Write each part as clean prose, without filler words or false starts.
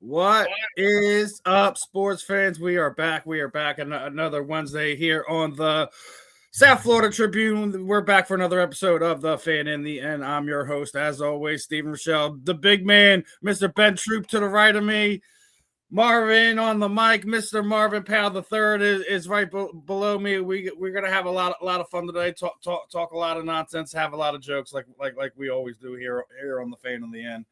What is up, sports fans? We are back. Another Wednesday here on the South Florida Tribune. We're back for another episode of The Fan in the End. I'm your host, as always, Steven Rychel, the big man, Mr. Ben Troupe to the right of me. Marvin on the mic, Mr. Marvin Powell III is right below me. We're gonna have a lot of fun today. Talk a lot of nonsense, have a lot of jokes like we always do here on The Fan in the End.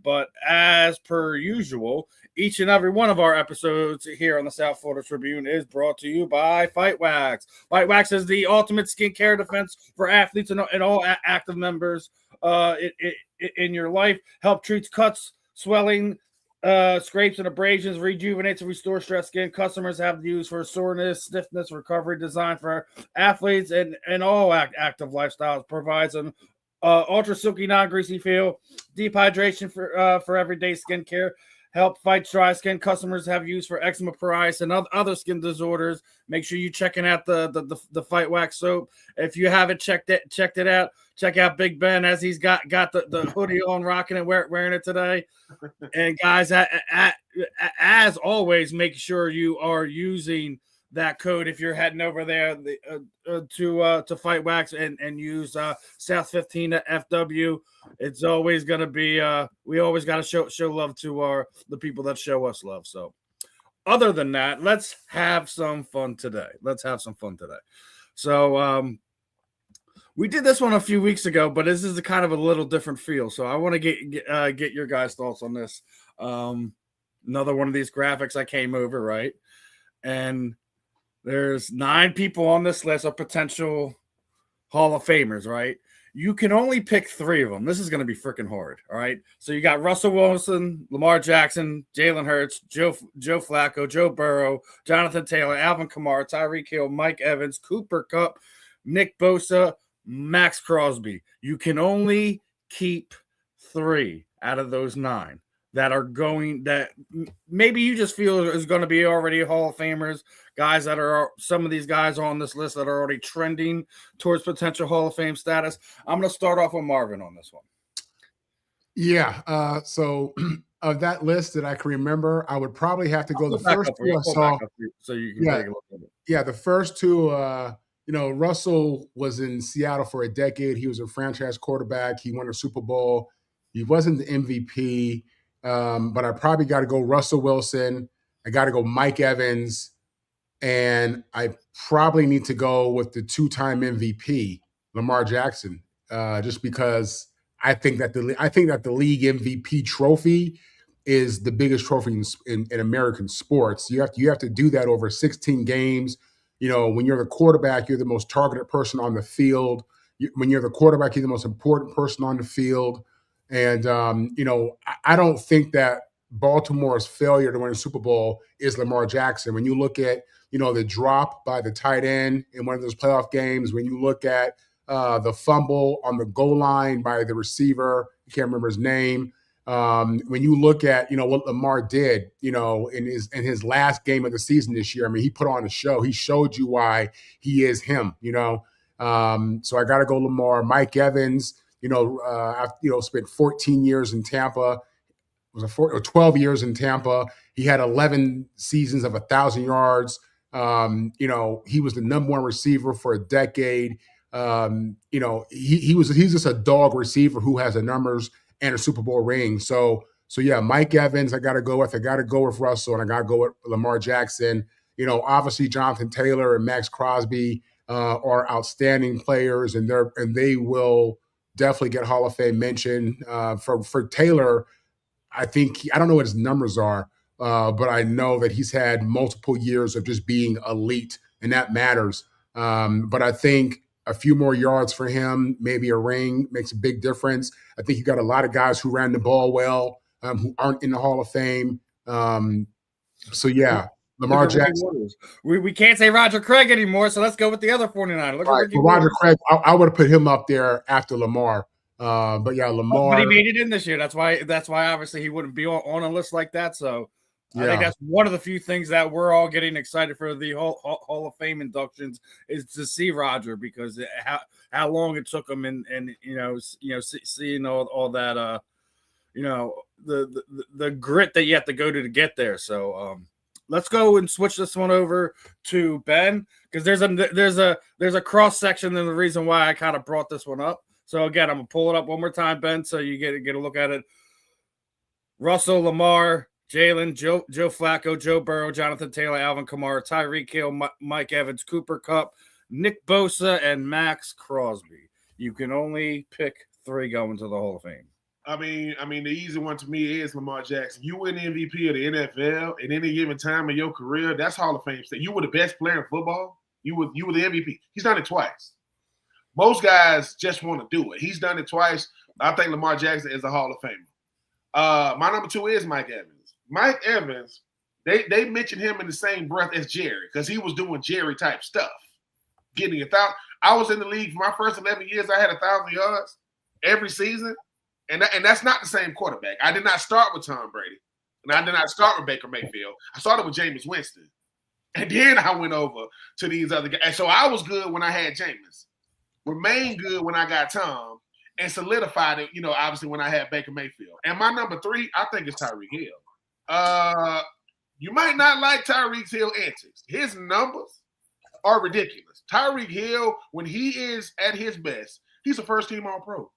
But as per usual, each and every one of our episodes here on the South Florida Tribune is brought to you by Fight Wax. Fight Wax is the ultimate skincare defense for athletes and all active members in your life. Help treats cuts, swelling, scrapes and abrasions, rejuvenates and restores stressed skin. Customers have used for soreness, stiffness, recovery, designed for athletes and all active lifestyles. Provides an ultra silky, non-greasy feel, deep hydration for everyday skincare, help fight dry skin. Customers have used for eczema, psoriasis, and other skin disorders. Make sure you're checking out the Fight Wax soap. If you haven't checked it out, check out Big Ben as he's got the hoodie on, rocking it, wearing it today. And guys, as always, make sure you are using that code if you're heading over there to Fight Wax and use South 15 at FW. It's always going to be we always got to show love to the people that show us love. So other than that, let's have some fun today. So we did this one a few weeks ago, but this is a kind of a little different feel. So I want to get your guys' thoughts on this. Another one of these graphics I came over, right? And there's 9 people on this list of potential Hall of Famers, right? You can only pick 3 of them. This is going to be freaking hard, all right? So you got Russell Wilson, Lamar Jackson, Jalen Hurts, Joe Flacco, Joe Burrow, Jonathan Taylor, Alvin Kamara, Tyreek Hill, Mike Evans, Cooper Kupp, Nick Bosa, Max Crosby. You can only keep 3 out of those 9 that are going, that maybe you just feel is going to be already Hall of Famers, guys that are, some of these guys on this list that are already trending towards potential Hall of Fame status. I'm going to start off with Marvin on this one. Yeah. So of that list that I can remember, I would probably have to go the first 2 I saw. So you can take a look at it. Yeah. The first 2, Russell was in Seattle for a decade. He was a franchise quarterback. He won a Super Bowl. He wasn't the MVP. But I probably got to go Russell Wilson. I got to go Mike Evans. And I probably need to go with the 2-time MVP, Lamar Jackson, just because I think that the league MVP trophy is the biggest trophy in American sports. You have to do that over 16 games. When you're the quarterback, you're the most targeted person on the field. When you're the quarterback, you're the most important person on the field. And, I don't think that Baltimore's failure to win a Super Bowl is Lamar Jackson. When you look at, the drop by the tight end in one of those playoff games, when you look at the fumble on the goal line by the receiver, I can't remember his name. When you look at, what Lamar did, in his last game of the season this year, I mean, he put on a show. He showed you why he is him, So I got to go Lamar. Mike Evans, spent 14 years in Tampa. It was 12 years in Tampa. He had 11 seasons of 1,000 yards. He was the number 1 receiver for a decade. He's just a dog receiver who has the numbers and a Super Bowl ring. So yeah, Mike Evans, I got to go with. I got to go with Russell, and I got to go with Lamar Jackson. Obviously Jonathan Taylor and Max Crosby are outstanding players, and they will definitely get Hall of Fame mention. For Taylor, I don't know what his numbers are, but I know that he's had multiple years of just being elite, and that matters. But I think a few more yards for him, maybe a ring, makes a big difference. I think you got a lot of guys who ran the ball well, who aren't in the Hall of Fame. So yeah, Lamar Jackson. We can't say Roger Craig anymore, so let's go with the other 49. Look right. Roger Craig, I would have put him up there after Lamar. But yeah, Lamar. But he made it in this year. That's why obviously he wouldn't be on a list like that. So yeah. I think that's one of the few things that we're all getting excited for the Hall of Fame inductions is to see Roger, because how long it took him and seeing all that the grit that you have to go to get there. So let's go and switch this one over to Ben, because there's a cross section and the reason why I kind of brought this one up. So again, I'm gonna pull it up one more time, Ben, so you get a look at it. Russell, Lamar, Jalen, Joe Flacco, Joe Burrow, Jonathan Taylor, Alvin Kamara, Tyreek Hill, Mike Evans, Cooper Kupp, Nick Bosa, and Max Crosby. You can only pick 3 going to the Hall of Fame. I mean, the easy one to me is Lamar Jackson. You win the MVP of the NFL at any given time in your career. That's Hall of Fame. You were the best player in football. You were the MVP. He's done it twice. Most guys just want to do it. He's done it twice. I think Lamar Jackson is a Hall of Famer. My number 2 is Mike Evans. Mike Evans, they mentioned him in the same breath as Jerry because he was doing Jerry type stuff, getting 1,000. I was in the league for my first 11 years. I had 1,000 yards every season. And that's not the same quarterback. I did not start with Tom Brady. And I did not start with Baker Mayfield. I started with Jameis Winston. And then I went over to these other guys. And so I was good when I had Jameis. Remained good when I got Tom. And solidified it, obviously when I had Baker Mayfield. And my number 3, I think it's Tyreek Hill. You might not like Tyreek Hill antics. His numbers are ridiculous. Tyreek Hill, when he is at his best, he's a first-team All-Pro.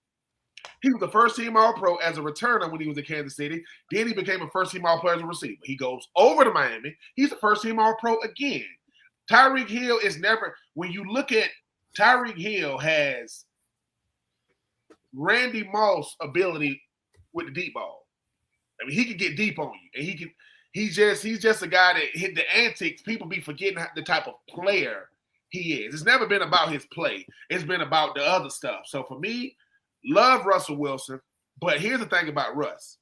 He was the first-team All-Pro as a returner when he was in Kansas City. Then he became a first-team All-Player as a receiver. He goes over to Miami. He's a first-team All-Pro again. Tyreek Hill is never – when you look at – Tyreek Hill has Randy Moss ability with the deep ball. I mean, he can get deep on you. And he's just a guy that hit the antics. People be forgetting the type of player he is. It's never been about his play. It's been about the other stuff. So for me – love Russell Wilson, but here's the thing about Russ.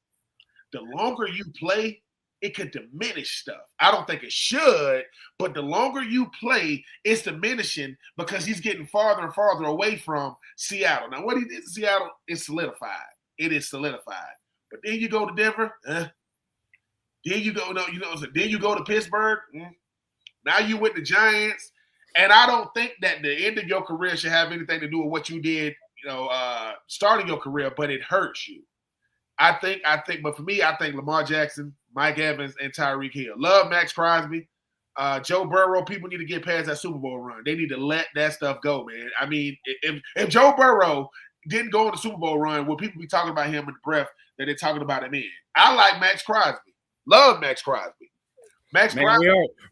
The longer you play, it could diminish stuff. I don't think it should, but the longer you play, it's diminishing because he's getting farther and farther away from Seattle. Now, what he did in Seattle is solidified. It is solidified. But then you go to Denver, then you go, then you go to Pittsburgh. Now you with the Giants. And I don't think that the end of your career should have anything to do with what you did starting your career, but it hurts you. I think, but for me, I think Lamar Jackson, Mike Evans, and Tyreek Hill. Love Max Crosby. Joe Burrow, people need to get past that Super Bowl run. They need to let that stuff go, man. I mean, if Joe Burrow didn't go on the Super Bowl run, would people be talking about him in the breath that they're talking about him in? I like Max Crosby. Love Max Crosby.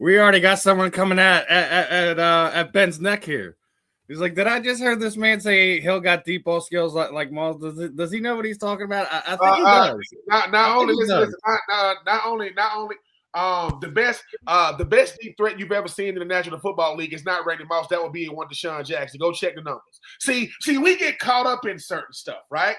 We already got someone coming at Ben's neck here. He's like, did I just heard this man say Hill got deep ball skills like Miles? Does he know what he's talking about? I think he does. Not only the best deep threat you've ever seen in the National Football League is not Randy Moss. That would be one Deshaun Jackson. Go check the numbers. See, we get caught up in certain stuff, right?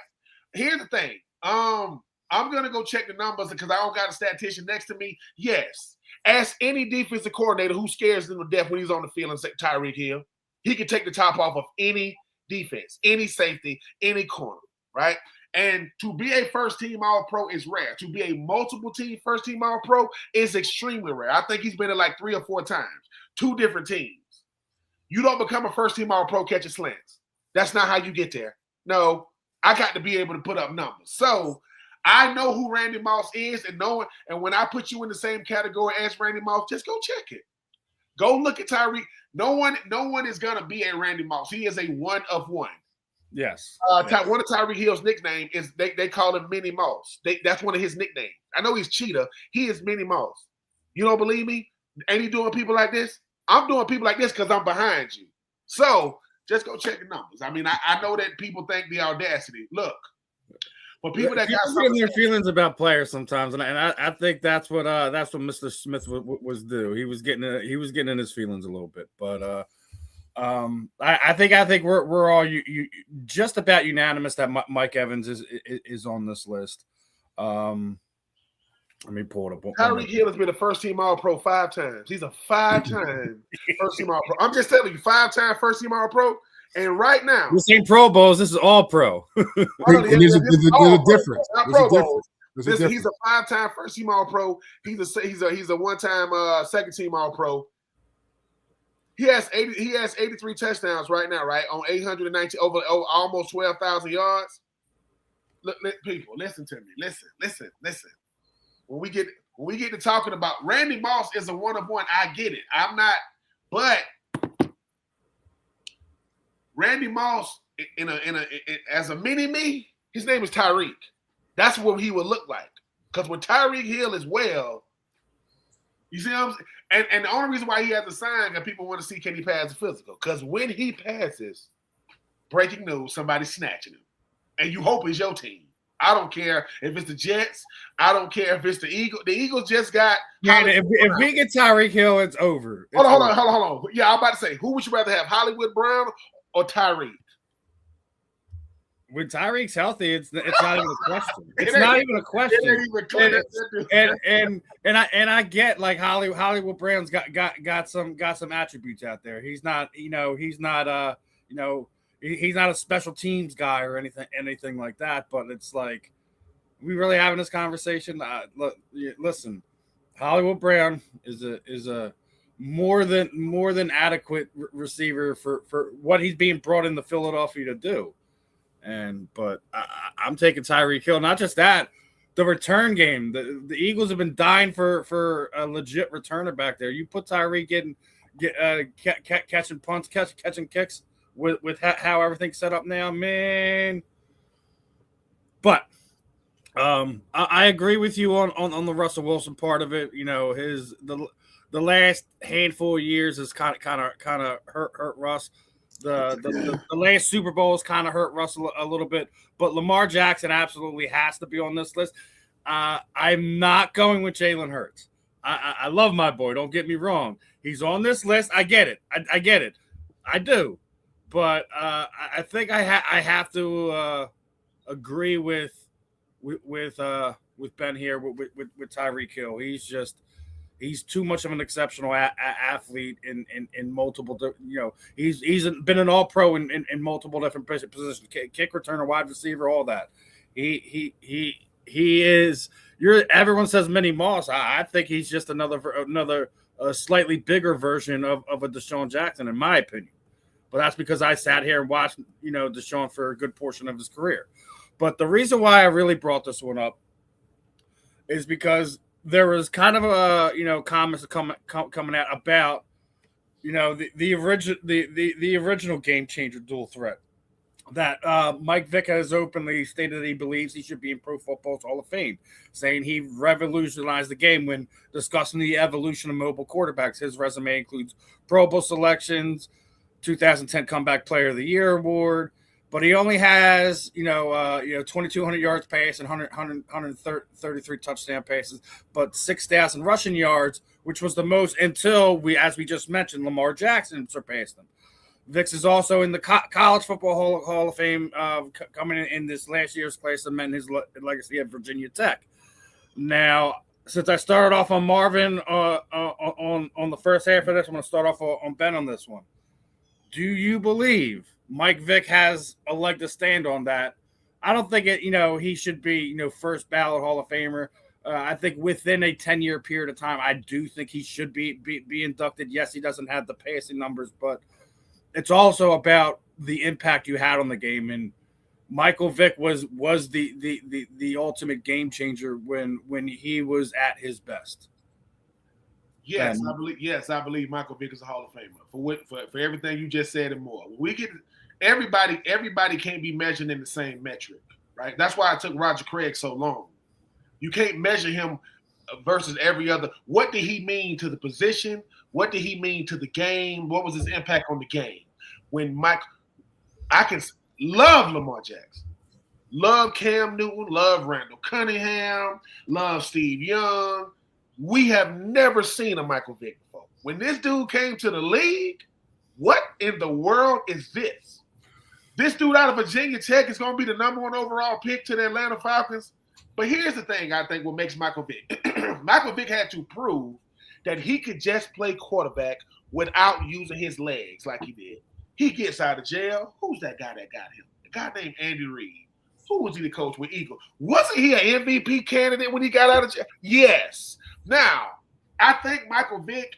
Here's the thing. I'm gonna go check the numbers because I don't got a statistician next to me. Yes, ask any defensive coordinator who scares them to death when he's on the field and say Tyreek Hill. He can take the top off of any defense, any safety, any corner, right? And to be a first-team All-Pro is rare. To be a multiple-team first-team All-Pro is extremely rare. I think he's been in like 3 or 4 times, 2 different teams. You don't become a first-team All-Pro catching slants. That's not how you get there. No, I got to be able to put up numbers. So I know who Randy Moss is, and when I put you in the same category as Randy Moss, just go check it. Go look at Tyreek. No one is gonna be a Randy Moss. He is a one of one. Yes. One of Tyreek Hill's nickname is they call him Mini Moss. That's one of his nicknames. I know he's Cheetah. He is Mini Moss. You don't believe me? Ain't he doing people like this? I'm doing people like this because I'm behind you. So just go check the numbers. I mean, I know that people think the audacity. Look. For people that got getting their feelings about players sometimes, and I think that's what Mr. Smith was do. He was getting in his feelings a little bit, but I think we're all you just about unanimous that Mike Evans is on this list. Let me pull it up. Tyreek Hill has been a first-team All-Pro 5 times. He's a 5-time first-team All-Pro. I'm just telling you, 5-time first-team All-Pro. And right now, this ain't Pro Bowls. This is all Pro. There's a difference. He's a 5-time first-team All-Pro. He's a 1-time second-team All-Pro. He has 83 touchdowns right now, right on 819 over almost 12,000 yards. people, listen to me. Listen. When we get to talking about Randy Moss is a one-of-one, I get it. I'm not, but Randy Moss as a mini-me, his name is Tyreek. That's what he would look like. Because when Tyreek Hill is well, you see what I'm saying? And the only reason why he has a sign that people want to see can he pass the physical. Because when he passes, breaking news, somebody's snatching him. And you hope it's your team. I don't care if it's the Jets. I don't care if it's the Eagles. The Eagles just got. Yeah, if we get Tyreek Hill, it's over. Hold on. Yeah, I'm about to say, who would you rather have, Hollywood Brown or Tyreek? When Tyreek's healthy, it's not even a question. It's not even a question. And I get like Hollywood Brown's got some attributes out there. He's not a special teams guy or anything like that. But it's like, we really having this conversation. Listen, Hollywood Brown is a more than adequate receiver for what he's being brought into Philadelphia to do. But I'm taking Tyreek Hill. Not just that, the return game. The Eagles have been dying for a legit returner back there. You put Tyreek catching punts, catching kicks with how everything's set up now, man. But I agree with you on the Russell Wilson part of it. You know, the last handful of years has kind of hurt Russ. The last Super Bowls kind of hurt Russell a little bit, but Lamar Jackson absolutely has to be on this list. I'm not going with Jalen Hurts. I love my boy. Don't get me wrong. He's on this list. I get it. I get it. I do. But I think I have to agree with Ben here with Tyreek Hill. He's too much of an exceptional athlete in multiple. He's been an All-Pro in multiple different positions: kick returner, wide receiver, all that. He is. Everyone says Mini Moss. I think he's just another slightly bigger version of a Deshaun Jackson, in my opinion. But that's because I sat here and watched Deshaun for a good portion of his career. But the reason why I really brought this one up is because there was kind of a comments coming out about the original game changer dual threat that Mike Vick has openly stated that he believes he should be in Pro Football Hall of Fame, saying he revolutionized the game when discussing the evolution of mobile quarterbacks. His resume includes Pro Bowl selections, 2010 Comeback Player of the Year award, but he only has 2,200 yards passing, 133 touchdown passes, but 6,000 rushing yards, which was the most until as we just mentioned, Lamar Jackson surpassed them. Vicks is also in the College Football Hall of Fame, coming in this last year's class, cement his legacy at Virginia Tech. Now, since I started off on Marvin on the first half of this, I'm going to start off on Ben on this one. Do you believe Mike Vick has a leg to stand on that? I don't think he should be first ballot Hall of Famer. I think within a 10-year period of time, I do think he should be inducted. Yes, he doesn't have the passing numbers, but it's also about the impact you had on the game. And Michael Vick was the ultimate game changer when he was at his best. Yes, I believe Michael Vick is a Hall of Famer for everything you just said and more. We get everybody can't be measured in the same metric, right? That's why it took Roger Craig so long. You can't measure him versus every other. What did he mean to the position? What did he mean to the game? What was his impact on the game? I can love Lamar Jackson, love Cam Newton, love Randall Cunningham, love Steve Young. We have never seen a Michael Vick before. When this dude came to the league, what in the world is this? This dude out of Virginia Tech is going to be the number 1 overall pick to the Atlanta Falcons. But here's the thing I think what makes Michael Vick. Michael Vick had to prove that he could just play quarterback without using his legs like he did. He gets out of jail. Who's that guy that got him? A guy named Andy Reid. Who was he the coach with Eagles? Wasn't he an MVP candidate when he got out of jail? Yes. Now, I think Michael Vick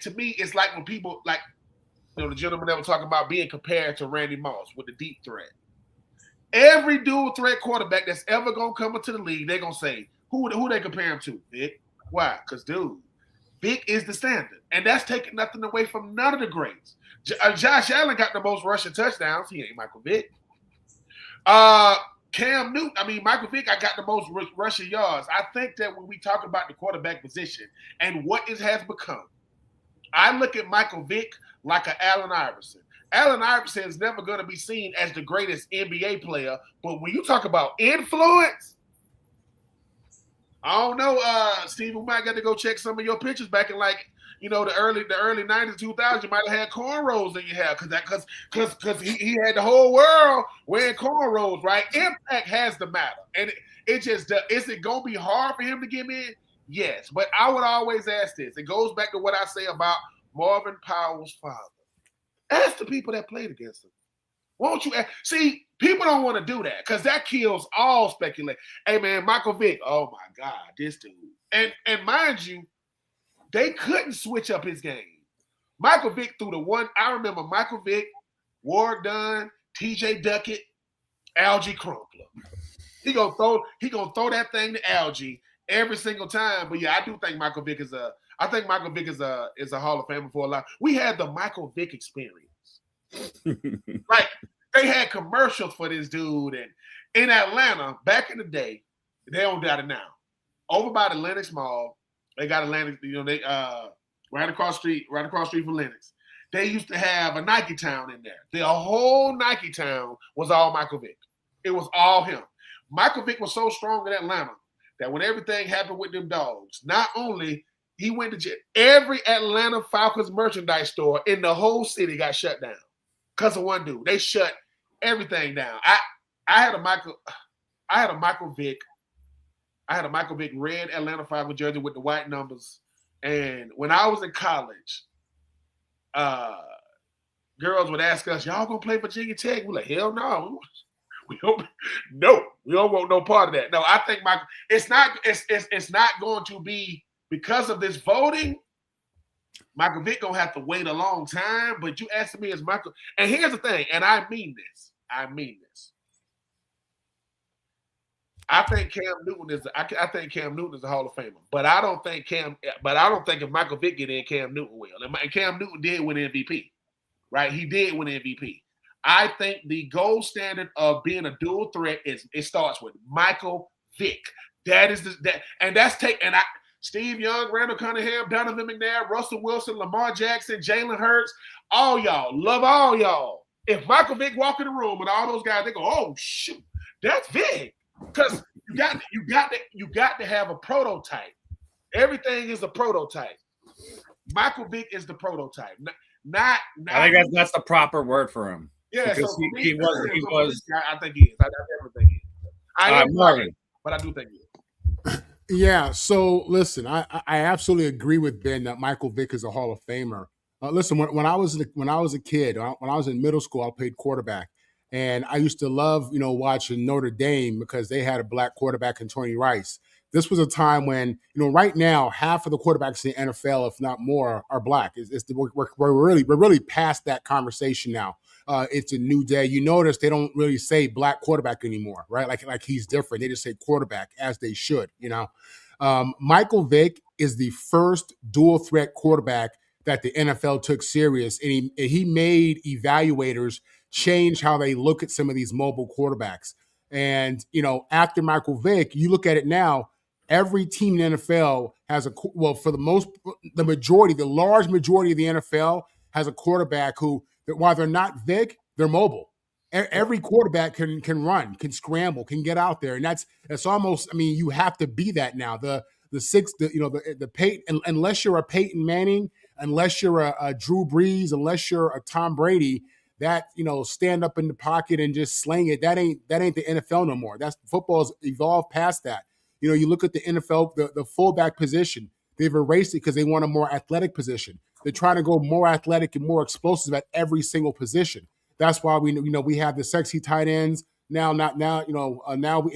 to me is like when people the gentleman that was talking about being compared to Randy Moss with the deep threat. Every dual threat quarterback that's ever gonna come into the league, they're gonna say who they compare him to. Vic. Why? Because dude, Vic is the standard, and that's taking nothing away from none of the greats. Josh Allen got the most rushing touchdowns. He ain't Michael Vick. Cam Newton, Michael Vick, I got the most rushing yards. I think that when we talk about the quarterback position and what it has become, I look at Michael Vick like an Allen Iverson. Allen Iverson is never going to be seen as the greatest NBA player, but when you talk about influence, I don't know, Steve, we might got to go check some of your pictures back in the early 90s, 2000s. You might have had cornrows in your hair because he had the whole world wearing cornrows, right? Impact has to matter, and it just is it gonna be hard for him to get in? Yes, but I would always ask this. It goes back to what I say about Marvin Powell's father. Ask the people that played against him. Won't you ask? See, people don't want to do that because that kills all speculation. Hey, man, Michael Vick, oh, my God, this dude. And mind you, they couldn't switch up his game. Michael Vick threw the one. I remember Michael Vick, Ward Dunn, T.J. Duckett, Algie Crumpler. He gonna throw that thing to Algie every single time. But yeah, I do think Michael Vick is a Hall of Famer for a lot. We had the Michael Vick experience. Like they had commercials for this dude, and in Atlanta back in the day, they don't got it now. Over by the Lenox Mall, they got Atlantic. They right across street from Lenox. They used to have a Nike Town in there. The whole Nike Town was all Michael Vick. It was all him. Michael Vick was so strong in Atlanta that when everything happened with them dogs, not only he went to jail, every Atlanta Falcons merchandise store in the whole city got shut down because of one dude. They shut everything down. I had a Michael Vick red Atlanta Falcons jersey with the white numbers. And when I was in college, girls would ask us, "Y'all gonna play Virginia Tech?" We're like, "Hell no. We don't want no part of that." No, I think it's not going to be because of this voting. Michael Vick gonna have to wait a long time. But you asking me as Michael, and here's the thing, and I mean this. I think Cam Newton is a Hall of Famer, but I don't think if Michael Vick get in, Cam Newton will. And Cam Newton did win MVP, right? He did win MVP. I think the gold standard of being a dual threat starts with Michael Vick. Steve Young, Randall Cunningham, Donovan McNabb, Russell Wilson, Lamar Jackson, Jalen Hurts, all y'all, love all y'all. If Michael Vick walk in the room with all those guys, they go, "Oh shoot, that's Vick." Because you got to have a prototype. Everything is a prototype. Michael Vick is the prototype. Not. I think that's the proper word for him. Yeah, because so he was. I think he is. I never think he is. I am Marvin, but I do think he is. Yeah. So listen, I absolutely agree with Ben that Michael Vick is a Hall of Famer. Listen, when I was a kid, when I was in middle school, I played quarterback, and I used to love watching Notre Dame because they had a black quarterback in Tony Rice. This was a time when right now half of the quarterbacks in the NFL, if not more, are black. We're really past that conversation now. It's a new day. You notice they don't really say black quarterback anymore, right? Like he's different. They just say quarterback, as they should. Michael Vick is the first dual threat quarterback that the NFL took serious, and he made evaluators change how they look at some of these mobile quarterbacks. And after Michael Vick, you look at it now. Every team in the NFL has the large majority of the NFL has a quarterback who, while they're not Vic, they're mobile. Every quarterback can run, can scramble, can get out there, and that's almost. You have to be that now. The Peyton, unless you're a Peyton Manning, unless you're a Drew Brees, unless you're a Tom Brady, that stand up in the pocket and just sling it. That ain't the NFL no more. That's football's evolved past that. You look at the NFL, the fullback position, they've erased it because they want a more athletic position. They're trying to go more athletic and more explosive at every single position. That's why we have the sexy tight ends now, and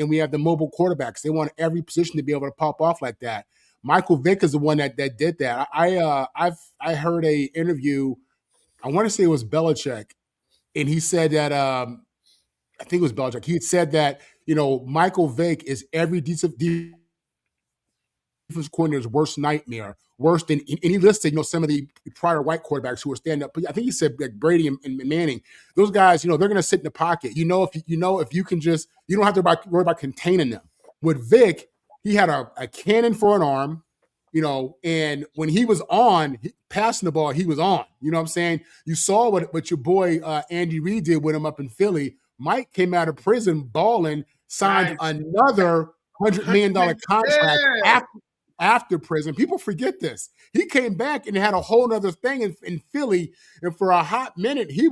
we have the mobile quarterbacks. They want every position to be able to pop off like that. Michael Vick is the one that did that. I heard a interview, I want to say it was Belichick, and he said that I think it was Belichick. He had said that, Michael Vick is every defense coordinator's worst nightmare, worse than, and he listed, some of the prior white quarterbacks who were standing up. But I think he said like Brady and Manning, those guys, they're going to sit in the pocket. If you can just, you don't have to worry about containing them. With Vick, he had a cannon for an arm, and when he was passing the ball, he was on. You know what I'm saying? You saw what your boy Andy Reid did with him up in Philly. Mike came out of prison balling, signed another $100 million contract after prison. People forget this. He came back and had a whole other thing in Philly, and for a hot minute, he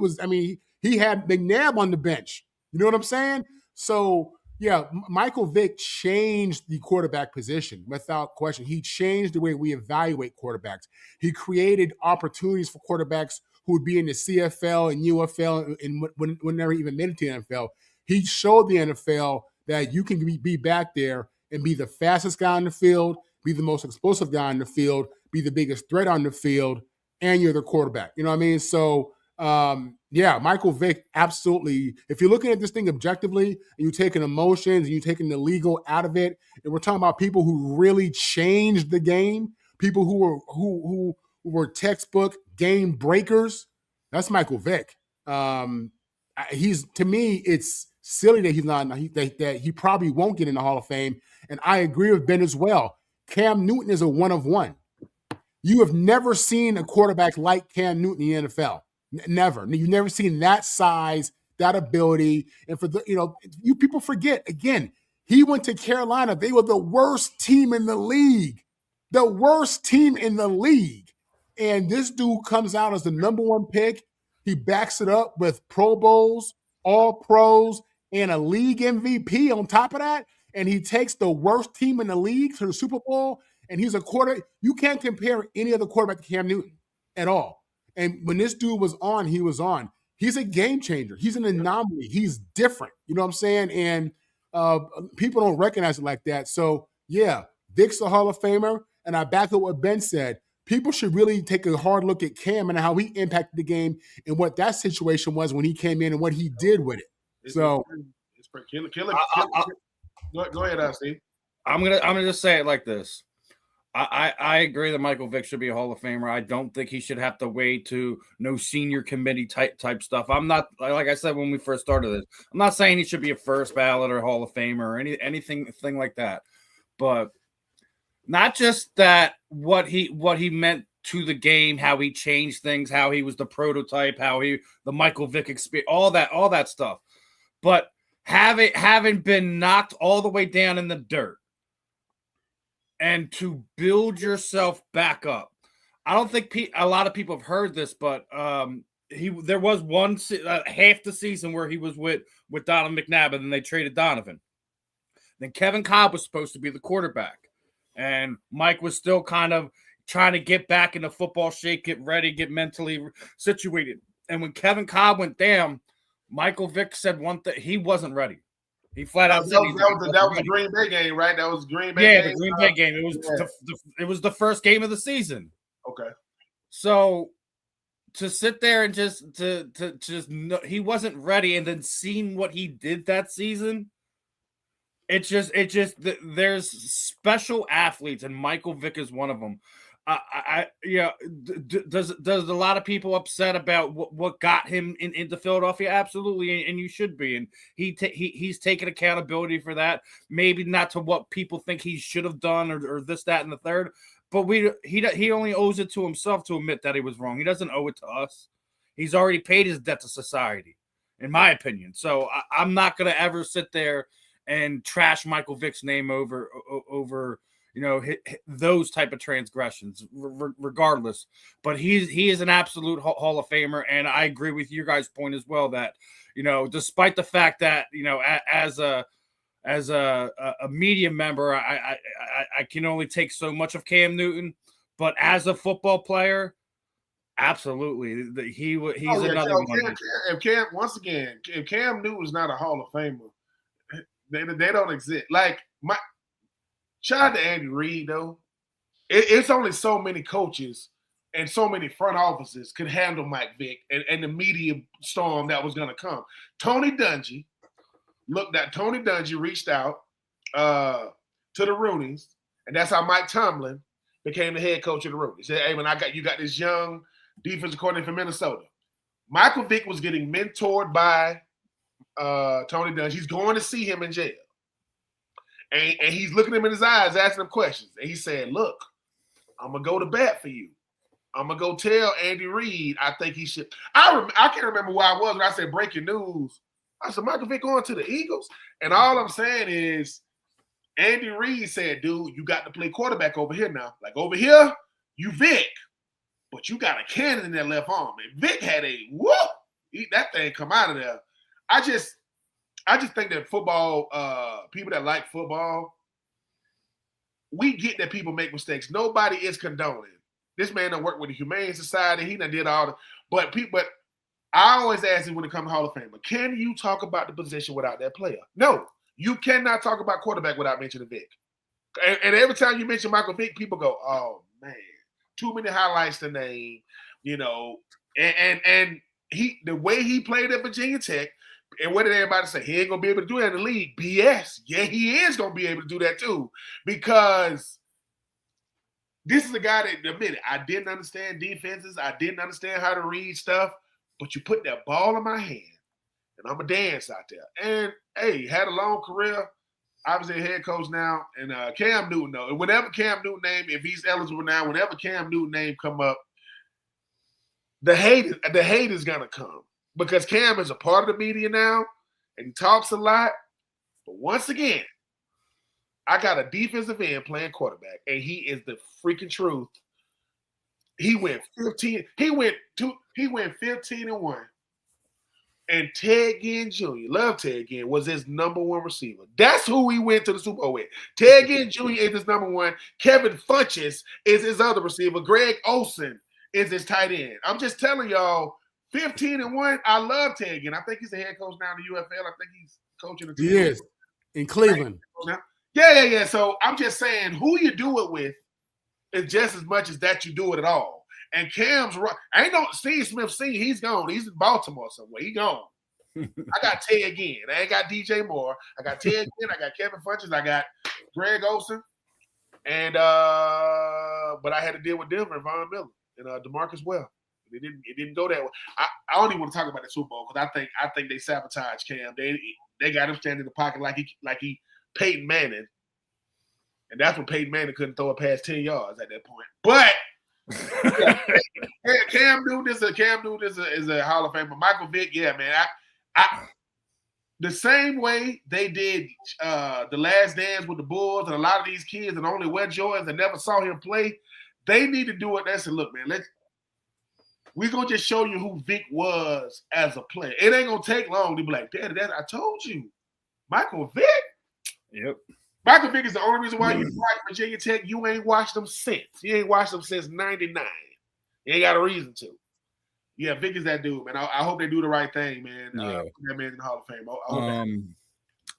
had McNabb on the bench. You know what I'm saying? So, yeah, Michael Vick changed the quarterback position without question. He changed the way we evaluate quarterbacks. He created opportunities for quarterbacks who would be in the CFL and UFL and would never even made it to the NFL. He showed the NFL that you can be back there and be the fastest guy on the field, be the most explosive guy on the field, be the biggest threat on the field, and you're the quarterback. You know what I mean? So, Michael Vick, absolutely. If you're looking at this thing objectively and you're taking emotions and you're taking the legal out of it, and we're talking about people who really changed the game, people who were textbook game breakers, that's Michael Vick. To me, it's silly that he's not that he probably won't get in the Hall of Fame. And I agree with Ben as well. Cam Newton is a one of one. You have never seen a quarterback like Cam Newton in the NFL. Never. You've never seen that size, that ability. And for you people forget, again, he went to Carolina. They were the worst team in the league. The worst team in the league. And this dude comes out as the number one pick. He backs it up with Pro Bowls, All Pros, and a league MVP on top of that. And he takes the worst team in the league to the Super Bowl. And he's a quarter. You can't compare any other quarterback to Cam Newton at all. And when this dude was on, he was on. He's a game changer. He's an anomaly. He's different. You know what I'm saying? And people don't recognize it like that. So, yeah, Vick's a Hall of Famer. And I back up what Ben said. People should really take a hard look at Cam and how he impacted the game and what that situation was when he came in and what he did with it. It's pretty killer. Go ahead, Steve. I'm gonna just say it like this. I agree that Michael Vick should be a Hall of Famer. I don't think he should have to wait to no senior committee type stuff. I'm not, like I said when we first started this, I'm not saying he should be a first ballot or Hall of Famer or anything like that. But not just that, what he meant to the game, how he changed things, how he was the prototype, the Michael Vick experience, all that stuff. But having been knocked all the way down in the dirt and to build yourself back up. I don't think a lot of people have heard this, but there was one half the season where he was with Donovan McNabb, and then they traded Donovan. Then Kevin Kolb was supposed to be the quarterback. And Mike was still kind of trying to get back into football shape, get ready, get mentally situated. And when Kevin Kolb went down, Michael Vick said one thing: he wasn't ready. He flat out said that was the Green Bay game, right? That was Green Bay. Yeah, the Green Bay game. It was the first game of the season. Okay. So to sit there and just he wasn't ready, and then seeing what he did that season. It's just there's special athletes, and Michael Vick is one of them. Does a lot of people upset about what got him into Philadelphia? Absolutely, and you should be. And he's taken accountability for that. Maybe not to what people think he should have done or this, that, and the third. But he only owes it to himself to admit that he was wrong. He doesn't owe it to us. He's already paid his debt to society, in my opinion. So I'm not going to ever sit there and trash Michael Vick's name over those type of transgressions, regardless. But he is an absolute Hall of Famer, and I agree with your guys' point as well that despite the fact that as a media member, I can only take so much of Cam Newton, but as a football player, absolutely, he's another one. If Cam Newton's not a Hall of Famer, they don't exist. Like shout out to Andy Reid though. It's only so many coaches and so many front offices could handle Mike Vick and the media storm that was going to come. Tony Dungy, looked at Tony Dungy, reached out to the Rooneys, and that's how Mike Tomlin became the head coach of the Rooneys. He said, hey, man, you got this young defensive coordinator from Minnesota. Michael Vick was getting mentored by Tony Dungy. He's going to see him in jail. And he's looking him in his eyes, asking him questions. And he said, look, I'm going to go to bat for you. I'm going to go tell Andy Reid I think he should. I can't remember where I was when I said breaking news. I said, Michael Vick going to the Eagles? And all I'm saying is Andy Reid said, dude, you got to play quarterback over here now. Like over here, you Vick. But you got a cannon in that left arm. And Vick had a whoop. That thing come out of there. I just think that football, people that like football, we get that people make mistakes. Nobody is condoning. This man done worked with the Humane Society. He done did all the but I always ask him when it comes to Hall of Fame, can you talk about the position without that player? No, you cannot talk about quarterback without mentioning Vick. And every time you mention Michael Vick, people go, oh man, too many highlights to name, and he the way he played at Virginia Tech. And what did everybody say? He ain't going to be able to do that in the league. BS. Yeah, he is going to be able to do that too. Because this is a guy that admitted, I didn't understand defenses. I didn't understand how to read stuff. But you put that ball in my hand, and I'm a dance out there. And, hey, had a long career. Obviously a head coach now. And Cam Newton, though. And whenever Cam Newton name, if he's eligible now, whenever Cam Newton name come up, the hate is going to come. Because Cam is a part of the media now, and he talks a lot. But once again, I got a defensive end playing quarterback, and he is the freaking truth. He went 15. He went 15-1. And Ted Ginn Jr., love Ted Ginn, was his number one receiver. That's who he went to the Super Bowl with. Ted Ginn Jr. is his number one. Kevin Funchess is his other receiver. Greg Olsen is his tight end. I'm just telling y'all. 15-1. I love Ted Ginn. I think he's the head coach now in the UFL. I think he's coaching the team. He is in Cleveland. Yeah. So I'm just saying, who you do it with is just as much as that you do it at all. And Cam's right. Ain't no Steve Smith Sr. He's gone. He's in Baltimore somewhere. He gone. I got Ted Ginn. I ain't got DJ Moore. I got Ted Ginn. I got Kevin Funchess. I got Greg Olsen. And but I had to deal with Denver and Von Miller and DeMarcus Well. It didn't go that way. I don't even want to talk about the Super Bowl because I think they sabotaged Cam. They got him standing in the pocket like he Peyton Manning, and that's when Peyton Manning couldn't throw it past 10 yards at that point. But yeah, Cam Newton is a Hall of Famer. Michael Vick, yeah, man. I the same way they did the Last Dance with the Bulls, and a lot of these kids that only wear Jordans and never saw him play, they need to do it. They said, look, man, we're going to just show you who Vick was as a player. It ain't going to take long to be like, Daddy, I told you. Michael Vick? Yep. Michael Vick is the only reason why you watch Virginia Tech. You ain't watched them since. You ain't watched them since 99. You ain't got a reason to. Yeah, Vick is that dude, man. I hope they do the right thing, man. Yeah. That man's in the Hall of Fame.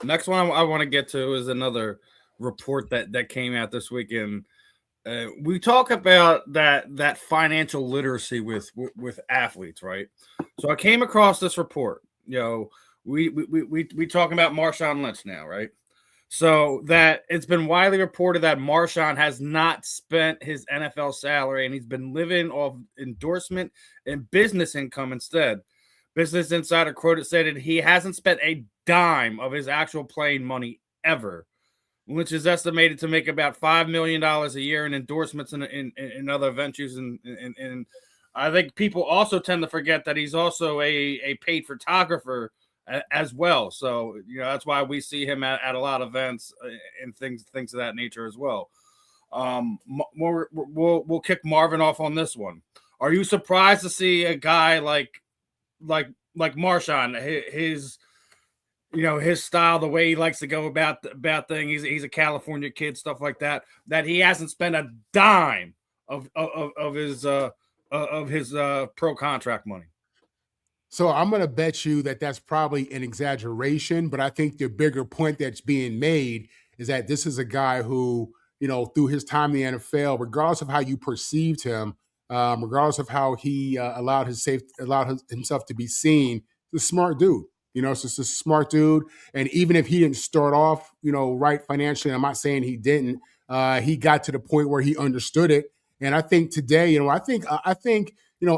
Next one I want to get to is another report that came out this weekend. We talk about that financial literacy with athletes, right? So I came across this report. We talking about Marshawn Lynch now, right? So that it's been widely reported that Marshawn has not spent his NFL salary and he's been living off endorsement and business income instead. Business Insider quoted stated he hasn't spent a dime of his actual playing money ever, which is estimated to make about $5 million a year in endorsements in other ventures. And I think people also tend to forget that he's also a paid photographer as well. So, that's why we see him at a lot of events and things of that nature as well. We'll kick Marvin off on this one. Are you surprised to see a guy like Marshawn, his style, the way he likes to go about things? He's a California kid, stuff like that he hasn't spent a dime of his pro contract money? So I'm going to bet you that that's probably an exaggeration, but I think the bigger point that's being made is that this is a guy who, through his time in the NFL, regardless of how you perceived him, regardless of how he allowed himself to be seen, he's a smart dude. It's just a smart dude. And even if he didn't start off, right financially, I'm not saying he didn't. He got to the point where he understood it. And I think today, I think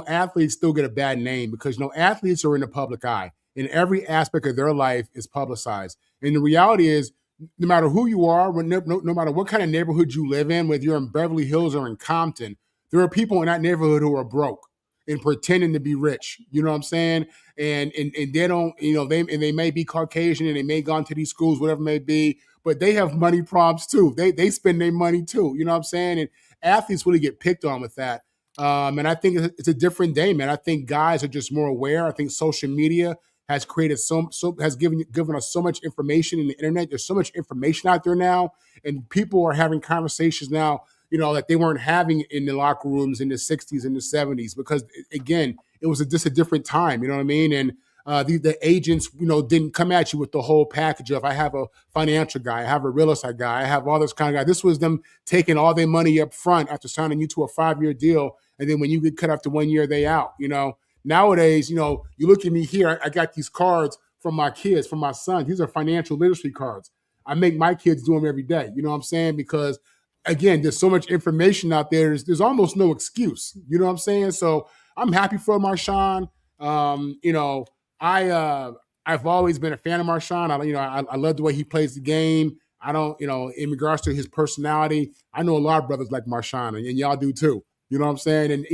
athletes still get a bad name because athletes are in the public eye, and every aspect of their life is publicized. And the reality is, no matter who you are, no matter what kind of neighborhood you live in, whether you're in Beverly Hills or in Compton, there are people in that neighborhood who are broke and pretending to be rich. You know what I'm saying? And they don't, they may be Caucasian and they may have gone to these schools, whatever it may be, but they have money problems too. They spend their money too. You know what I'm saying? And athletes really get picked on with that. And I think it's a different day, man. I think guys are just more aware. I think social media has created has given us so much information in the internet. There's so much information out there now, and people are having conversations now, that they weren't having in the locker rooms in the 60s and the 70s, because again, it was just a different time. You know what I mean? And the agents, didn't come at you with the whole package of, I have a financial guy, I have a real estate guy, I have all this kind of guy. This was them taking all their money up front after signing you to a 5-year deal. And then when you get cut after 1 year, they out, Nowadays, you look at me here, I got these cards from my kids, from my son. These are financial literacy cards. I make my kids do them every day. You know what I'm saying? Because again, there's so much information out there. There's almost no excuse. You know what I'm saying? So I'm happy for Marshawn. I've always been a fan of Marshawn. I love the way he plays the game. I don't, in regards to his personality, I know a lot of brothers like Marshawn, and y'all do too. You know what I'm saying? And,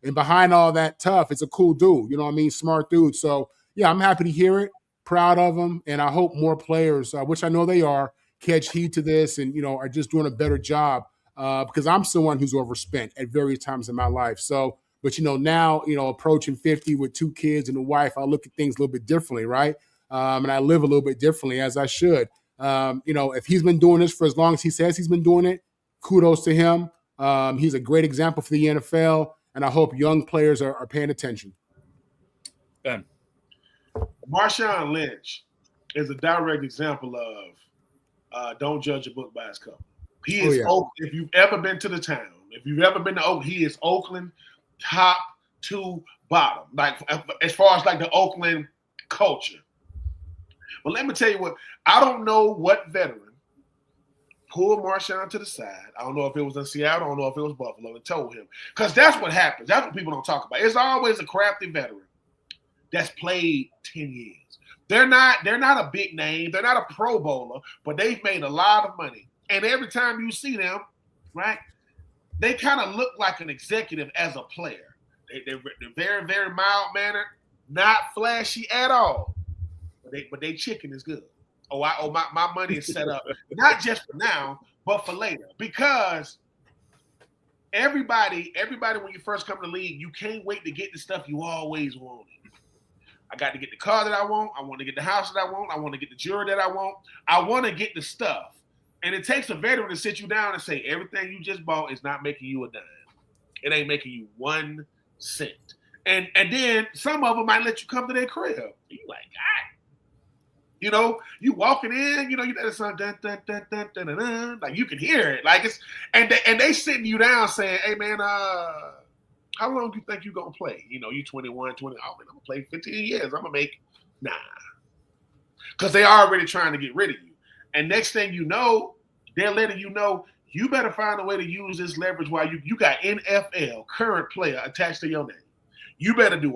and behind all that tough, it's a cool dude. You know what I mean? Smart dude. So, yeah, I'm happy to hear it. Proud of him. And I hope more players, which I know they are, catch heed to this and, are just doing a better job because I'm someone who's overspent at various times in my life. So, but, now, approaching 50 with 2 kids and a wife, I look at things a little bit differently, right? And I live a little bit differently, as I should. If he's been doing this for as long as he says he's been doing it, kudos to him. He's a great example for the NFL, and I hope young players are paying attention. Ben. Marshawn Lynch is a direct example of don't judge a book by its cover. He is if you've ever been to the town, if you've ever been to Oakland, he is Oakland top to bottom, like as far as like the Oakland culture. But let me tell you what, I don't know what veteran pulled Marshawn to the side. I don't know if it was in Seattle. I don't know if it was Buffalo, and told him. Because that's what happens. That's what people don't talk about. It's always a crafty veteran that's played 10 years. They're not a big name. They're not a Pro Bowler, but they've made a lot of money. And every time you see them, right, they kind of look like an executive as a player. They're very, very mild-mannered, not flashy at all. But they chicken is good. My money is set up, not just for now, but for later. Because everybody, when you first come to the league, you can't wait to get the stuff you always wanted. I got to get the car that I want. I want to get the house that I want. I want to get the jewelry that I want. I want to get the stuff. And it takes a veteran to sit you down and say, everything you just bought is not making you a dime. It ain't making you 1 cent. And then some of them might let you come to their crib. You like, God. You walking in, you that song, dun, dun, dun, dun, dun, dun, dun, like you can hear it, like it's, and they sitting you down saying, "Hey man, how long do you think you gonna play? You 21, 20. Oh man, I'm gonna play 15 years. I'm gonna make because they already trying to get rid of you. And next thing you know, they're letting you know you better find a way to use this leverage while you got NFL current player attached to your name. You better do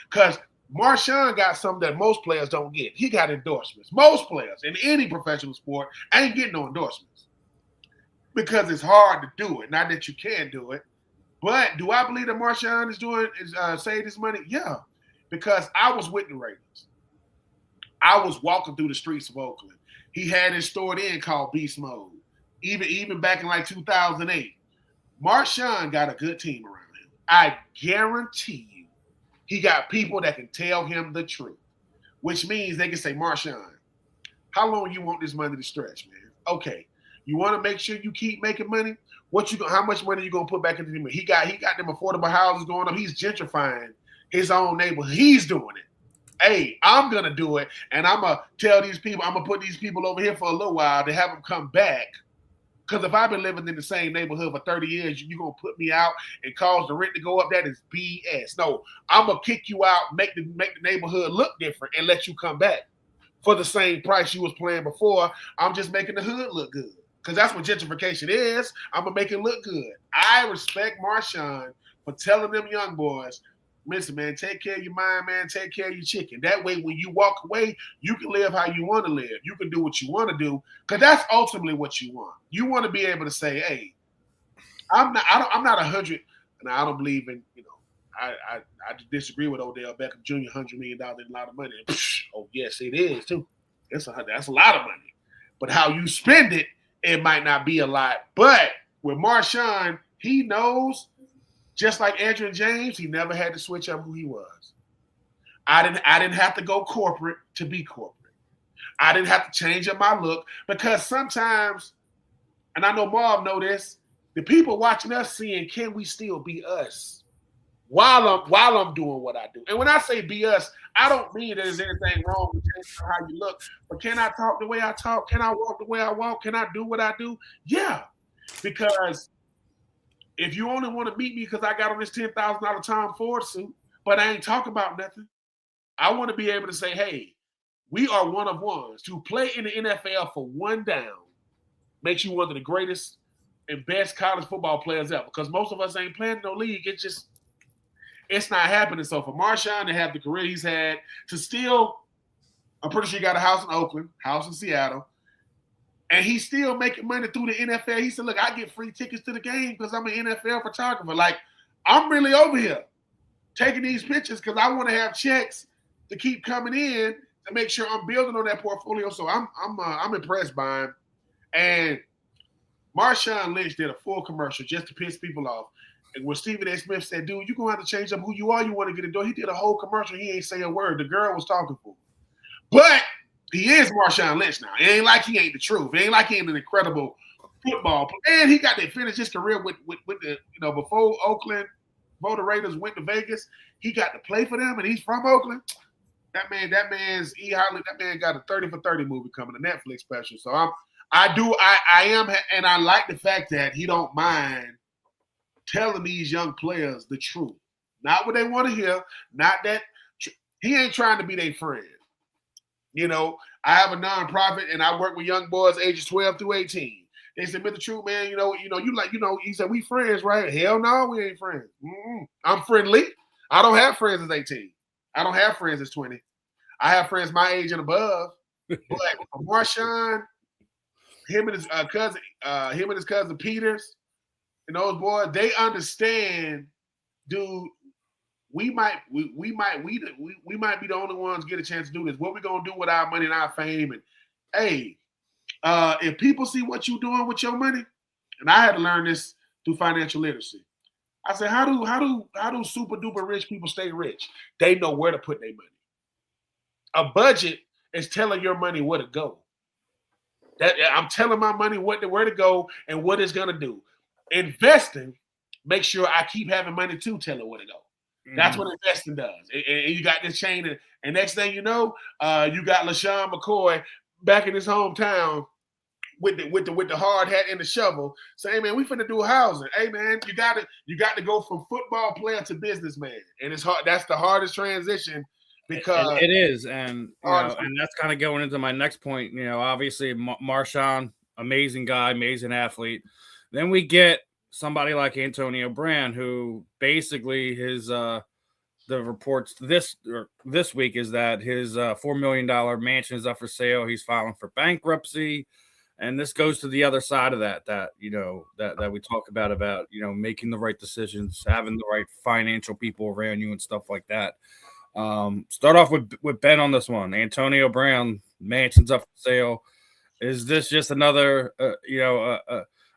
because Marshawn got something that most players don't get. He got endorsements. Most players in any professional sport ain't getting no endorsements because it's hard to do it. Not that you can't do it, but do I believe that Marshawn is saved his money? Yeah, because I was with the Raiders. I was walking through the streets of Oakland. He had his store then called Beast Mode. Even back in like 2008, Marshawn got a good team around him. I guarantee you. He got people that can tell him the truth, which means they can say, Marshawn, how long you want this money to stretch, man? Okay, you want to make sure you keep making money? How much money you gonna put back into the money? He got them affordable houses going up. He's gentrifying his own neighborhood. He's doing it. Hey, I'm gonna do it, and I'm gonna tell these people. I'm gonna put these people over here for a little while to have them come back Because if I've been living in the same neighborhood for 30 years, you're going to put me out and cause the rent to go up. That is BS. No, I'm going to kick you out, make the neighborhood look different, and let you come back for the same price you was paying before. I'm just making the hood look good. Because that's what gentrification is. I'm going to make it look good. I respect Marshawn for telling them young boys, listen, man, take care of your mind, man. Take care of your chicken. That way, when you walk away, you can live how you want to live. You can do what you want to do, because that's ultimately what you want. You want to be able to say, "Hey, I'm not 100, and I don't believe in, I disagree with Odell Beckham Jr. $100 million is a lot of money. Oh yes, it is too. That's a lot of money. But how you spend it, it might not be a lot. But with Marshawn, he knows. Just like Andrew and James, he never had to switch up who he was. I didn't have to go corporate to be corporate. I didn't have to change up my look, because sometimes, and I know Marv know this, the people watching us seeing, can we still be us while I'm doing what I do? And when I say be us, I don't mean that there's anything wrong with changing how you look, but can I talk the way I talk? Can I walk the way I walk? Can I do what I do? Yeah, because if you only want to meet me because I got on this $10,000 Tom Ford suit, but I ain't talking about nothing, I want to be able to say, hey, we are one of ones. To play in the NFL for one down makes you one of the greatest and best college football players ever, because most of us ain't playing in no league. It's not happening. So for Marshawn to have the career he's had, to still, I'm pretty sure he got a house in Oakland, house in Seattle, and he's still making money through the NFL. He said, look, I get free tickets to the game because I'm an NFL photographer. Like, I'm really over here taking these pictures because I want to have checks to keep coming in to make sure I'm building on that portfolio. So I'm impressed by him. And Marshawn Lynch did a full commercial just to piss people off. And when Stephen A. Smith said, dude, you're going to have to change up who you are. You want to get a door. He did a whole commercial. He ain't say a word. The girl was talking for him. But he is Marshawn Lynch now. It ain't like he ain't the truth. It ain't like he ain't an incredible football player. And he got to finish his career with the, before Oakland, before the Raiders went to Vegas, he got to play for them, and he's from Oakland. That man got a 30 for 30 movie coming, a Netflix special. So I am, and I like the fact that he don't mind telling these young players the truth. Not what they want to hear, not that he ain't trying to be their friend. I have a nonprofit and I work with young boys ages 12 through 18. They said, Mr. Troupe, man, he said, we friends, right? Hell no, we ain't friends. I'm friendly. I don't have friends as 18. I don't have friends as 20. I have friends my age and above. But Marshawn, him and his cousin Peters, and those boys, they understand, dude. We might be the only ones get a chance to do this. What we gonna do with our money and our fame? And hey, if people see what you're doing with your money, and I had to learn this through financial literacy. I said, how do super duper rich people stay rich? They know where to put their money. A budget is telling your money where to go. I'm telling my money where to go and what it's gonna do. Investing, make sure I keep having money to tell it where to go. That's what investing does. And you got this chain, and next thing you know, you got LaShawn McCoy back in his hometown with the hard hat and the shovel, saying, "Man, we finna do housing. Hey, man, you got to go from football player to businessman, and it's hard. That's the hardest transition because it is, and and that's kind of going into my next point. Obviously, Marshawn, amazing guy, amazing athlete. Then we get somebody like Antonio Brown, who basically the reports this week is that his $4 million mansion is up for sale. He's filing for bankruptcy, and this goes to the other side of that we talk about making the right decisions, having the right financial people around you, and stuff like that. Start off with Ben on this one. Antonio Brown, mansion's up for sale. Is this just another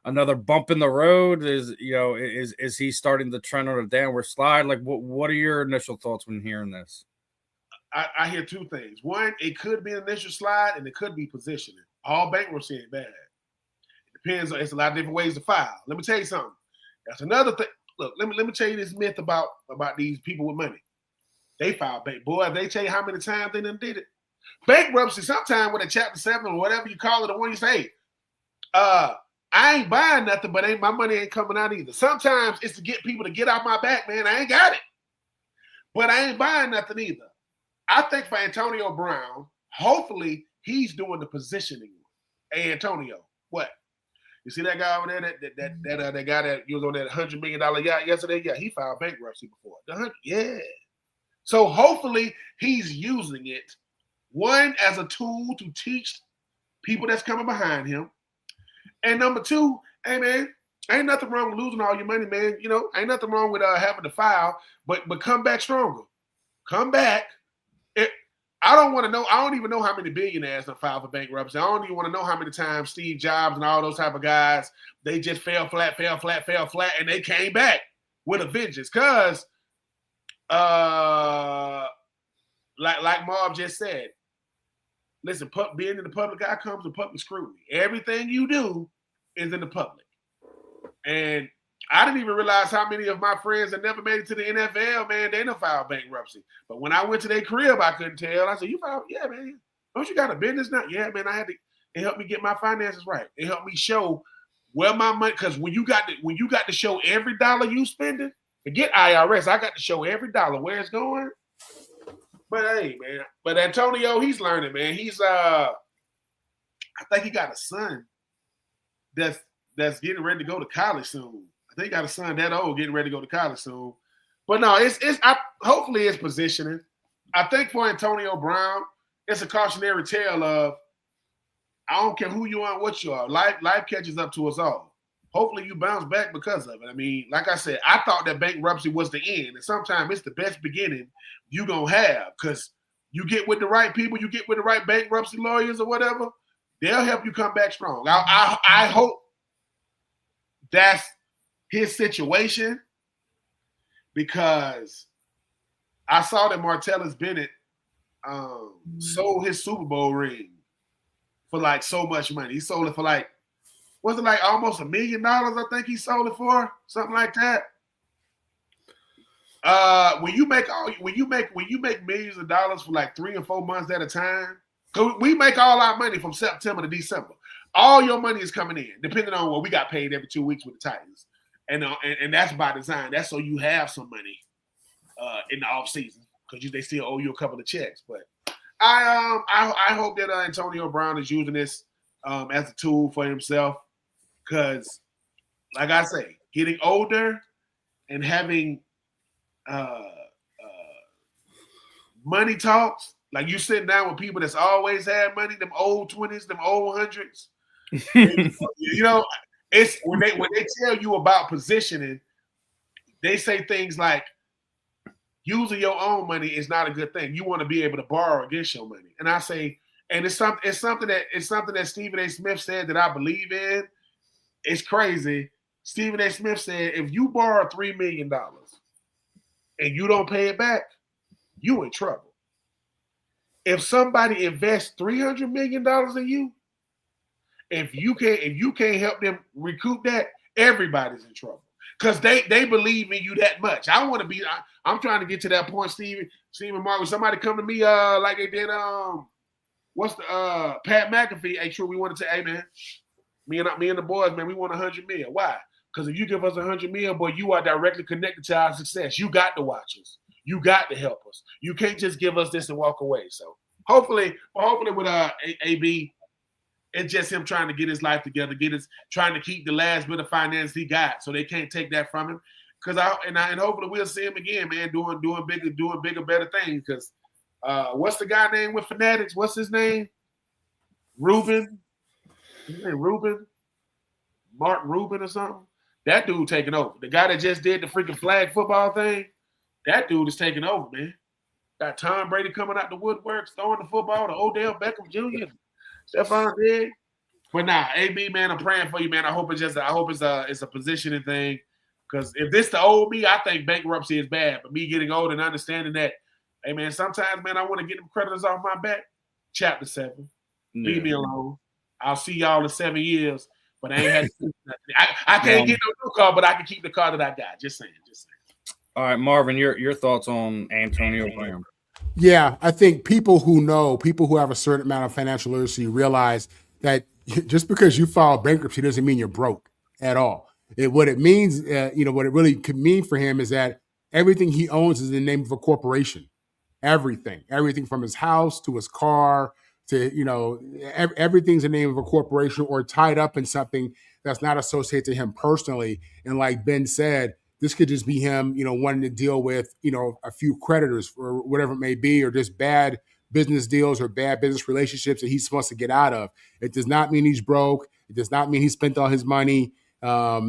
another bump in the road? Is he starting to trend on a downward slide? Like, what are your initial thoughts when hearing this? I hear two things. One, it could be an initial slide, and it could be positioning. All bankruptcy ain't bad. It depends. It's a lot of different ways to file. Let me tell you something. That's another thing. Look, let me tell you this myth about these people with money. They file bank. Boy, if they tell you how many times they done did it. Bankruptcy, sometime with a Chapter 7 or whatever you call it, the one you say, I ain't buying nothing, but my money ain't coming out either. Sometimes it's to get people to get off my back, man. I ain't got it. But I ain't buying nothing either. I think for Antonio Brown, hopefully he's doing the positioning. Hey, Antonio, what? You see that guy over there, that guy that was on that $100 million yacht yesterday? Yeah, he filed bankruptcy before. Yeah. So hopefully he's using it, one, as a tool to teach people that's coming behind him. And number two, hey, man, ain't nothing wrong with losing all your money, man. You know, ain't nothing wrong with having to file, but come back stronger. Come back. I don't want to know. I don't even know how many billionaires have filed for bankruptcy. I don't even want to know how many times Steve Jobs and all those type of guys, they just fell flat, and they came back with a vengeance. Because, like Marv just said, listen, being in the public eye comes with public scrutiny. Everything you do is in the public. And I didn't even realize how many of my friends that never made it to the NFL, man, they done filed bankruptcy. But when I went to their crib, I couldn't tell. I said, you filed? Yeah, man. Don't you got a business now? Yeah, man, it helped me get my finances right. It helped me show where my money, because when you got to show every dollar you spending, forget IRS, I got to show every dollar where it's going. But hey, man, but Antonio, he's learning, man. He's I think he got a son that's getting ready to go to college soon. I think he got a son that old getting ready to go to college soon. But no, hopefully it's positioning. I think for Antonio Brown, it's a cautionary tale of I don't care who you are and what you are. Life catches up to us all. Hopefully you bounce back because of it. I mean, like I said, I thought that bankruptcy was the end. And sometimes it's the best beginning you're going to have, because you get with the right people, you get with the right bankruptcy lawyers or whatever, they'll help you come back strong. I hope that's his situation, because I saw that Martellus Bennett sold his Super Bowl ring for like so much money. He sold it for like, was it like almost $1 million? I think he sold it for something like that. When you make millions of dollars for like 3 or 4 months at a time, because we make all our money from September to December. All your money is coming in, depending on what we got paid every 2 weeks with the Titans, and that's by design. That's so you have some money in the off season, because they still owe you a couple of checks. But I hope that Antonio Brown is using this as a tool for himself, because, like I say, getting older and having money talks, like you sitting down with people that's always had money, them old 20s, them old 100s. You know, it's when they tell you about positioning, they say things like using your own money is not a good thing. You want to be able to borrow against your money. And I say, and it's something that Stephen A. Smith said that I believe in. It's crazy. Stephen A. Smith said, if you borrow $3 million and you don't pay it back, you in trouble. If somebody invests $300 million in you, if you can't help them recoup that, everybody's in trouble, because they believe in you that much. I'm trying to get to that point, Stephen Marvin. Somebody come to me like they did what's the Pat McAfee? Hey, Troupe, we wanted to, hey man, me and the boys, man, we want $100 million. Why? Because if you give us $100 million, boy, you are directly connected to our success. You got to watch us. You got to help us. You can't just give us this and walk away. So hopefully with AB, it's just him trying to get his life together, trying to keep the last bit of finance he got, so they can't take that from him. And hopefully we'll see him again, man, doing bigger, better things. Because what's the guy name with Fanatics? What's his name? Ruben. His name Ruben? Mark Ruben or something? That dude taking over. The guy that just did the freaking flag football thing, that dude is taking over, man. Got Tom Brady coming out the woodwork, throwing the football to Odell Beckham Jr., Stephon Diggs. But nah, AB, man, I'm praying for you, man. I hope it's a positioning thing. Because if this the old me, I think bankruptcy is bad. But me getting old and understanding that, hey, man, sometimes, man, I want to get them creditors off my back. Chapter 7. Yeah. Leave me alone. I'll see y'all in 7 years. But I ain't had to do nothing. I can't get no new car, but I can keep the car that I got. Just saying. All right, Marvin, your thoughts on Antonio Brown? Yeah, I think people who have a certain amount of financial literacy realize that just because you file bankruptcy doesn't mean you're broke at all. What it means, what it really could mean for him is that everything he owns is in the name of a corporation. Everything from his house to his car to, everything's in the name of a corporation or tied up in something that's not associated to him personally. And like Ben said, this could just be him, wanting to deal with, a few creditors or whatever it may be, or just bad business deals or bad business relationships that he's supposed to get out of. It does not mean he's broke. It does not mean he spent all his money. For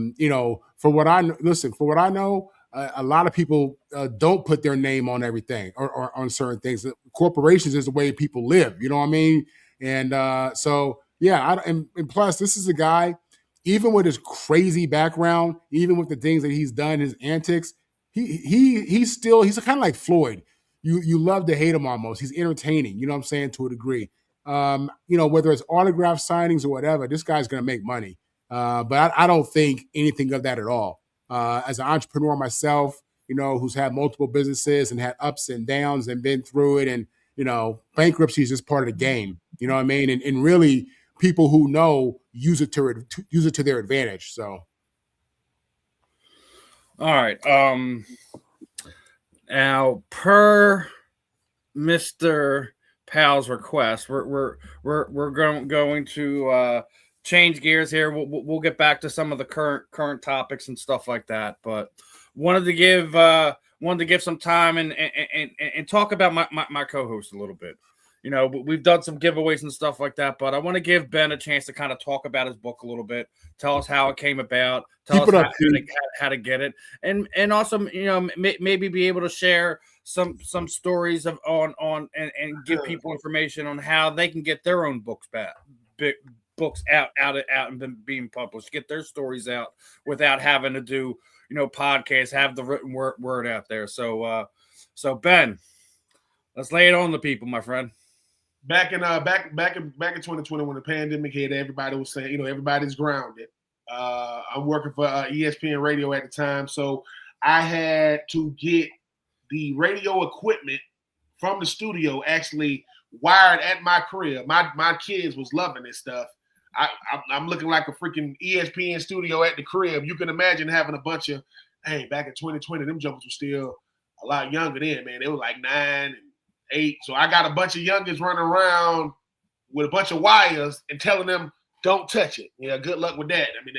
what I know, a lot of people don't put their name on everything or on certain things. Corporations is the way people live. You know what I mean? And and plus, this is a guy, even with his crazy background, even with the things that he's done, his antics, he's kind of like Floyd. You love to hate him almost. He's entertaining, you know what I'm saying, to a degree. Whether it's autograph signings or whatever, this guy's going to make money. But I don't think anything of that at all. As an entrepreneur myself, who's had multiple businesses and had ups and downs and been through it. And, bankruptcy is just part of the game. You know what I mean? And really, people who know use it to their advantage. So. All right. Now, per Mr. Powell's request, we're going to change gears here. We'll get back to some of the current topics and stuff like that. But wanted to give some time and talk about my co-host a little bit. We've done some giveaways and stuff like that, but I want to give Ben a chance to kind of talk about his book a little bit, tell us how it came about, tell us how to get it, and also maybe be able to share some stories on and give people information on how they can get their own books out and being published, get their stories out without having to do podcasts, have the written word out there. So Ben, let's lay it on the people, my friend. Back in 2020 when the pandemic hit, everybody was saying, everybody's grounded. I'm working for ESPN Radio at the time, so I had to get the radio equipment from the studio actually wired at my crib. My kids was loving this stuff. I'm looking like a freaking ESPN studio at the crib. You can imagine having a bunch of, back in 2020, them jokers were still a lot younger then, man. They were like 9 and 8. So I got a bunch of youngins running around with a bunch of wires and telling them, don't touch it. Good luck with that. I mean,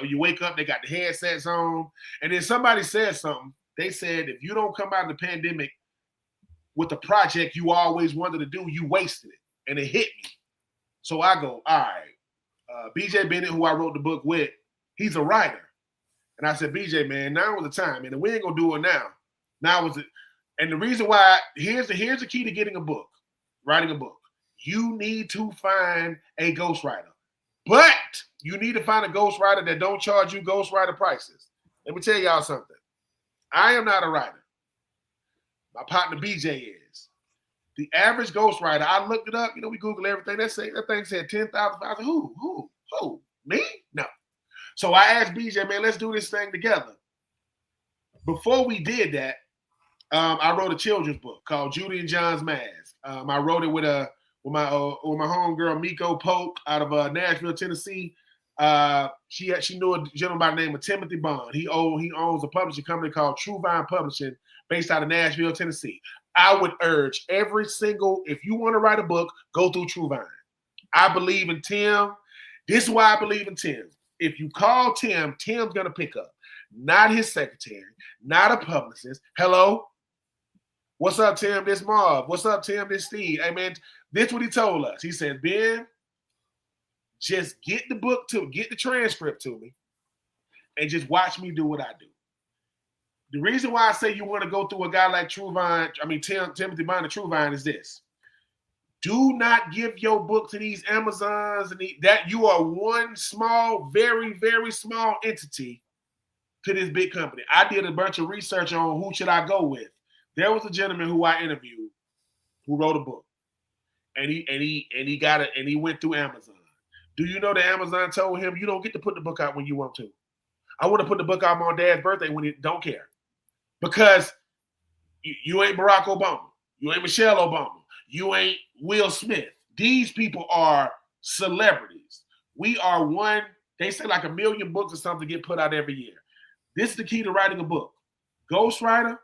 you wake up, they got the headsets on. And then somebody said something. They said, if you don't come out of the pandemic with the project you always wanted to do, you wasted it. And it hit me. So I go, all right. BJ Bennett, who I wrote the book with, he's a writer. And I said, BJ, man, now was the time. And we ain't going to do it now. Now was it. And the reason why, here's the key to getting a book, writing a book. You need to find a ghostwriter. But you need to find a ghostwriter that don't charge you ghostwriter prices. Let me tell y'all something. I am not a writer. My partner BJ is. The average ghostwriter, I looked it up. We Google everything. That thing said 10,000. I said, who? Me? No. So I asked BJ, man, let's do this thing together. Before we did that, I wrote a children's book called Judy and John's Mask. I wrote it with my homegirl Miko Polk out of Nashville, Tennessee. She knew a gentleman by the name of Timothy Bond. He owns a publishing company called Troupe Publishing, based out of Nashville, Tennessee. I would urge if you want to write a book, go through Troupe. I believe in Tim. This is why I believe in Tim. If you call Tim, Tim's gonna pick up. Not his secretary, not a publicist. Hello. What's up, Tim? This Marv. What's up, Tim? This Steve. Hey, man, this is what he told us. He said, Ben, just get the transcript to me and just watch me do what I do. The reason why I say you want to go through a guy like Timothy Bond and Truvine is this. Do not give your book to these Amazons and that you are one small, very, very small entity to this big company. I did a bunch of research on who should I go with. There was a gentleman who I interviewed who wrote a book, and he went through Amazon. Do you know that Amazon told him you don't get to put the book out when you want to? I want to put the book out on Dad's birthday when he don't care, because you ain't Barack Obama, you ain't Michelle Obama, you ain't Will Smith. These people are celebrities. We are one. They say like 1 million books or something get put out every year. This is the key to writing a book. Ghostwriter,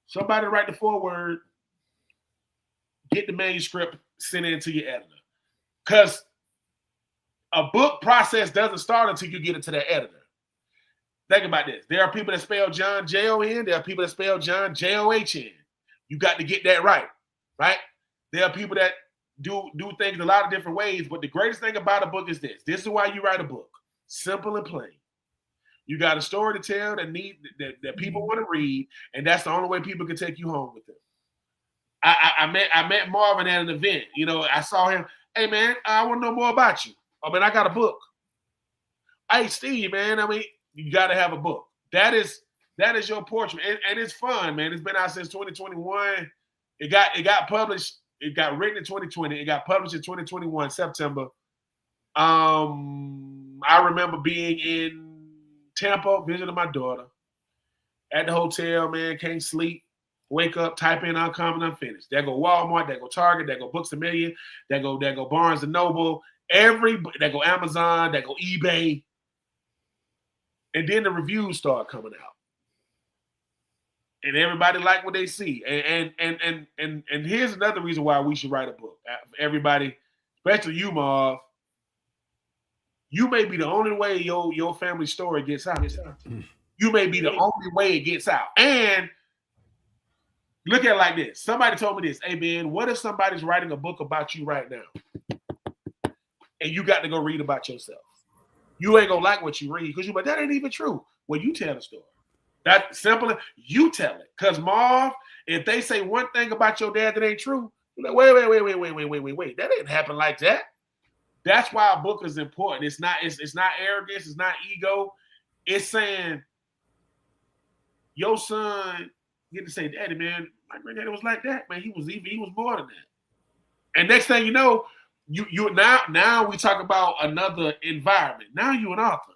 somebody write the foreword, get the manuscript, send it to your editor. Because a book process doesn't start until you get it to the editor. Think about this. There are people that spell John J-O-N. There are people that spell John J-O-H-N. You got to get that right, right? There are people that do things a lot of different ways, but the greatest thing about a book is this. This is why you write a book. Simple and plain. You got a story to tell that people want to read, and that's the only way people can take you home with it. I met Marvin at an event. You know, I saw him. Hey, man, I want to know more about you. I mean, I got a book. Hey, Steve, man, I mean, you got to have a book. That is your portrait. And it's fun, man. It's been out since 2021. It got published. It got written in 2020. It got published in 2021, September. I remember being in Tampa, visiting my daughter. At the hotel, man, can't sleep. Wake up, type in Uncommon Unfinished. There go Walmart, there go Target, there go Books A Million, there go Barnes & Noble, there go Amazon, there go eBay. And then the reviews start coming out. And everybody like what they see. And here's another reason why we should write a book. Everybody, especially you, Marv, you may be the only way your family story gets out. You may be the only way it gets out. And look at it like this. Somebody told me this. Hey, Ben, what if somebody's writing a book about you right now? And you got to go read about yourself. You ain't going to like what you read because you're like, that ain't even true. Well, you tell the story. That's simple. You tell it. Because, Marv, if they say one thing about your dad that ain't true, you're like, wait. That didn't happen like that. That's why a book is important. It's not arrogance. It's not ego. It's saying, your son get to say, Daddy, man, my granddaddy was like that, man. He was more than that. And next thing you know, you now we talk about another environment. Now you an author.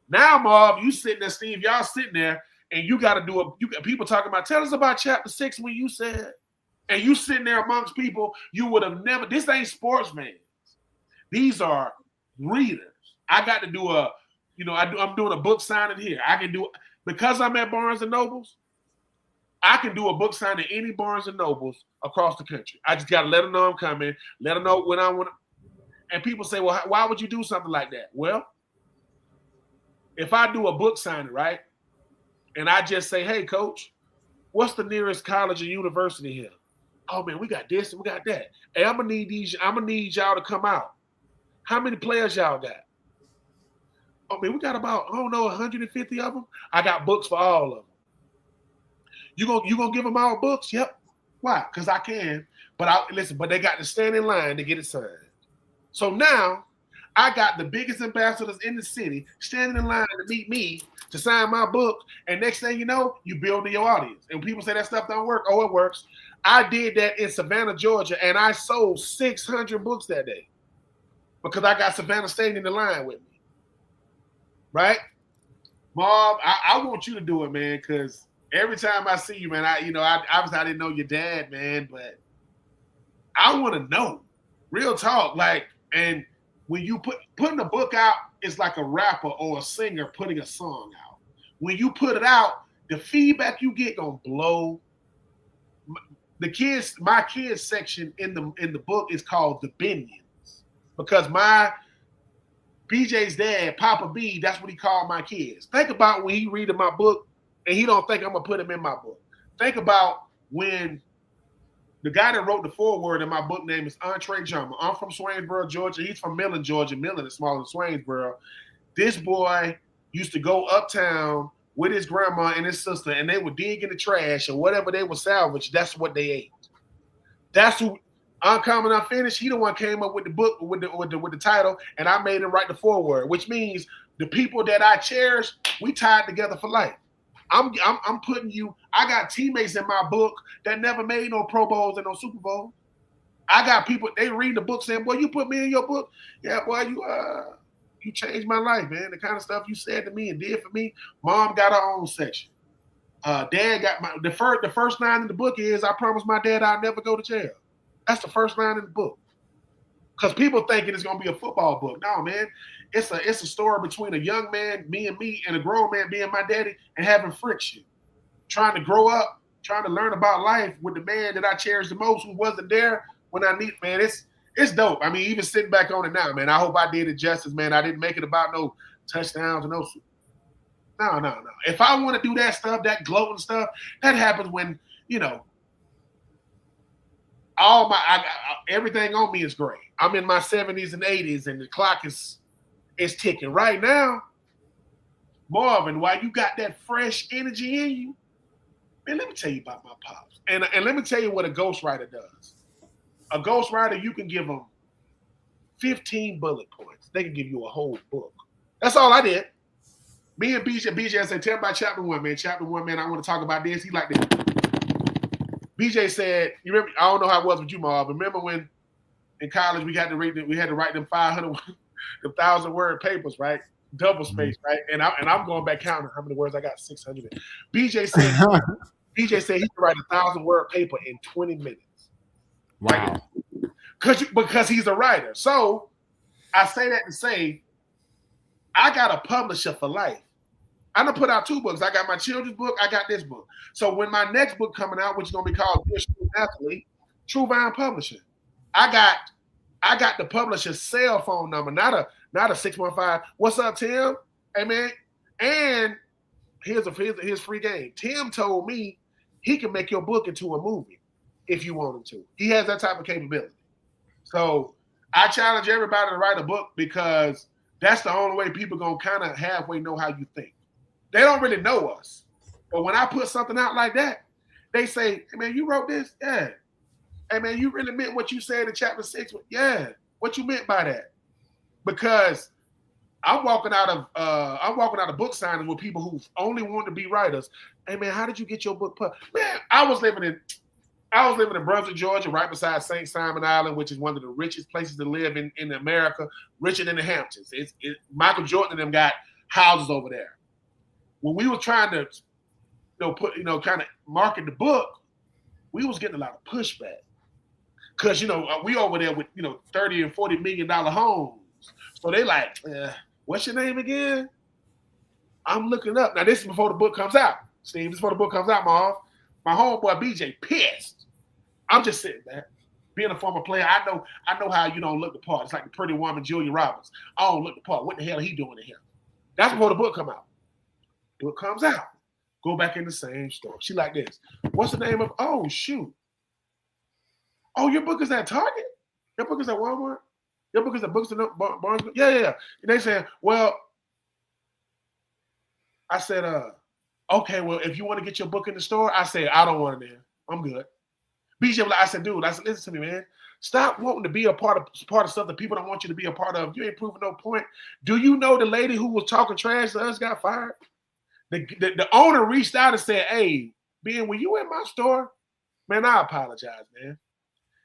Now, Marv, you sitting there, Steve, y'all sitting there, and you got to do people talking about, tell us about chapter 6 when you said, and you sitting there amongst people you would have never, this ain't sports fans. These are readers. I got to do I'm doing a book signing here. I can do, because I'm at Barnes & Nobles, I can do a book signing at any Barnes & Nobles across the country. I just got to let them know I'm coming, let them know when I want to. And people say, well, why would you do something like that? Well, if I do a book signing, right, and I just say, hey, coach, what's the nearest college or university here? Oh, man, we got this and we got that. Hey, I'm going to need y'all to come out. How many players y'all got? Oh, man, we got about, 150 of them. I got books for all of them. You gonna give them all books? Yep. Why? Because I can. But they got to stand in line to get it signed. So now I got the biggest ambassadors in the city standing in line to meet me to sign my book. And next thing you know, you build your audience. And people say that stuff don't work. Oh, it works. I did that in Savannah, Georgia, and I sold 600 books that day because I got Savannah standing in the line with me. Right? Marv, I want you to do it, man, because every time I see you, man, obviously I didn't know your dad, man, but I want to know. Real talk. Like, and when you putting a book out, it's like a rapper or a singer putting a song out. When you put it out, the feedback you get gonna blow. My kids section in the book is called The Binions because my BJ's dad, Papa B, that's what he called my kids. Think about when he reading my book and he don't think I'm gonna put him in my book. Think about when the guy that wrote the foreword in my book name is Andre Jummer. I'm from Swainsboro, Georgia. He's from Millen, Georgia. Millen is smaller than Swainsboro. This boy used to go uptown with his grandma and his sister, and they would dig in the trash and whatever they would salvage, that's what they ate. That's who Uncommon Unfinished. He the one came up with the book with the title, and I made him write the foreword, which means the people that I cherish, we tied together for life. I'm putting you. I got teammates in my book that never made no Pro Bowls and no Super Bowl. I got people, they read the book saying, boy, you put me in your book. Yeah, boy, you changed my life, man. The kind of stuff you said to me and did for me. Mom got her own section. Dad got the first line in the book is, I promised my dad I'd never go to jail. That's the first line in the book. Because people thinking it's gonna be a football book. No, man, it's a story between a young man, me, and a grown man being my daddy and having friction, trying to grow up, trying to learn about life with the man that I cherish the most, who wasn't there when I need. Man, it's dope. I mean, even sitting back on it now, man. I hope I did it justice, man. I didn't make it about no touchdowns and no. No. If I want to do that stuff, that gloating stuff, that happens when everything on me is great. I'm in my 70s and 80s, and the clock is ticking. Right now, Marvin, while you got that fresh energy in you, man, let me tell you about my pops. And let me tell you what a ghostwriter does. A ghostwriter, you can give them 15 bullet points. They can give you a whole book. That's all I did. Me and BJ said, tell me about chapter 1, man. Chapter 1, man, I want to talk about this. He like this. BJ said, you remember, I don't know how it was with you, Marv. Remember when in college we had to write them 500, 1,000-word papers, right? Double space, right? And I'm going back counting how many words I got. 600. BJ said he could write 1,000-word paper in 20 minutes. Wow. Because he's a writer. So I say that to say I got a publisher for life. I'm gonna put out 2 books. I got my children's book. I got this book. So when my next book coming out, which is gonna be called Dear Student Athlete, Troupe Publishing. I got the publisher's cell phone number, not a 615. What's up, Tim? Hey man. And here's free game. Tim told me he can make your book into a movie if you want him to. He has that type of capability. So I challenge everybody to write a book, because that's the only way people gonna kind of halfway know how you think. They don't really know us. But when I put something out like that, they say, hey, man, you wrote this? Yeah. Hey, man, you really meant what you said in chapter 6? Yeah. What you meant by that? Because I'm walking out of book signings with people who only want to be writers. Hey, man, how did you get your book published? Man, I was living in Brunswick, Georgia, right beside St. Simon Island, which is one of the richest places to live in America, richer than the Hamptons. Michael Jordan and them got houses over there. When we were trying to, kind of market the book, we was getting a lot of pushback, because we over there with $30 and $40 million homes. So they like, what's your name again? I'm looking up now. This is before the book comes out, Steve. This is before the book comes out, Marv. My homeboy BJ pissed. I'm just sitting there, being a former player. I know how you don't look the part. It's like the pretty woman Julia Roberts. I don't look the part. What the hell are he doing to him? That's before the book come out. Book comes out. Go back in the same store. She like this. What's the name of? Oh, shoot. Oh, your book is at Target? Your book is at Walmart? Your book is at Books and Barnes? Yeah. And they said, well, I said, okay, well, if you want to get your book in the store, I said, I don't want it there. I'm good. BJ, I said, dude, listen to me, man. Stop wanting to be a part of stuff that people don't want you to be a part of. You ain't proving no point. Do you know the lady who was talking trash to us got fired? The owner reached out and said, hey, Ben, when you in my store, man, I apologize, man.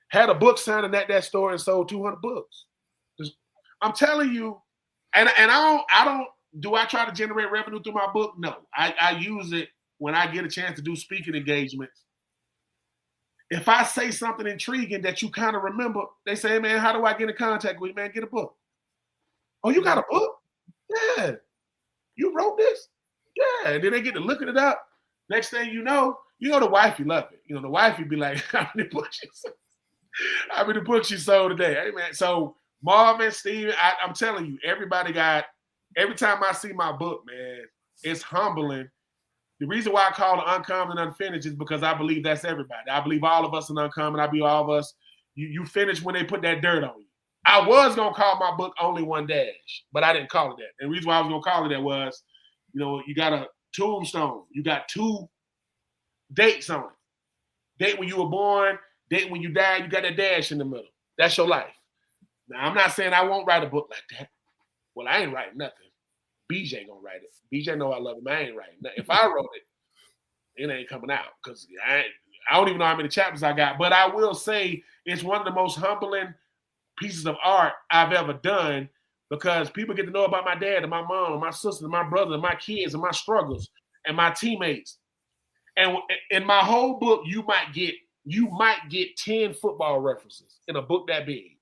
Had a book signing at that store and sold 200 books. I'm telling you, and do I try to generate revenue through my book? No. I use it when I get a chance to do speaking engagements. If I say something intriguing that you kind of remember, they say, hey, man, how do I get in contact with you, man? Get a book. Oh, you got a book? Yeah. You wrote this? Yeah. And then they get to looking it up. Next thing you know the wifey love it. The wifey be like, how many books you sold today? Hey, man. So Marvin, Steven, I'm telling you, every time I see my book, man, it's humbling. The reason why I call it Uncommon and Unfinished is because I believe that's everybody. I believe all of us are uncommon. I believe all of us, you finish when they put that dirt on you. I was going to call my book Only One Dash, but I didn't call it that. And the reason why I was going to call it that was, you got a tombstone. You got 2 dates on it. Date when you were born, date when you died, you got that dash in the middle. That's your life. Now, I'm not saying I won't write a book like that. Well, I ain't writing nothing. BJ gonna write it. BJ know I love him. I ain't writing nothing. If I wrote it, it ain't coming out, because I don't even know how many chapters I got. But I will say it's one of the most humbling pieces of art I've ever done, because people get to know about my dad and my mom and my sister and my brother and my kids and my struggles and my teammates. And in my whole book, you might get 10 football references in a book that big.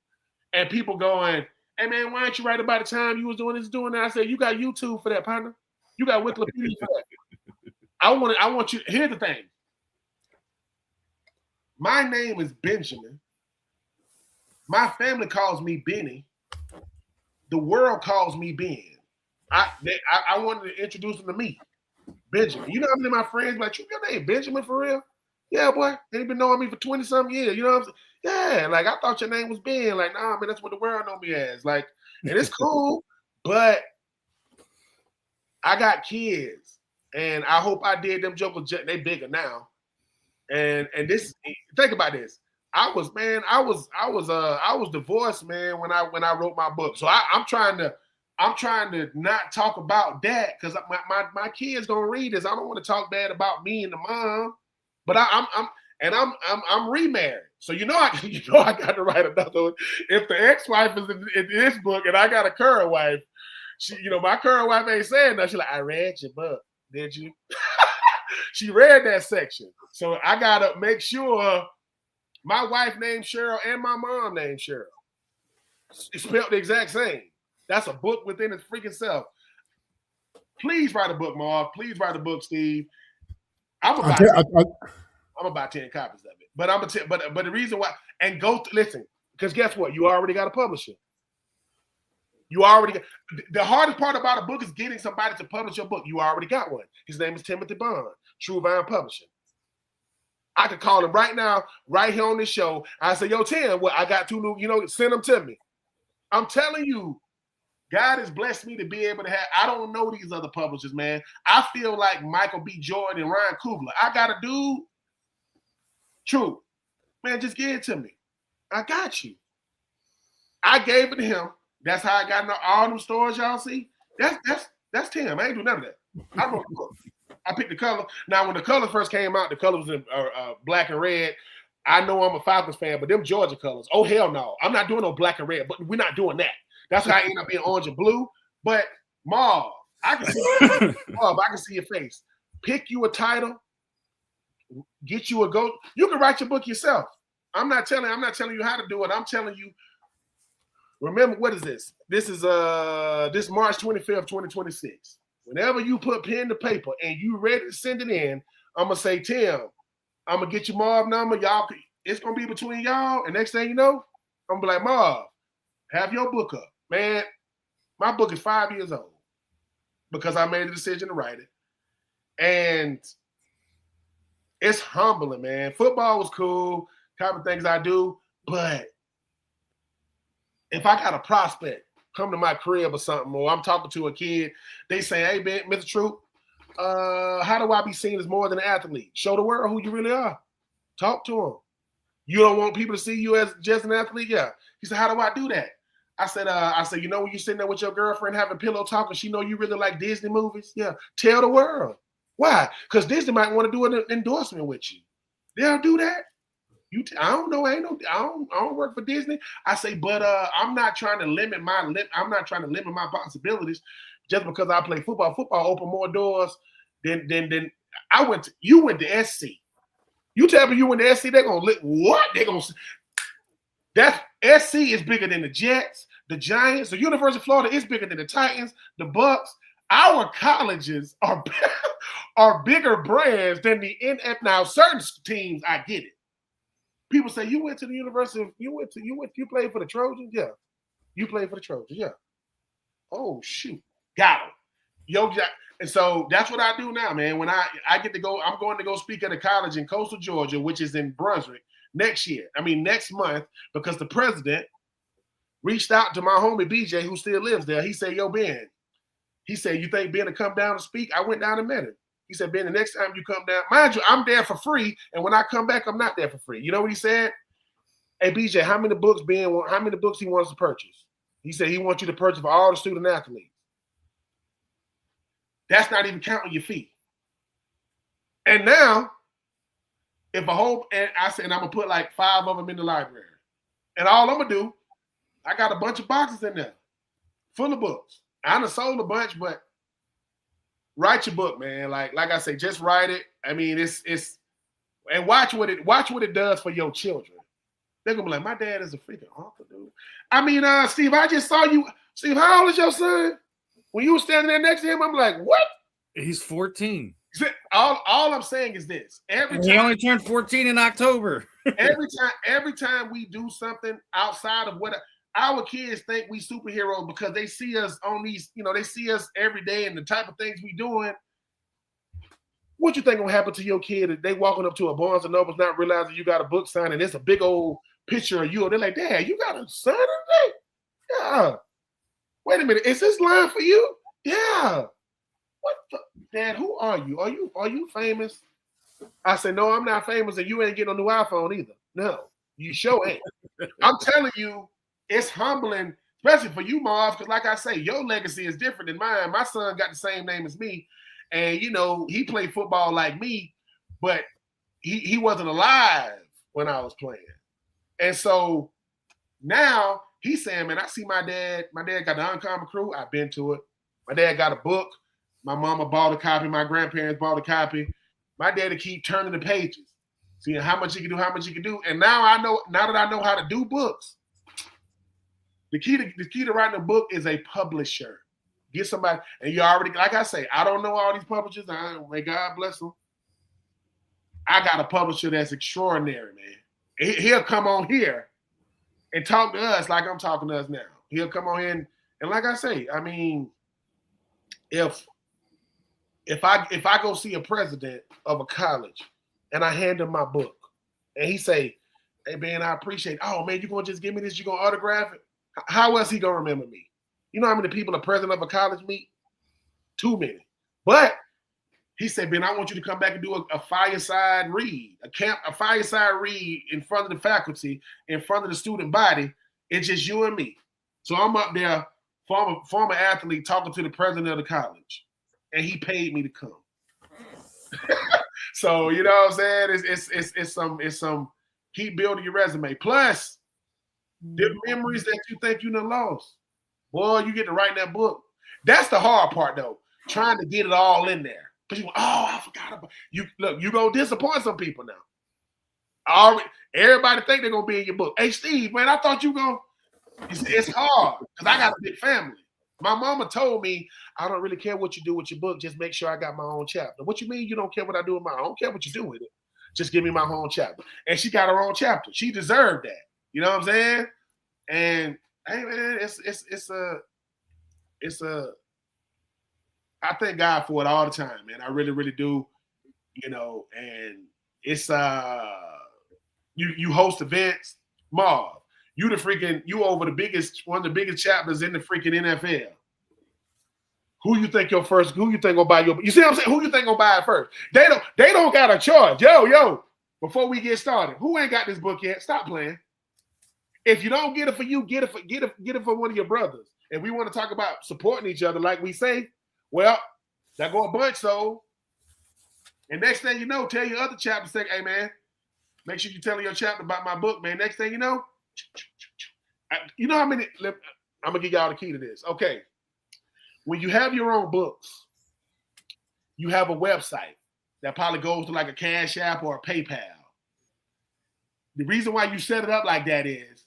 And people going, hey man, why don't you write about the time you was doing this, doing that? I said, you got YouTube for that, partner. You got Wikipedia for that. I want you. Here's the thing. My name is Benjamin. My family calls me Benny. The world calls me Ben. I wanted to introduce them to me, Benjamin. You know how many of my friends be like, you got your name Benjamin for real? Yeah, boy. They been knowing me for 20-something years. You know what I'm saying? Yeah, like I thought your name was Ben. Like, nah, man, that's what the world know me as. Like, and it's cool, but I got kids, and I hope I did them jokers. They bigger now, and this. Think about this. I was divorced, man, when I wrote my book. So I'm trying to not talk about that because my kids gonna read this. I don't want to talk bad about me and the mom, but I'm remarried. So I got to write another one. If the ex-wife is in this book and I got a current wife, my current wife ain't saying nothing. She's like, I read your book, did you? She read that section. So I gotta make sure my wife named Cheryl and my mom named Cheryl. It's spelled the exact same. That's a book within its freaking self. Please write a book, Marv. Please write a book, Steve. I'm gonna buy 10 copies of it. But the reason why, and listen, because guess what? You already got a publisher. The hardest part about a book is getting somebody to publish your book. You already got one. His name is Timothy Bond, True Vine Publishing. I could call him right now, right here on this show. I say, yo, Tim, I got 2 new, send them to me. I'm telling you, God has blessed me to be able to have, I don't know these other publishers, man. I feel like Michael B. Jordan and Ryan Coogler. I got a dude, Troupe. Man, just give it to me. I got you. I gave it to him. That's how I got into all them stores y'all see. That's Tim. I ain't do none of that. I wrote the book. I picked the color. Now, when the color first came out, the color was in black and red. I know I'm a Falcons fan, but them Georgia colors, oh, hell no. I'm not doing no black and red, but we're not doing that. That's how I end up being orange and blue. But, Marv, I can see your face. Pick you a title, get you a go. You can write your book yourself. I'm not telling you how to do it. I'm telling you, remember, what is this? This is this March 25th, 2026. Whenever you put pen to paper and you ready to send it in, I'm going to say, Tim, I'm going to get your Marv number. Y'all, it's going to be between y'all. And next thing you know, I'm going to be like, Marv, have your book up. Man, my book is 5 years old because I made the decision to write it. And it's humbling, man. Football was cool, type of things I do. But if I got a prospect come to my crib or something, or I'm talking to a kid, they say, hey, man, Mr. Troupe, how do I be seen as more than an athlete? Show the world who you really are. Talk to them. You don't want people to see you as just an athlete? Yeah. He said, how do I do that? I said, when you're sitting there with your girlfriend having pillow talk and she know you really like Disney movies? Yeah. Tell the world. Why? Because Disney might want to do an endorsement with you. They'll do that. I don't know. I don't work for Disney. I say, but I'm not trying to limit my possibilities just because I play football. Football open more doors than I went to. You went to SC. You tell me you went to SC, they're gonna lick what? They're gonna. That SC is bigger than the Jets, the Giants, the University of Florida is bigger than the Titans, the Bucks. Our colleges are bigger brands than the NFL. Now, certain teams, I get it. People say you went to the university. You played for the Trojans? Yeah. You played for the Trojans? Yeah. Oh, shoot. Got him. Yo, and so that's what I do now, man. When I get to go, I'm going to go speak at a college in coastal Georgia, which is in Brunswick, next month, because the president reached out to my homie BJ, who still lives there. He said, yo, Ben, he said, you think Ben will come down and speak? I went down and met him. He said, Ben, the next time you come down, mind you, I'm there for free. And when I come back, I'm not there for free. You know what he said? Hey, BJ, how many books he wants to purchase? He said he wants you to purchase for all the student athletes. That's not even counting your fee. And now, and I said, I'm going to put like 5 of them in the library. And all I'm going to do, I got a bunch of boxes in there full of books. I done sold a bunch, but write your book, man. Like I say, just write it. I mean, it's and watch what it does for your children. They're gonna be like, my dad is a freaking uncle, dude. I mean, Steve, I just saw you. Steve, how old is your son? When you were standing there next to him, I'm like, what? He's 14. All I'm saying is this. He only turned 14 in October. every time we do something outside of what our kids think we superheroes because they see us on these, they see us every day and the type of things we doing. What you think gonna happen to your kid if they walking up to a Barnes and Nobles not realizing you got a book sign and it's a big old picture of you? And they're like, Dad, you got a son today? Yeah. Wait a minute, is this line for you? Yeah. What the Dad, who are you? Are you famous? I said, no, I'm not famous, and you ain't getting a new iPhone either. No, you sure ain't. I'm telling you, it's humbling, especially for you, Marv, because like I say, your legacy is different than mine. My son got the same name as me. And, he played football like me, but he wasn't alive when I was playing. And so now he's saying, man, I see my dad. My dad got the Uncommon Crew. I've been to it. My dad got a book. My mama bought a copy. My grandparents bought a copy. My daddy keep turning the pages, seeing how much he can do, And now that I know how to do books, the key to writing a book is a publisher. Get somebody, and you already, like I say, I don't know all these publishers. May God bless them. I got a publisher that's extraordinary, man. He'll come on here and talk to us like I'm talking to us now. He'll come on here and like I say, I mean, if I go see a president of a college and I hand him my book and he say, hey, man, I appreciate it. Oh, man, you going to just give me this? You going to autograph it? How else he going to remember me? You know how many people a president of a college meet? Too many. But he said, Ben, I want you to come back and do a fireside read, a fireside read in front of the faculty, in front of the student body. It's just you and me. So I'm up there, former athlete, talking to the president of the college. And he paid me to come. So, you know what I'm saying? It's some keep building your resume. Plus, the memories that you think you done lost. Boy, you get to write that book. That's the hard part, though. Trying to get it all in there. Because I forgot about you. Look, you're going to disappoint some people now. Everybody think they're going to be in your book. Hey, Steve, man, I thought you going to. It's hard because I got a big family. My mama told me, I don't really care what you do with your book. Just make sure I got my own chapter. What you mean you don't care what I do with mine? I don't care what you do with it. Just give me my own chapter. And she got her own chapter. She deserved that. You know what I'm saying? And hey, man, it's a. I thank God for it all the time, man. I really, really do. And it's you host events, Marv. You over one of the biggest chapters in the freaking NFL. Who you think gonna buy your? You see what I'm saying? Who you think gonna buy it first? They don't got a choice. Yo. Before we get started, who ain't got this book yet? Stop playing. If you don't get it for you, get it for one of your brothers. And we want to talk about supporting each other, like we say. Well, that go a bunch, so. And next thing you know, tell your other chapter, say, hey man, make sure you tell your chapter about my book, man. Next thing you know, you know how many? I'm gonna give y'all the key to this. Okay, when you have your own books, you have a website that probably goes to like a Cash App or a PayPal. The reason why you set it up like that is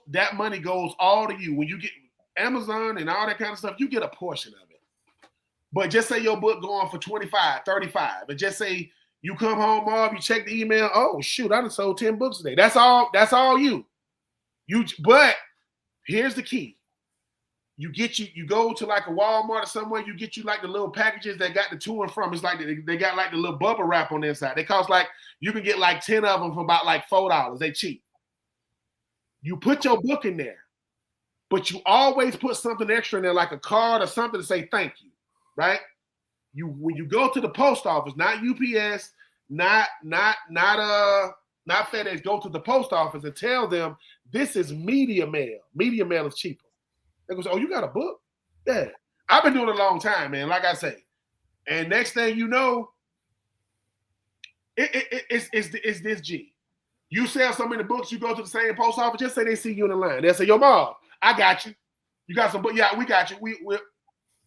that money goes all to you. When you get Amazon and all that kind of stuff, you get a portion of it. But just say your book going for $25, $35, and just say you come home, Marv, you check the email. Oh shoot, I done sold 10 books today. That's all you. But here's the key. You go to like a Walmart or somewhere, you get you like the little packages that got the to and from. It's like they got like the little bubble wrap on the inside. They cost like, you can get like 10 of them for about like $4. They cheap. You put your book in there, but you always put something extra in there, like a card or something to say thank you, right? When you go to the post office, not UPS, not FedEx, go to the post office and tell them this is media mail. Media mail is cheaper. They go say, oh, you got a book? Yeah. I've been doing it a long time, man, like I say. And next thing you know, it's this G. You sell so many books, you go to the same post office, just say they see you in the line. They'll say, yo, Mom, I got you. You got some books? Yeah, we got you.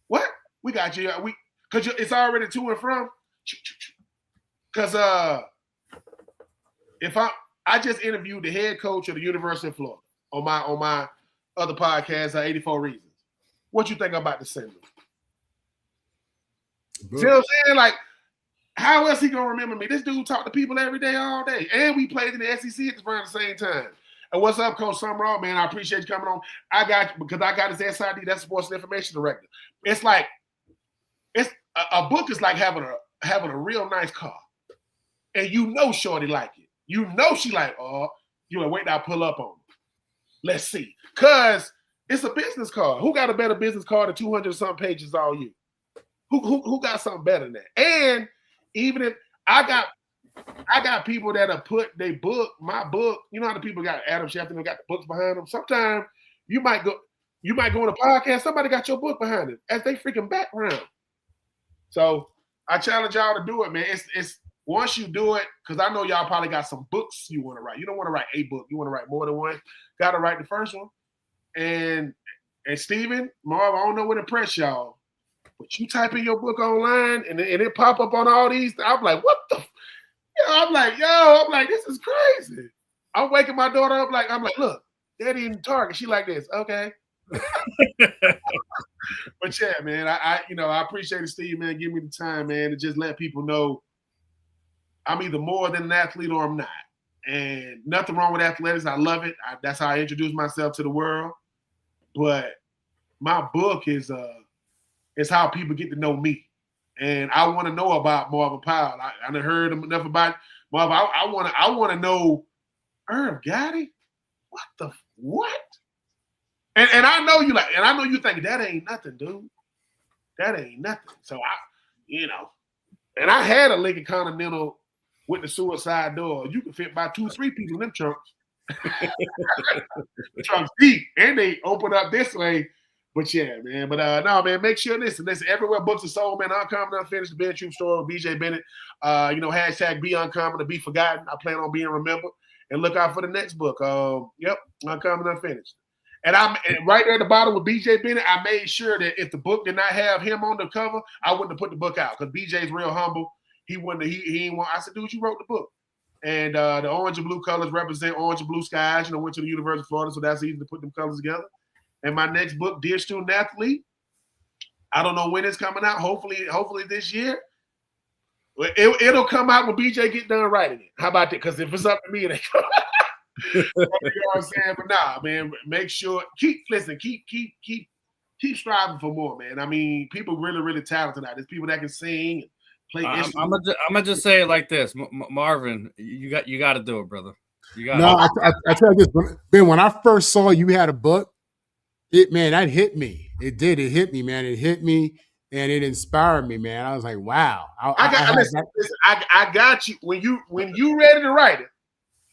What? We got you. Yeah, because it's already to and from. Because if I just interviewed the head coach of the University of Florida on my other podcast, 84 Reasons. What you think about the Assembly? See what I'm saying? Like, how else he gonna remember me? This dude talk to people every day, all day, and we played in the SEC at around the same time. And what's up, Coach Summerall? Man, I appreciate you coming on. I got you because I got his SID. That's Sports Information Director. It's like it's a book is like having a real nice car, and you know Shorty like it. You know she like, oh, you know, wait till I pull up on her. Let's see, cause it's a business card. Who got a better business card than 200 some pages all year? Who got something better than that? And even if I got people that have put my book, you know how the people got Adam Schefter and got the books behind them. Sometimes you might go on a podcast, somebody got your book behind it as they freaking background. So I challenge y'all to do it, man. It's once you do it, because I know y'all probably got some books you want to write. You don't want to write a book, you want to write more than one. Got to write the first one. And Steven, Marv, I don't know what to impress y'all. But you type in your book online and it pop up on all these. I'm like, what the? I'm like, this is crazy. I'm waking my daughter up I'm like, look, Daddy in Target. She like this. Okay. But yeah, man, I appreciate it, Steve, man. Give me the time, man, to just let people know I'm either more than an athlete or I'm not. And nothing wrong with athletics. I love it. That's how I introduce myself to the world. But my book is how people get to know me. And I want to know about Marvin Powell. I done heard enough about Marvin. I want to know Irv Gotti. What? And I know you like, and I know you think that ain't nothing, dude. That ain't nothing. So and I had a Lincoln Continental with the suicide door. You can fit about 2-3 people in them trunks. Trunks deep, and they open up this way. But yeah, man. But no, man. Make sure listen. Everywhere books are sold, man. Uncommon, Unfinished, the Ben Troupe Store with BJ Bennett. Hashtag Be Uncommon to Be Forgotten. I plan on being remembered, and look out for the next book. Uncommon, Unfinished. And right there at the bottom with BJ Bennett. I made sure that if the book did not have him on the cover, I wouldn't have put the book out because BJ's real humble. He wouldn't. He ain't want. I said, dude, you wrote the book. And the orange and blue colors represent orange and blue skies. Went to the University of Florida, so that's easy to put them colors together. And my next book, Dear Student Athlete, I don't know when it's coming out. Hopefully this year. It'll come out when BJ get done writing it. How about that? Because if it's up to me, it ain't coming out. You know what I'm saying? But nah, man, make sure keep striving for more, man. I mean, people really, really talented out. There's people that can sing and play instruments. I'm gonna just say it like this, Marvin. You got to do it, brother. You got. No, I tell you this, Ben. When I first saw you had a book, that hit me. It did. It hit me, man. It hit me, and it inspired me, man. I was like, wow. I got you. When you ready to write it,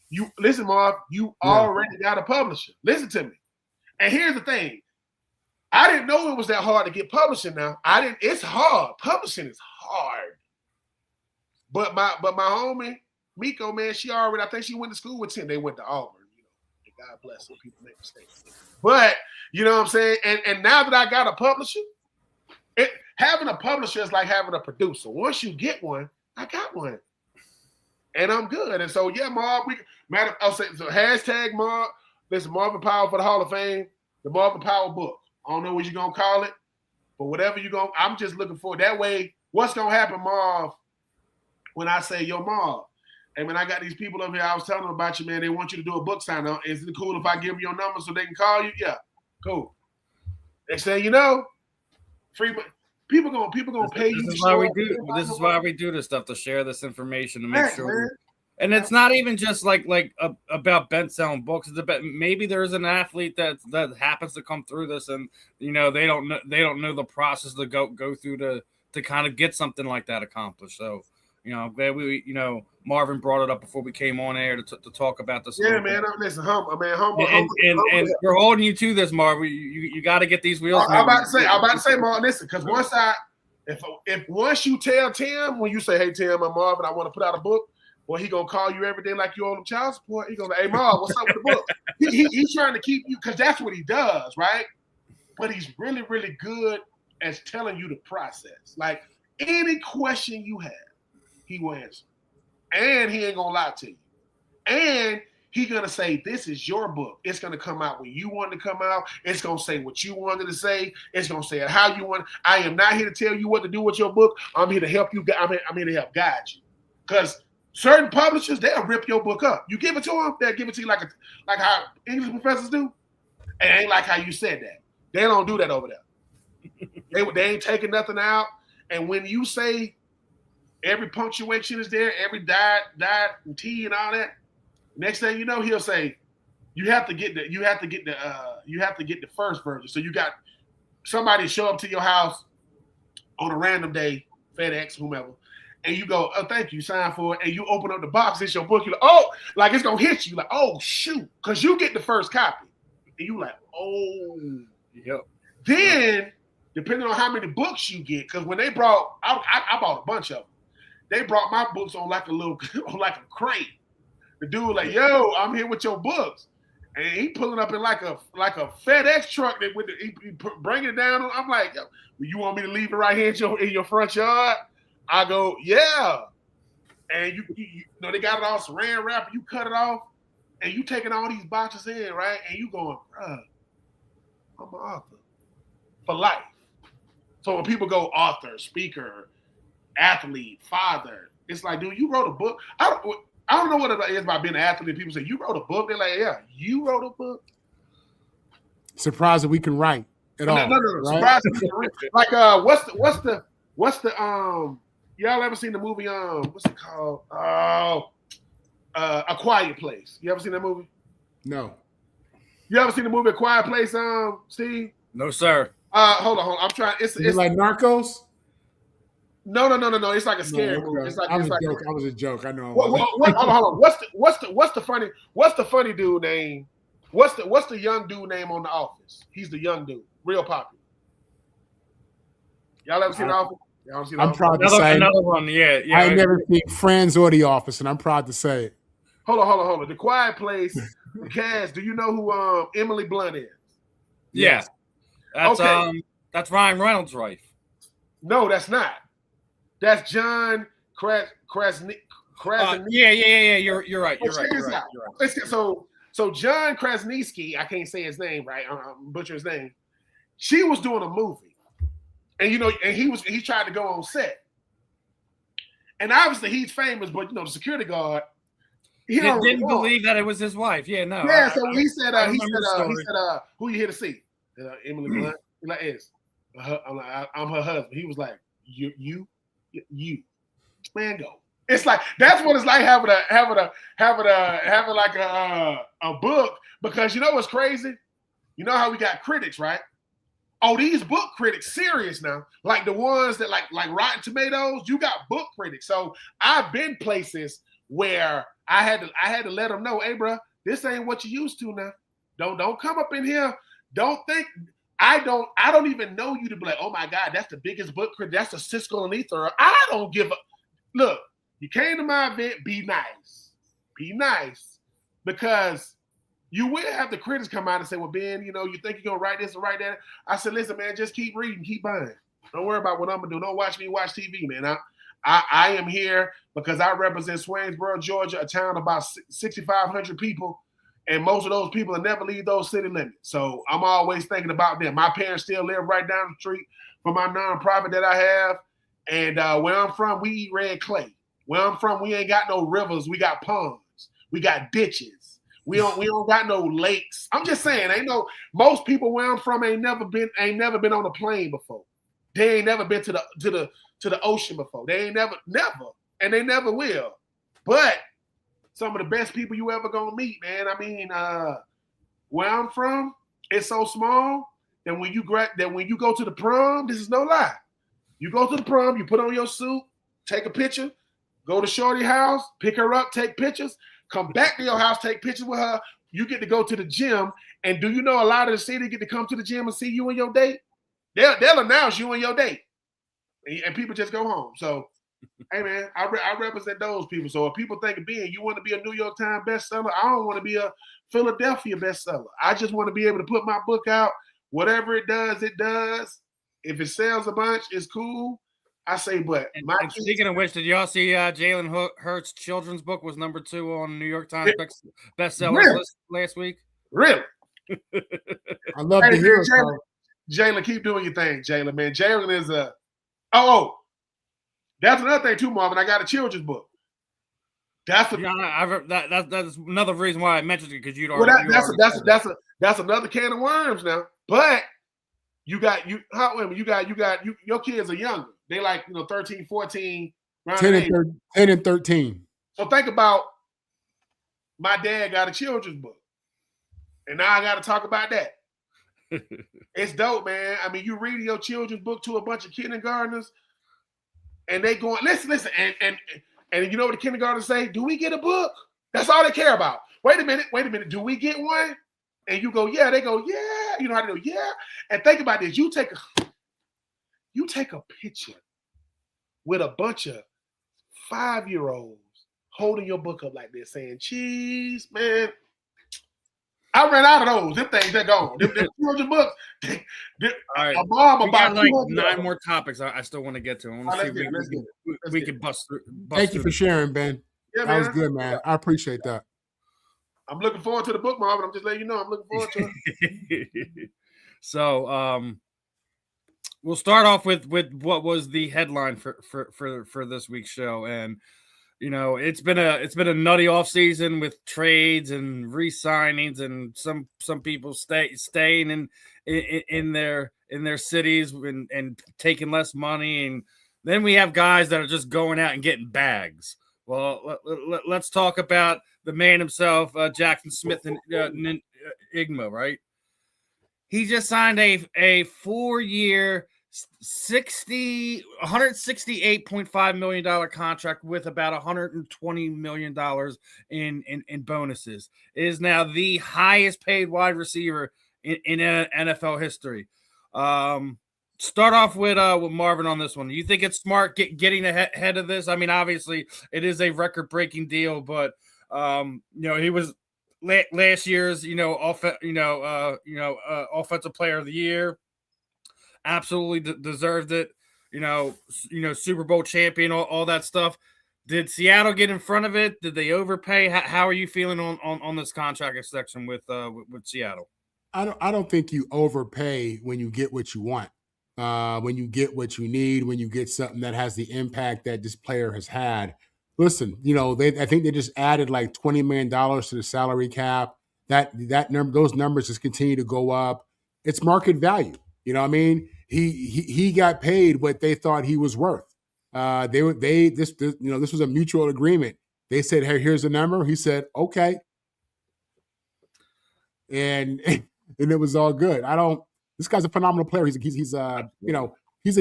you listen, Marv. You already got a publisher. Listen to me. And here's the thing. I didn't know it was that hard to get publishing. Now It's hard. Publishing is hard. But my homie Miko, man, I think she went to school with Tim. They went to Auburn. God bless them. People make mistakes. But you know what I'm saying? And now that I got a publisher, having a publisher is like having a producer. Once you get one, I got one. And I'm good. And so, yeah, Marv, I'll say so hashtag Marv, this is Marvin Powell for the Hall of Fame, the Marvin Powell book. I don't know what you're going to call it, but whatever I'm just looking for. That way, what's going to happen, Marv, when I say, yo, Marv, hey, man, I got these people up here. I was telling them about you, man. They want you to do a book sign. Is it cool if I give them your number so they can call you? Yeah, cool. They say, free. People gonna pay you. This is why we do this stuff, to share this information, to make sure. Man. And it's not even just like about Ben selling books. It's about maybe there's an athlete that happens to come through this, and they don't know the process to go through to kind of get something like that accomplished. So. Glad Marvin brought it up before we came on air to talk about this. Yeah, man. Listen, humble. And we're holding you to this, Marvin. You got to get these wheels. I'm about to say, Marvin. Listen, because once you tell Tim, when you say, "Hey, Tim, I'm Marvin. I want to put out a book," well, he gonna call you every day like you owe him child support. He gonna say, "Hey, Marv, what's up with the book?" He's trying to keep you because that's what he does, right? But he's really, really good at telling you the process. Like any question you have, he will answer. And he ain't gonna lie to you. And he's going to say, this is your book. It's going to come out when you want it to come out. It's going to say what you wanted to say. It's going to say it how you want. I am not here to tell you what to do with your book. I'm here to help you. I'm here to help guide you. Because certain publishers, they'll rip your book up. You give it to them, they'll give it to you like how English professors do. It ain't like how you said that. They don't do that over there. They ain't taking nothing out. And when you say every punctuation is there, every dot, T and all that, next thing you know, he'll say, you have to get the first version. So you got somebody show up to your house on a random day, FedEx, whomever, and you go, oh, thank you, sign for it, and you open up the box, it's your book, you're like, oh, like it's gonna hit you, like, oh shoot, because you get the first copy. And you like, oh, yep. Then, depending on how many books you get, because when they brought, I bought a bunch of them. They brought my books on like a crate. The dude like, yo, I'm here with your books, and he pulling up in like a FedEx truck that he bringing it down. I'm like, yo, you want me to leave it right here in your front yard? I go, yeah. And you know they got it all saran wrap. You cut it off. And you taking all these boxes in, right? And you going, bruh, I'm an author for life. So when people go author, speaker, athlete, father, it's like, dude, you wrote a book. I don't know what it is about being an athlete. People say, you wrote a book? They're like, yeah, you wrote a book? Surprised that we can write at all. No. Right? Surprised that we can write. Like, what's the y'all ever seen the movie, what's it called? Oh, A Quiet Place. You ever seen that movie? No. You ever seen the movie A Quiet Place, Steve? No, sir. Hold on. I'm trying. It's like Narcos? No. It's like a scary movie. It's like I was a joke. I know. Hold on. What's the funny dude name? What's the young dude name on The Office? He's the young dude, real popular. Y'all ever seen The Office? I'm proud to say another one. Yeah. I ain't never seen Friends or The Office, and I'm proud to say it. Hold on. The Quiet Place. The cast. Do you know who Emily Blunt is? Yeah. That's okay. That's Ryan Reynolds' wife. No, that's not. That's John Krasinski. Yeah. You're right. You're right. So John Krasinski, I can't say his name right. I'm butcher his name. She was doing a movie, and he tried to go on set, and obviously he's famous, but the security guard. He didn't believe that it was his wife. Yeah, no. Yeah, so he said, who you here to see? Emily Blunt. He's like, yes. I'm her husband. He was like, you, man, go. It's like that's what it's like having like a book, because you know what's crazy? You know how we got critics, right? Oh, these book critics serious now. Like the ones that like Rotten Tomatoes, you got book critics. So I've been places where I had to let them know, hey, bro, this ain't what you used to now. Don't come up in here. Don't think I don't even know you to be like, oh my God, that's the biggest book critic. That's a Cisco and Ether. I don't give a look. You came to my event, be nice. Be nice. Because you will have the critics come out and say, well, Ben, you think you're gonna write this or write that. I said, listen, man, just keep reading, keep buying. Don't worry about what I'm gonna do. Don't watch me watch TV, man. I am here because I represent Swainsboro, Georgia, a town of about 6,500 people, and most of those people will never leave those city limits. So I'm always thinking about them. My parents still live right down the street from my nonprofit that I have, and where I'm from, we eat red clay. Where I'm from, we ain't got no rivers. We got ponds. We got ditches. We don't got no lakes. I'm just saying, most people where I'm from ain't never been on a plane before. They ain't never been to the ocean before. They ain't never, and they never will. But some of the best people you ever gonna meet, man. I mean, where I'm from, it's so small that when you go to the prom, this is no lie. You go to the prom, you put on your suit, take a picture, go to Shorty's house, pick her up, take pictures, come back to your house, take pictures with her. You get to go to the gym, and do you know a lot of the city get to come to the gym and see you and your date? They'll announce you and your date, and people just go home. So, hey man, I represent those people. So if people think of being, you want to be a New York Times bestseller, I don't want to be a Philadelphia bestseller. I just want to be able to put my book out. Whatever it does, it does. If it sells a bunch, it's cool. I say, but And my kids, speaking of which, did y'all see Jalen Hurts' children's book was number 2 on New York Times bestsellers list last week? Really? I love to hear it, bro. Jalen, keep doing your thing, Jalen, man. Jalen is that's another thing too, Marvin. I got a children's book. That's another reason why I mentioned it, because that's another can of worms now. But your kids are younger. They like 13, 14, 10 and 13. So think about, my dad got a children's book, and now I got to talk about that. It's dope, man. I mean, you reading your children's book to a bunch of kindergartners, and they going, listen, and you know what the kindergartners say? Do we get a book? That's all they care about. Wait a minute. Do we get one? And you go, yeah. They go, yeah. You know how to do, yeah. And think about this. You take a picture with a bunch of 5-year-olds holding your book up like this, saying, "Cheese, man." I ran out of those. Them things, they're gone. Them children's books. All right. We got like 9 more topics I still want to get to. I want to see if we can bust through. Thank you for sharing, Ben. Yeah, that was good, man. I appreciate that. I'm looking forward to the book, Marvin. I'm just letting you know I'm looking forward to it. So we'll start off with what was the headline for this week's show. And it's been a nutty offseason with trades and re-signings, and some people staying in their cities and taking less money, and then we have guys that are just going out and getting bags. Well, let's talk about the man himself, Jaxon Smith-Njigba, right? He just signed a 4-year, $168.5 million contract with about $120 million in bonuses. It is now the highest paid wide receiver in NFL history. Start off with Marvin on this one. Do you think it's smart getting ahead of this? I mean, obviously it is a record-breaking deal, but he was last year's offensive player of the year. Absolutely deserved it. Super Bowl champion, all that stuff. Did Seattle get in front of it? Did they overpay? How are you feeling on this contract section with Seattle? I don't think you overpay when you get what you want. When you get what you need, when you get something that has the impact that this player has had. Listen, I think they just added like $20 million to the salary cap. That number, those numbers just continue to go up. It's market value. You know what I mean? He got paid what they thought he was worth. This was a mutual agreement. They said, "Hey, here's the number." He said, "Okay," and it was all good. This guy's a phenomenal player. He's a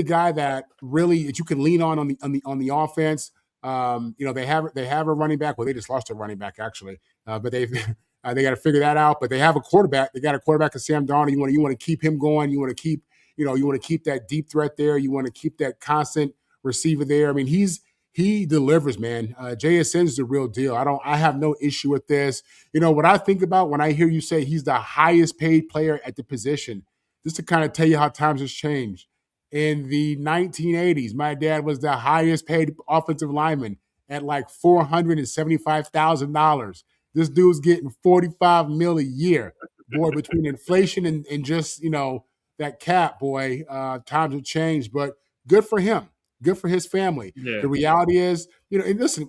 guy that really that you can lean on the offense. They have a running back. Well, they just lost a running back actually, but they got to figure that out. But they have a quarterback. They got a quarterback in Sam Darnold. You want to keep him going. You want to keep that deep threat there. You want to keep that constant receiver there. I mean, he delivers, man. JSN is the real deal. I have no issue with this. What I think about when I hear you say he's the highest paid player at the position, just to kind of tell you how times has changed. In the 1980s, my dad was the highest paid offensive lineman at like $475,000. This dude's getting $45 million a year. Boy, between inflation and just, that cap, boy, times have changed. But good for him. Good for his family. Yeah. The reality is, and listen,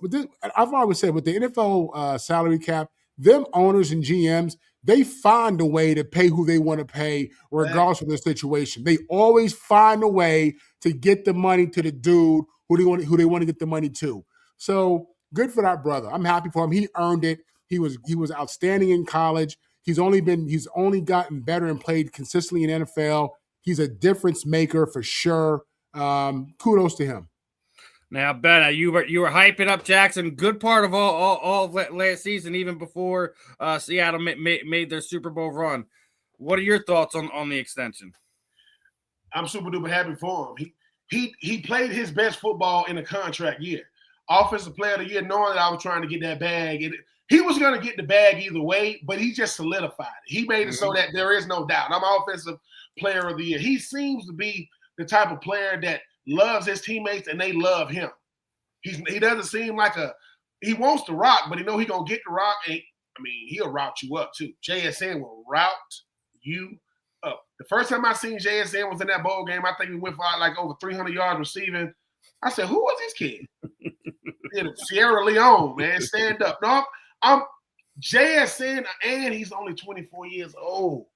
I've always said with the NFL salary cap, them owners and GMs, they find a way to pay who they want to pay regardless of the situation. They always find a way to get the money to the dude who they want to get the money to. So good for that brother. I'm happy for him. He earned it. He was outstanding in college. He's only gotten better and played consistently in NFL. He's a difference maker for sure. Kudos to him. Now, Ben, you were hyping up Jaxon. Good part of all of last season, even before Seattle made their Super Bowl run. What are your thoughts on the extension? I'm super duper happy for him. He played his best football in a contract year. Offensive player of the year, knowing that I was trying to get that bag. He was going to get the bag either way, but he just solidified it. He made it so that there is no doubt. I'm offensive player of the year. He seems to be the type of player that loves his teammates and they love him. He doesn't seem like he wants to rock, but he know he gonna get the rock. And he'll route you up too. JSN will route you up. The first time I seen JSN was in that bowl game. I think he went for like over 300 yards receiving. I said, who was this kid? Sierra Leone, man, stand up. No, I'm JSN, and he's only 24 years old.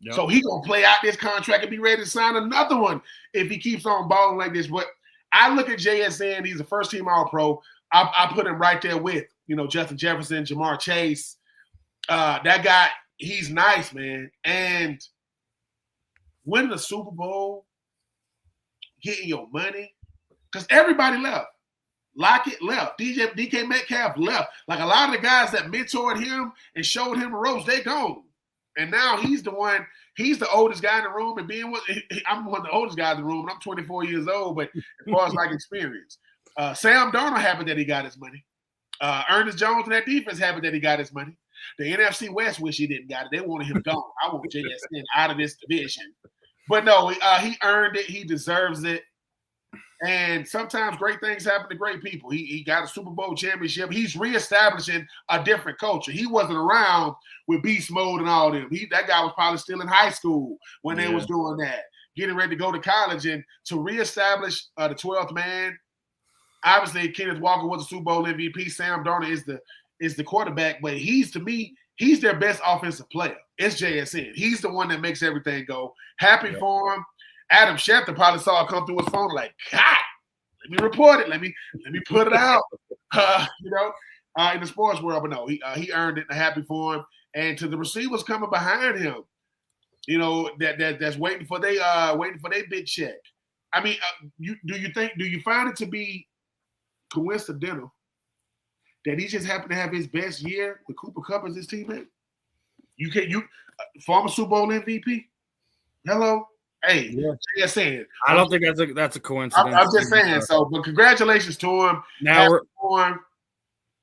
Yep. So he gonna play out this contract and be ready to sign another one if he keeps on balling like this. But I look at JSN, he's a first-team All-Pro. I put him right there with, Justin Jefferson, Jamar Chase. That guy, he's nice, man. And winning the Super Bowl, getting your money, because everybody left. Lockett left. DK Metcalf left. Like a lot of the guys that mentored him and showed him the ropes, they gone. And now he's the oldest guy in the room. And I'm one of the oldest guys in the room, and I'm 24 years old, but as far as like experience. Sam Darnold happy that he got his money. Ernest Jones and that defense happy that he got his money. The NFC West wish he didn't got it. They wanted him gone. I want JSN out of this division. But no, he earned it. He deserves it. And sometimes great things happen to great people. He got a Super Bowl championship. He's reestablishing a different culture. He wasn't around with beast mode and all them. That guy was probably still in high school when they was doing that, getting ready to go to college. And to reestablish the 12th man, obviously Kenneth Walker was a Super Bowl MVP. Sam Darnold is the quarterback, but to me, he's their best offensive player. It's JSN. He's the one that makes everything go. Happy for him. Adam Schefter probably saw it come through his phone like, God, let me report it. Let me put it out. In the sports world. But no, he earned it. Happy for him. And to the receivers coming behind him, that's waiting for their big check. Do you find it to be coincidental that he just happened to have his best year with Cooper Kupp as his teammate? Former Super Bowl MVP? Hello? Hey, just saying. I don't think that's a coincidence. I'm just saying. So, but congratulations to him. Now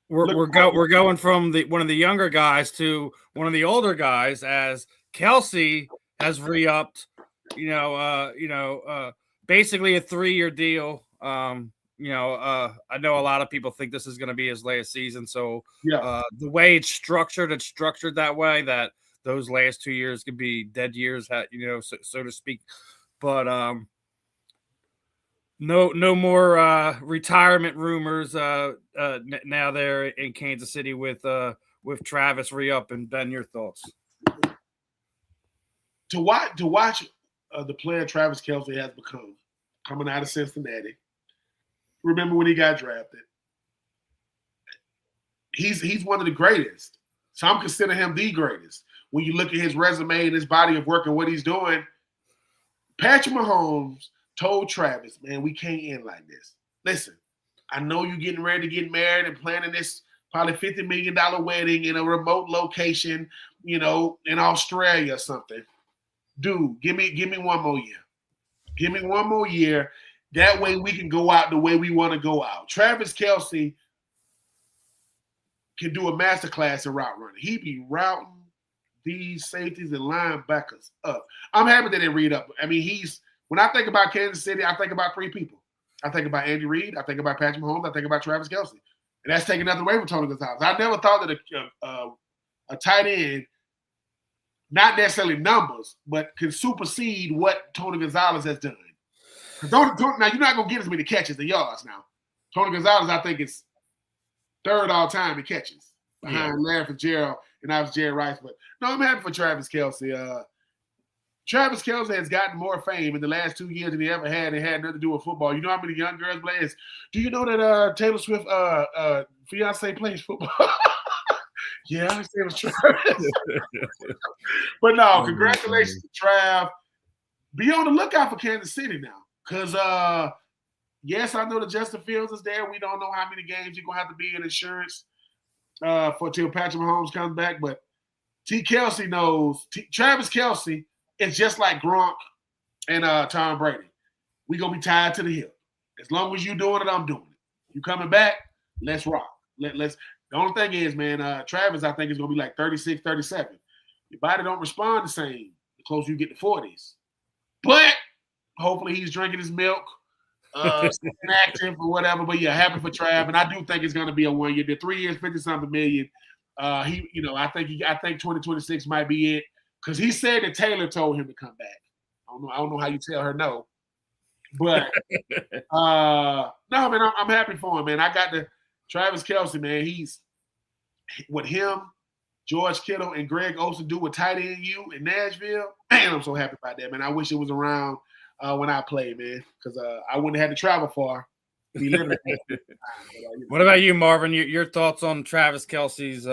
we're going from one of the younger guys to one of the older guys, as Kelsey has re-upped. Basically a 3-year deal. I know a lot of people think this is going to be his last season. So the way it's structured that way that those last 2 years could be dead years, so to speak. But no more retirement rumors now there in Kansas City with Travis re-up. And Ben, your thoughts? To watch the player Travis Kelce has become coming out of Cincinnati. Remember when he got drafted? He's one of the greatest. So I'm considering him the greatest. When you look at his resume and his body of work and what he's doing, Patrick Mahomes told Travis, man, we can't end like this. Listen, I know you're getting ready to get married and planning this probably $50 million wedding in a remote location, in Australia or something. Dude, give me one more year. Give me one more year. That way we can go out the way we want to go out. Travis Kelce can do a masterclass in route running. He be routing these safeties and linebackers up. I'm happy that they read up. When I think about Kansas City, I think about 3 people. I think about Andy Reid. I think about Patrick Mahomes. I think about Travis Kelce. And that's taking nothing away from Tony Gonzalez. I never thought that a tight end, not necessarily numbers, but can supersede what Tony Gonzalez has done. Now, you're not going to get as many catches and yards now. Tony Gonzalez, I think, is 3rd all time in catches behind Larry Fitzgerald and obviously Jerry Rice. But no, I'm happy for Travis Kelce. Travis Kelce has gotten more fame in the last 2 years than he ever had. It had nothing to do with football. You know how many young girls play? Do you know that Taylor Swift fiance plays football? Yeah, I understand it was Travis. But no, congratulations to Trav. Be on the lookout for Kansas City now. Because, yes, I know that Justin Fields is there. We don't know how many games you're going to have to be in insurance till Patrick Mahomes comes back. But Kelce knows. Travis Kelce is just like Gronk and Tom Brady. We're going to be tied to the hip. As long as you're doing it, I'm doing it. You coming back, let's rock. Let's. The only thing is, man, Travis, I think, is going to be like 36, 37. Your body don't respond the same the closer you get to 40s. But hopefully he's drinking his milk, active or whatever. But yeah, happy for Trav, and I do think it's going to be a 1 year. The 3 years, 50-something million. I think 2026 might be it because he said that Taylor told him to come back. I don't know how you tell her no, but no, man, I'm happy for him, man. I got the Travis Kelce, man. He's with him, George Kittle, and Greg Olsen do with tight end U in Nashville. Man, I'm so happy about that, man. I wish it was around when I played, man, because I wouldn't have had to travel far. What about you, Marvin? Your thoughts on Travis Kelce's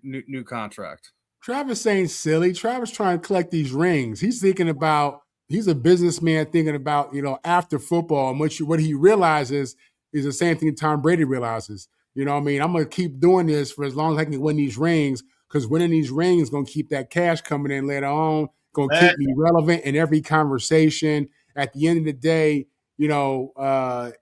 new contract? Travis ain't silly. Travis trying to collect these rings. He's a businessman thinking about, after football, and what he realizes is the same thing Tom Brady realizes. You know what I mean? I'm going to keep doing this for as long as I can win these rings, because winning these rings is going to keep that cash coming in later on, going to keep me relevant in every conversation. At the end of the day, the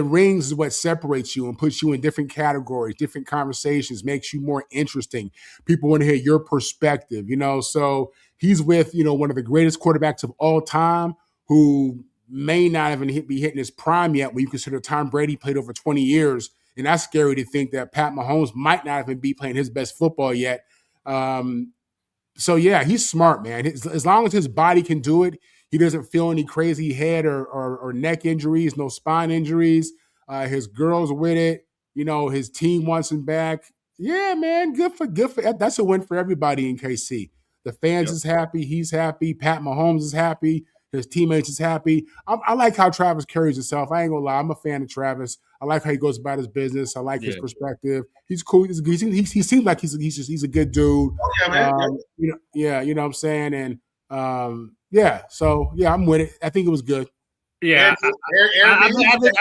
rings is what separates you and puts you in different categories, different conversations, makes you more interesting. People want to hear your perspective, So he's with, one of the greatest quarterbacks of all time, who may not even be hitting his prime yet, when you consider Tom Brady played over 20 years. And that's scary to think that Pat Mahomes might not even be playing his best football yet. So, yeah, he's smart, man. As long as his body can do it, he doesn't feel any crazy head or neck injuries, no spine injuries. His girl's with it. His team wants him back. Yeah, man, good for. That's a win for everybody in KC. The fans is happy. He's happy. Pat Mahomes is happy. His teammates is happy. I like how Travis carries himself. I ain't gonna lie. I'm a fan of Travis. I like how he goes about his business. I like his perspective. He's cool. He seems like he's a good dude. Oh, yeah, man. You know what I'm saying? And I'm with it. I think it was good. Yeah, I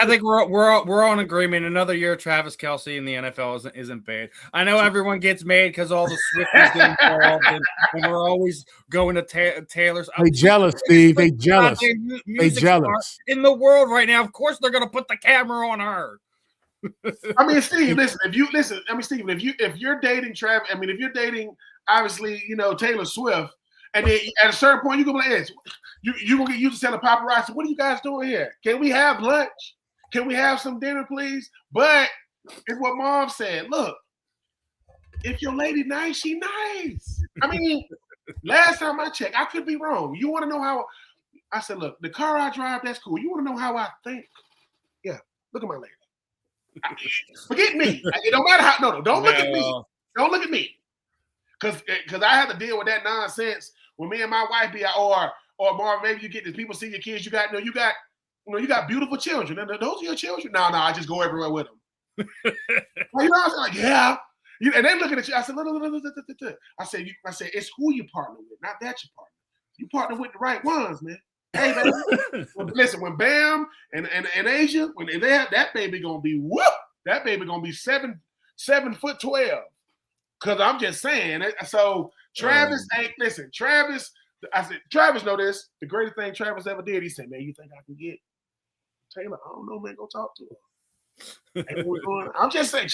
think we're on agreement. Another year, Travis Kelce in the NFL isn't bad. I know everyone gets mad because all the Swifties get involved, and we're always going to Taylor's. They jealous, Steve. They jealous. They jealous. In the world right now, of course they're going to put the camera on her. I mean, Steve, listen. If you're dating Travis, if you're dating, obviously, Taylor Swift, and then at a certain point, you're gonna be like, you're gonna get used to telling paparazzi, what are you guys doing here? Can we have lunch? Can we have some dinner, please? But it's what Mom said. Look, if your lady nice, she nice. Last time I checked, I could be wrong. You want to know how? I said, look, the car I drive, that's cool. You want to know how I think? Yeah, look at my lady. Forget me. It don't matter how. No, don't look at me. Don't look at me. Because I have to deal with that nonsense when me and my wife be or Marvin, maybe you get this. People see your kids. You got beautiful children. And those are your children. No, I just go everywhere with them. I was like, yeah. And they looking at you. I said, look. I said, it's who you partner with, not that you partner. You partner with the right ones, man. Hey, man. Listen, when Bam and Asia, when they have that baby gonna be whoop. That baby gonna be 7'12". Because I'm just saying. So Travis Travis. I said, Travis know this. The greatest thing Travis ever did, he said, man, you think I can get Taylor? I don't know, man. Go talk to her. I'm just saying,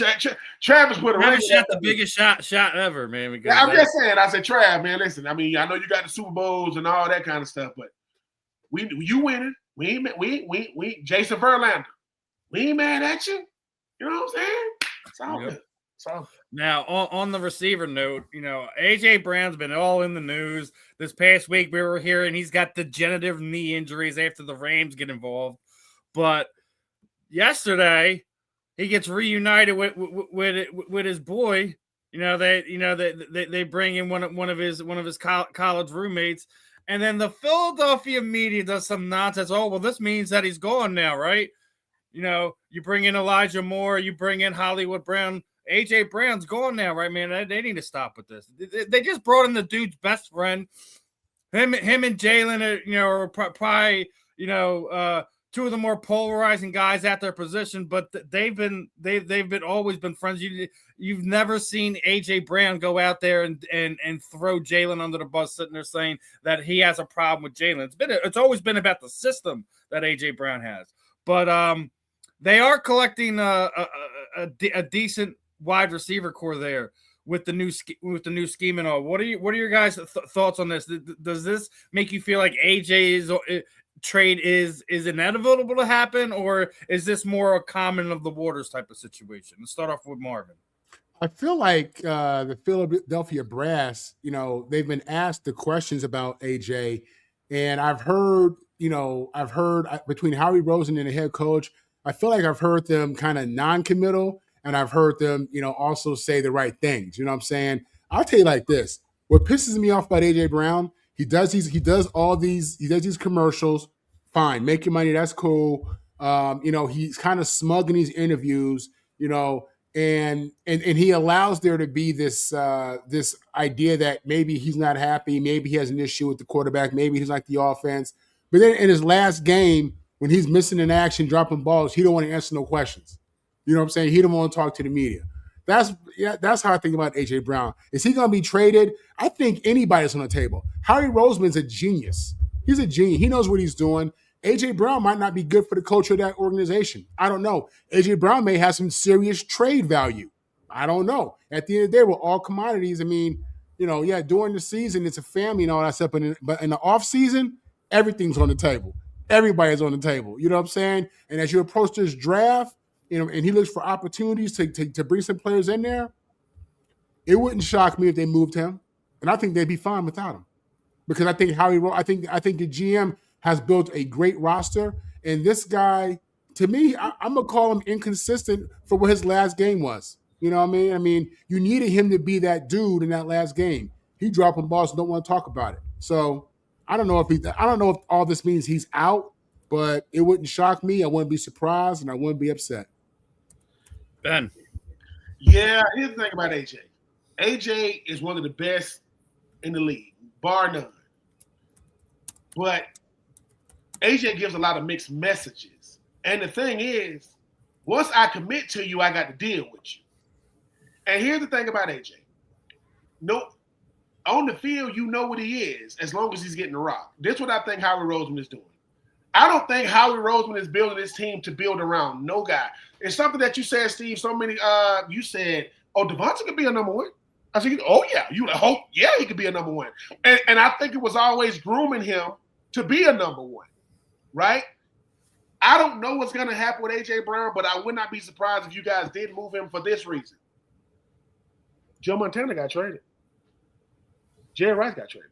Travis put a ring. Shot the biggest shot ever, man. I'm just saying. I said, Trav, man, listen. I know you got the Super Bowls and all that kind of stuff, but you winning. We Jason Verlander. We ain't mad at you. You know what I'm saying? It's all good. Now, on the receiver note, A.J. Brown's been all in the news. This past week, we were hearing he's got degenerative knee injuries after the Rams get involved. But yesterday, he gets reunited with his boy. They bring in one of his college roommates, and then the Philadelphia media does some nonsense. Oh, well, this means that he's gone now, right? You bring in Elijah Moore, you bring in Hollywood Brown. A.J. Brown's gone now, right, man? They need to stop with this. They just brought in the dude's best friend. Him and Jalen are probably, two of the more polarizing guys at their position, but they've been always been friends. You've never seen A.J. Brown go out there and throw Jalen under the bus, sitting there saying that he has a problem with Jalen. It's always been about the system that A.J. Brown has. But they are collecting a decent wide receiver core there with the new scheme and all. What are your guys' thoughts on this? Does this make you feel like AJ trade is inevitable to happen, or is this more a common of the waters type of situation? Let's start off with Marvin. I feel like the Philadelphia Brass, they've been asked the questions about AJ, and I've heard between Howie Roseman and the head coach, I feel like I've heard them kind of non-committal, and I've heard them, also say the right things. You know what I'm saying? I'll tell you like this: what pisses me off about AJ Brown, he does these commercials. Fine, make your money, that's cool. He's kind of smug in these interviews. And he allows there to be this idea that maybe he's not happy, maybe he has an issue with the quarterback, maybe he's like the offense. But then in his last game, when he's missing in action, dropping balls, he don't want to answer no questions. You know what I'm saying? He don't want to talk to the media. That's how I think about AJ Brown. Is he going to be traded? I think anybody's on the table. Howie Roseman's a genius. He's a genius. He knows what he's doing. AJ Brown might not be good for the culture of that organization. I don't know. AJ Brown may have some serious trade value. I don't know. At the end of the day, we're all commodities. I mean, during the season, it's a family and all that stuff. But in the off season, everything's on the table. Everybody's on the table. You know what I'm saying? And as you approach this draft, and he looks for opportunities to bring some players in there, it wouldn't shock me if they moved him. And I think they'd be fine without him. Because I think I think the GM has built a great roster. And this guy, to me, I'm going to call him inconsistent for what his last game was. You know what I mean? I mean, you needed him to be that dude in that last game. He dropping balls and don't want to talk about it. So I don't know if all this means he's out, but it wouldn't shock me. I wouldn't be surprised, and I wouldn't be upset. Ben. Yeah, here's the thing about AJ. AJ is one of the best in the league, bar none. But AJ gives a lot of mixed messages. And the thing is, once I commit to you, I got to deal with you. And here's the thing about AJ. No, on the field, you know what he is, as long as he's getting the rock. This is what I think Howie Roseman is doing. I don't think Howie Roseman is building this team to build around no guy. It's something that you said, Steve, you said, Devonta could be a number one. I said, oh, yeah. You hope, yeah, he could be a number one. And I think it was always grooming him to be a number one. Right? I don't know what's going to happen with A.J. Brown, but I would not be surprised if you guys did move him for this reason. Joe Montana got traded. Jerry Rice got traded.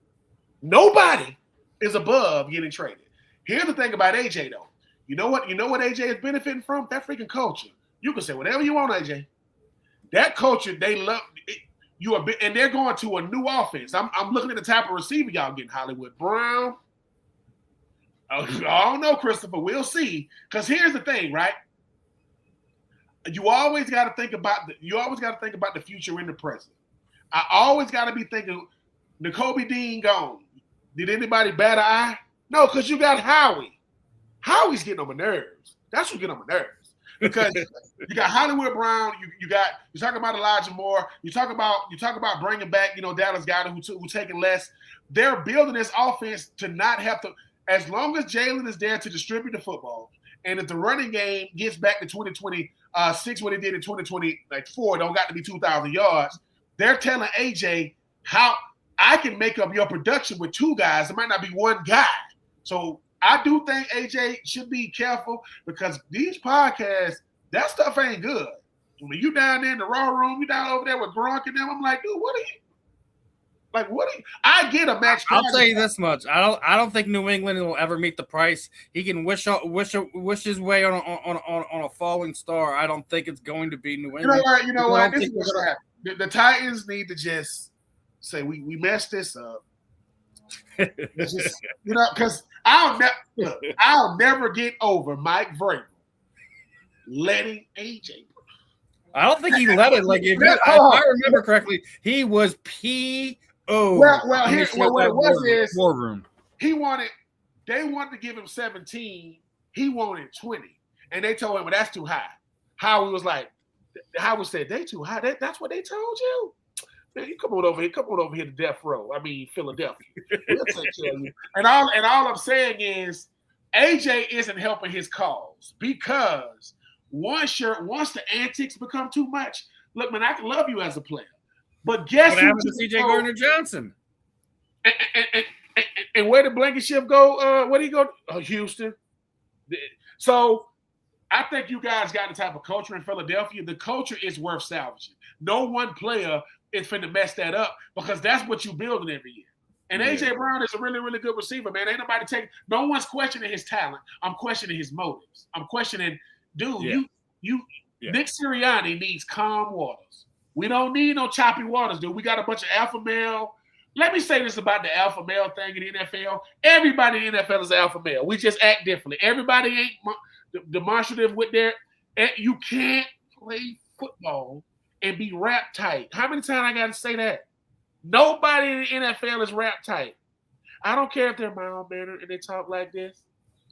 Nobody is above getting traded. Here's the thing about A.J., though. You know what A.J. is benefiting from? That freaking culture. You can say whatever you want, A.J. That culture, they love it. And they're going to a new offense. I'm looking at the type of receiver y'all getting. Hollywood Brown. I don't know, Christopher. We'll see. Because here's the thing, right? You always got to think about the future in the present. I always got to be thinking, N'Kobe Dean gone. Did anybody bat an eye? No, because you got Howie. Howie's getting on my nerves. That's what getting on my nerves. Because you got Hollywood Brown, you talk about Elijah Moore, you talk about bringing back, Dallas Goedert who taking less. They're building this offense to not have to. As long as Jalen is there to distribute the football, and if the running game gets back to 2026 what it did in 2024, don't got to be 2,000 yards, they're telling AJ how I can make up your production with two guys. It might not be one guy. So I do think AJ should be careful because these podcasts, that stuff ain't good. When you down there in the raw room, you down over there with Gronk and them, I'm like, dude, I get a Max. I'll tell you this much: I don't think New England will ever meet the price. He can wish his way on a falling star. I don't think it's going to be New England. You know what? This is what's gonna happen. The Titans need to just say we messed this up. Because I'll never get over Mike Vrabel letting AJ. I don't think he let it. Like if I remember correctly, he was P.O. Well, here's what it was is war room. They wanted to give him 17. He wanted 20, and they told him, "Well, that's too high." Howie was like, Howie said, "They too high. That's what they told you." Man, you come on over here to death row. I mean, Philadelphia. We'll take care of you. And all I'm saying is, AJ isn't helping his cause because once the antics become too much, look, man, I can love you as a player, but guess what happened to C.J. Gardner-Johnson? And where did Blankenship go? Where did he go? Houston. So I think you guys got the type of culture in Philadelphia. The culture is worth salvaging. No one player is finna mess that up because that's what you building every year. And A.J. Brown is a really, really good receiver, man. Ain't nobody taking – no one's questioning his talent. I'm questioning his motives. I'm questioning, dude, Nick Sirianni needs calm waters. We don't need no choppy waters, dude. We got a bunch of alpha male. Let me say this about the alpha male thing in the NFL. Everybody in the NFL is alpha male. We just act differently. Everybody ain't demonstrative with their – you can't play football and be rap tight. How many times I got to say that? Nobody in the NFL is rap tight. I don't care if they're mild-mannered and they talk like this.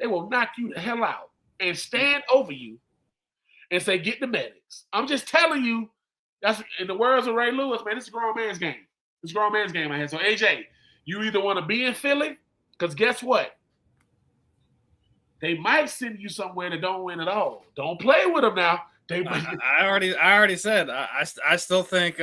They will knock you the hell out and stand over you and say, get the medics. I'm just telling you, that's in the words of Ray Lewis, man, it's a grown man's game. It's a grown man's game I had. So, AJ, you either want to be in Philly, because guess what? They might send you somewhere that don't win at all. Don't play with them now. I already said I still think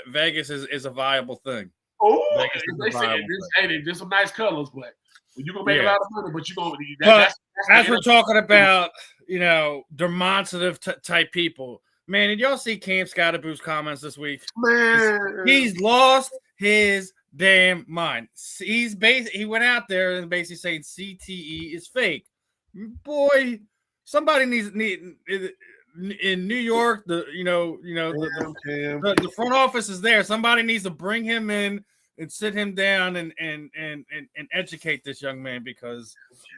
Vegas is a viable thing. Oh, there's some nice colors, but you're gonna make a lot of money. But you're gonna. As we're talking about, demonstrative type people, man. Did y'all see Cam Scottaboo's comments this week? Man, he's lost his damn mind. He went out there and basically saying CTE is fake. Boy, somebody needs in New York, the front office is there. Somebody needs to bring him in and sit him down and educate this young man, because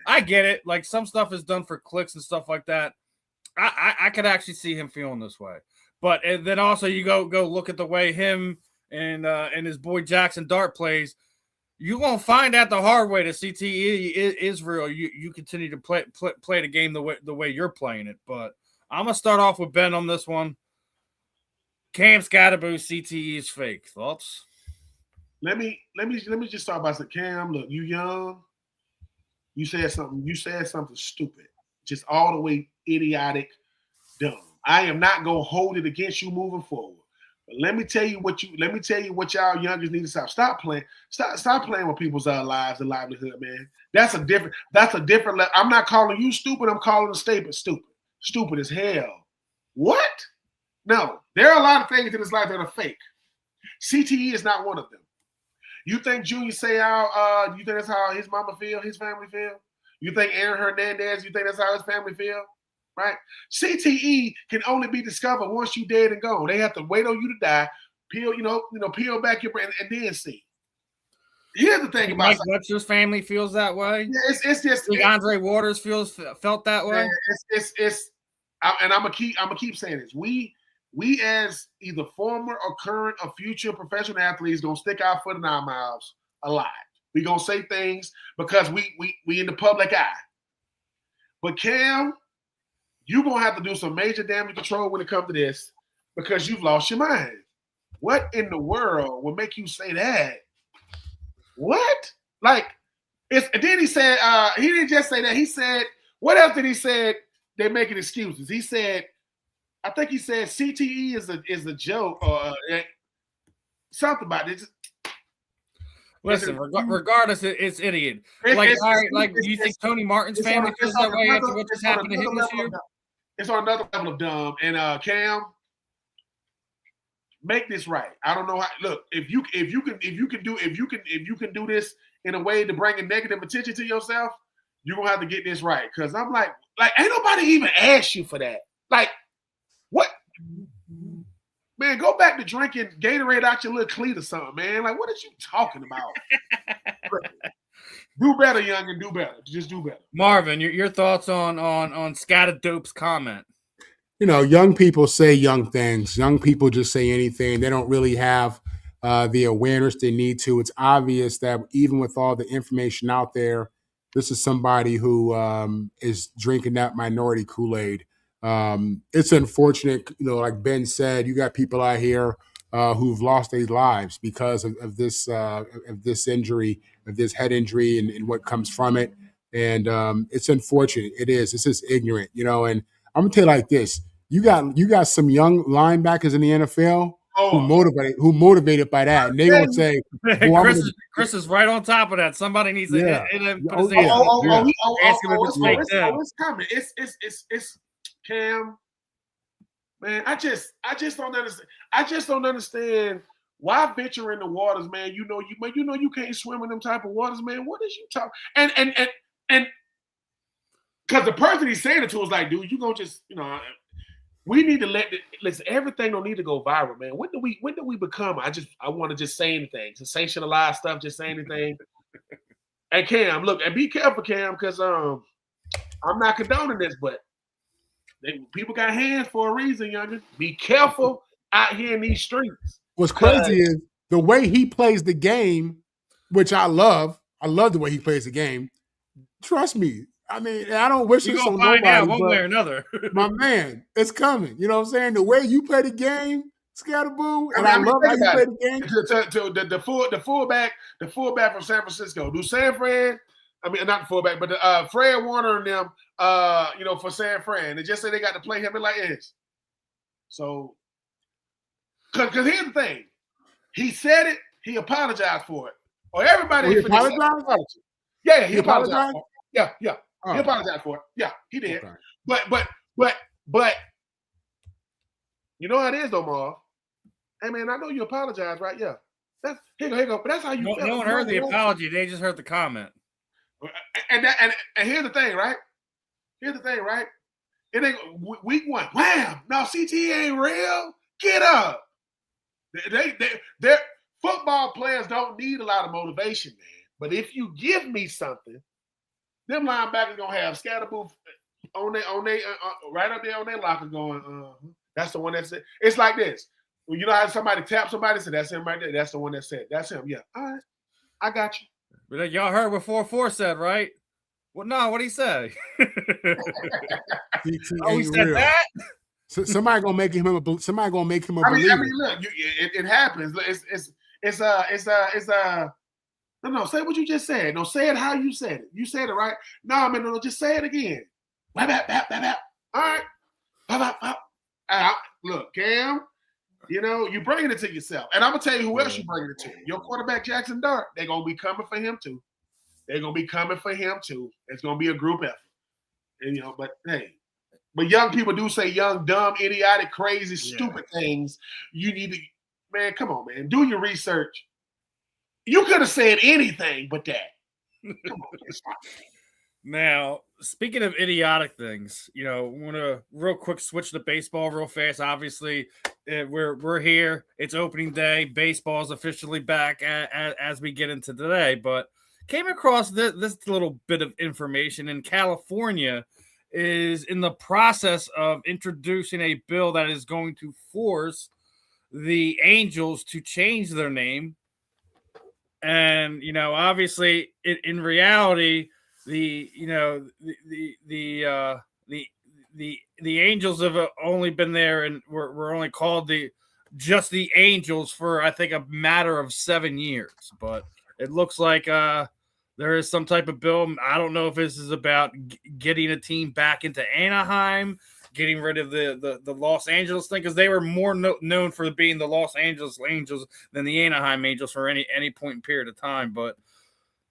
I get it. Like, some stuff is done for clicks and stuff like that. I could actually see him feeling this way. But then also you go look at the way him and his boy Jackson Dart plays. You're gonna find out the hard way that CTE is real. You continue to play the game the way you're playing it, but I'm gonna start off with Ben on this one. Cam Scottaboo, CTE is fake. Thoughts? Let me just start by saying, Cam, look, you young. You said something stupid, just all the way idiotic, dumb. I am not gonna hold it against you moving forward. But let me tell you what y'all youngers need to stop. Stop playing with people's lives and livelihood, man. That's a different level. I'm not calling you stupid. I'm calling the statement stupid. Stupid as hell. What? No, there are a lot of things in his life that are fake. CTE is not one of them. You think Junior Seau, you think that's how his mama feel, his family feel? You think Aaron Hernandez, you think that's how his family feel? Right? CTE can only be discovered once you're dead and gone. They have to wait on you to die, peel back your brain, and then see. Here's the thing about Mike Webster's family feels that way. Yeah, it's just Andre Waters felt that way. And I'm gonna keep saying this. We as either former or current or future professional athletes gonna stick our foot in our mouths a lot. We gonna say things because we in the public eye. But Cam, you gonna have to do some major damage control when it comes to this, because you've lost your mind. What in the world would make you say that? What? Like, and then he said, he didn't just say that. He said, what else did he say? They're making excuses. He said, I think he said CTE is a joke or something about it. Listen, regardless, it's idiot. Do you think Tony Martin's family feels that way after what just happened to him this year? It's on another level of dumb. And Cam, make this right. I don't know how. Look, if you can do this in a way to bring a negative attention to yourself, you're gonna have to get this right. Because I'm like ain't nobody even asked you for that. Like, what? Man, go back to drinking Gatorade out your little cleat or something, man. Like, what are you talking about? Do better, young, and do better. Just do better. Marvin, your thoughts on Scottaboo's comment? Young people say young things. Young people just say anything. They don't really have the awareness they need to. It's obvious that even with all the information out there, this is somebody who is drinking that minority Kool-Aid. It's unfortunate, like Ben said, you got people out here who've lost their lives because of this injury, of this head injury, and what comes from it. And it's unfortunate. It is. It's just ignorant, And I'm gonna tell you like this: you got some young linebackers in the NFL who motivated by that, and they gonna say, Chris is right on top of that. Somebody needs to hit him, put his hands it's coming. It's Cam. Man, I just don't understand. I just don't understand why venture in the waters, man. You know you can't swim in them type of waters, man. What is you talking? And because the person he's saying it to is like, dude, you gonna just, we need to listen. Everything don't need to go viral, man. When do we become? I want to just say anything, to sensationalize stuff, just say anything. And Cam, look, and be careful, Cam, because I'm not condoning this, but people got hands for a reason, youngin. Be careful out here in these streets. What's crazy is the way he plays the game, which I love. I love the way he plays the game. Trust me. I mean, I don't wish this on nobody. Find out one way or another. My man, it's coming. You know what I'm saying? The way you play the game, Scatterboo, and I love how you play the game. The fullback from San Francisco. Do San Fran? I mean, not the fullback, but the Fred Warner and them, for San Fran. They just say they got to play him in like this. So, because here's the thing. He said it. He apologized for it. Or everybody. He apologized? Yeah, he apologized for it. Yeah. Oh. He apologized for it. Yeah, he did. Okay. But, you know how it is, though, Marv. Hey, man, I know you apologize, right? Yeah. Here you go. But that's how you feel. No one heard the apology. They just heard the comment. And here's the thing, right? It ain't week one. Wham! No, CT ain't real. Get up. They football players don't need a lot of motivation, man. But if you give me something, them linebackers gonna have Scatterboo on they right up there on their locker going. That's the one that said. It's like this. Well, you know how somebody taps somebody, said that's him right there. That's the one that said. That's him. Yeah. All right. I got you. But y'all heard what 4-4 said, right? Well, no, what'd he say? He said real. That? So somebody gonna make him a believer. I mean, look, it happens. No, say what you just said. No, say it how you said it. You said it right. No, man, no, just say it again. All right. Look, Cam, you're bringing it to yourself. And I'm going to tell you who else you're bringing it to. Your quarterback, Jackson Dart, they're going to be coming for him, too. It's going to be a group effort. And, but, hey. But young people do say young, dumb, idiotic, crazy, stupid things. You need to, man, come on, man. Do your research. You could have said anything but that. Come on, it's fine. Now, speaking of idiotic things, I want to real quick switch to baseball real fast. Obviously, we're here. It's opening day. Baseball is officially back as we get into today. But came across this little bit of information. In California is in the process of introducing a bill that is going to force the Angels to change their name. And, obviously in reality, the Angels have only been there and we're only called just the Angels for, I think, a matter of 7 years. But it looks like there is some type of bill. I don't know if this is about getting a team back into Anaheim, getting rid of the Los Angeles thing, because they were more known for being the Los Angeles Angels than the Anaheim Angels for any point in period of time. But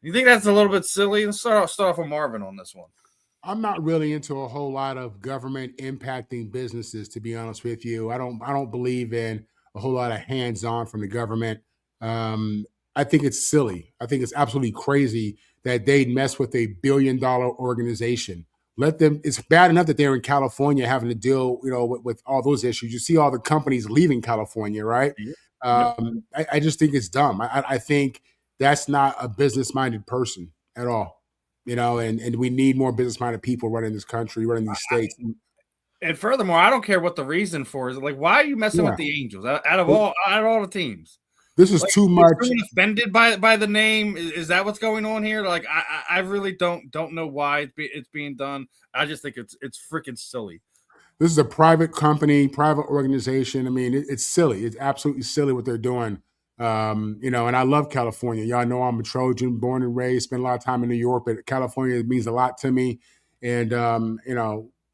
you think that's a little bit silly? Let's start off with Marvin on this one. I'm not really into a whole lot of government impacting businesses, to be honest with you. I don't believe in a whole lot of hands-on from the government. I think it's silly. I think it's absolutely crazy that they'd mess with a billion-dollar organization. Let them. It's bad enough that they're in California having to deal, with all those issues. You see all the companies leaving California, right? Yeah. I just think it's dumb. I think that's not a business-minded person at all, and we need more business-minded people running this country, running these states. And furthermore, I don't care what the reason for is. Like, why are you messing with the Angels out of all the teams? This is too much. Offended by the name? Is that what's going on here? Like, I really don't know why it's being done. I just think it's freaking silly. This is a private company, private organization. I mean, it's silly. It's absolutely silly what they're doing. And I love California. Y'all know I'm a Trojan, born and raised, spent a lot of time in New York, but California means a lot to me. And,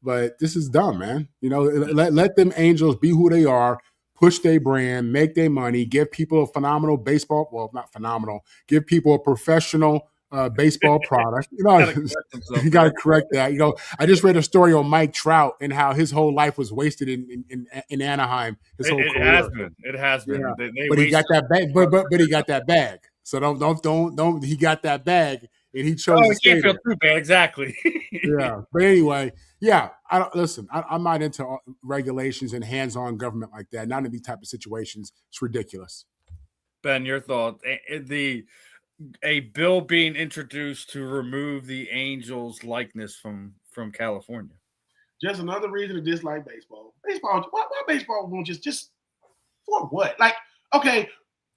but this is dumb, man. Let them Angels be who they are. push their brand, make their money, give people a phenomenal baseball. Well, not phenomenal. Give people a professional baseball product. You know, you got to correct that. You know, I just read a story on Mike Trout and how his whole life was wasted in Anaheim. His whole career. It has been. Yeah. They but he got that bag. But he got that bag. So don't. He got that bag, and he chose. Oh, he can't feel too bad. Exactly. Yeah. But anyway, yeah. I'm not into regulations and hands-on government like that. Not in these type of situations. It's ridiculous. Ben, your thought? A bill being introduced to remove the Angels likeness from California. Just another reason to dislike baseball. Baseball. Why baseball won't just for what? Like, okay,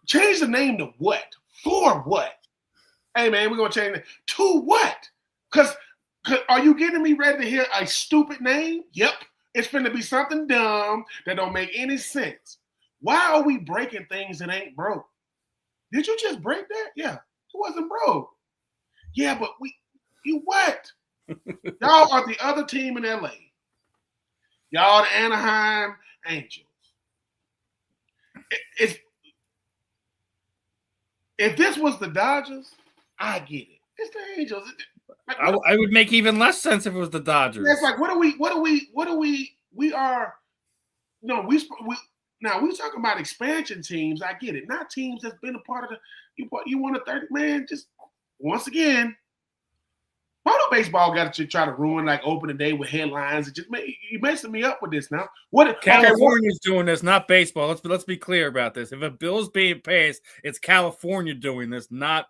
change the name to what? For what? Hey man, we're gonna change it to what? Because are you getting me ready to hear a stupid name? Yep, it's finna be something dumb that don't make any sense. Why are we breaking things that ain't broke? Did you just break that? Yeah, it wasn't broke. Yeah, but you what? Y'all are the other team in LA. Y'all the Anaheim Angels. If this was the Dodgers, I get it. It's the Angels. Like, I would make even less sense if it was the Dodgers. It's like, we are, no, we talking about expansion teams. I get it. Not teams that's been a part of you want a 30 man. Just once again, why do baseball got to try to ruin like opening day with headlines? You messing me up with this now. California's doing this, not baseball. Let's be clear about this. If a bill's being passed, it's California doing this, not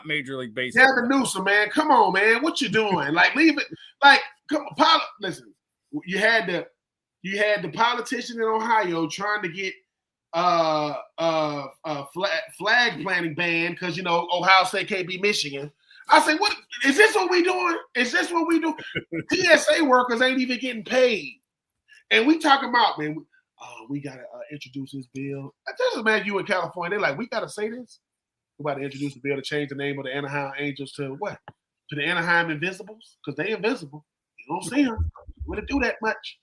Major League Baseball. Gavin Newsom, man, come on, man, what you doing? Like, leave it. Like, come on, listen. You had the politician in Ohio trying to get flag planting ban because Ohio State can't be Michigan. I say, what is this? What we doing? Is this what we do? TSA workers ain't even getting paid, and we talk about, man. We gotta introduce this bill. I just imagine you in California. They're like, we gotta say this. We're about to introduce a bill to change the name of the Anaheim Angels to what? To the Anaheim Invisibles, because they invisible. You don't see them. You wouldn't do that much.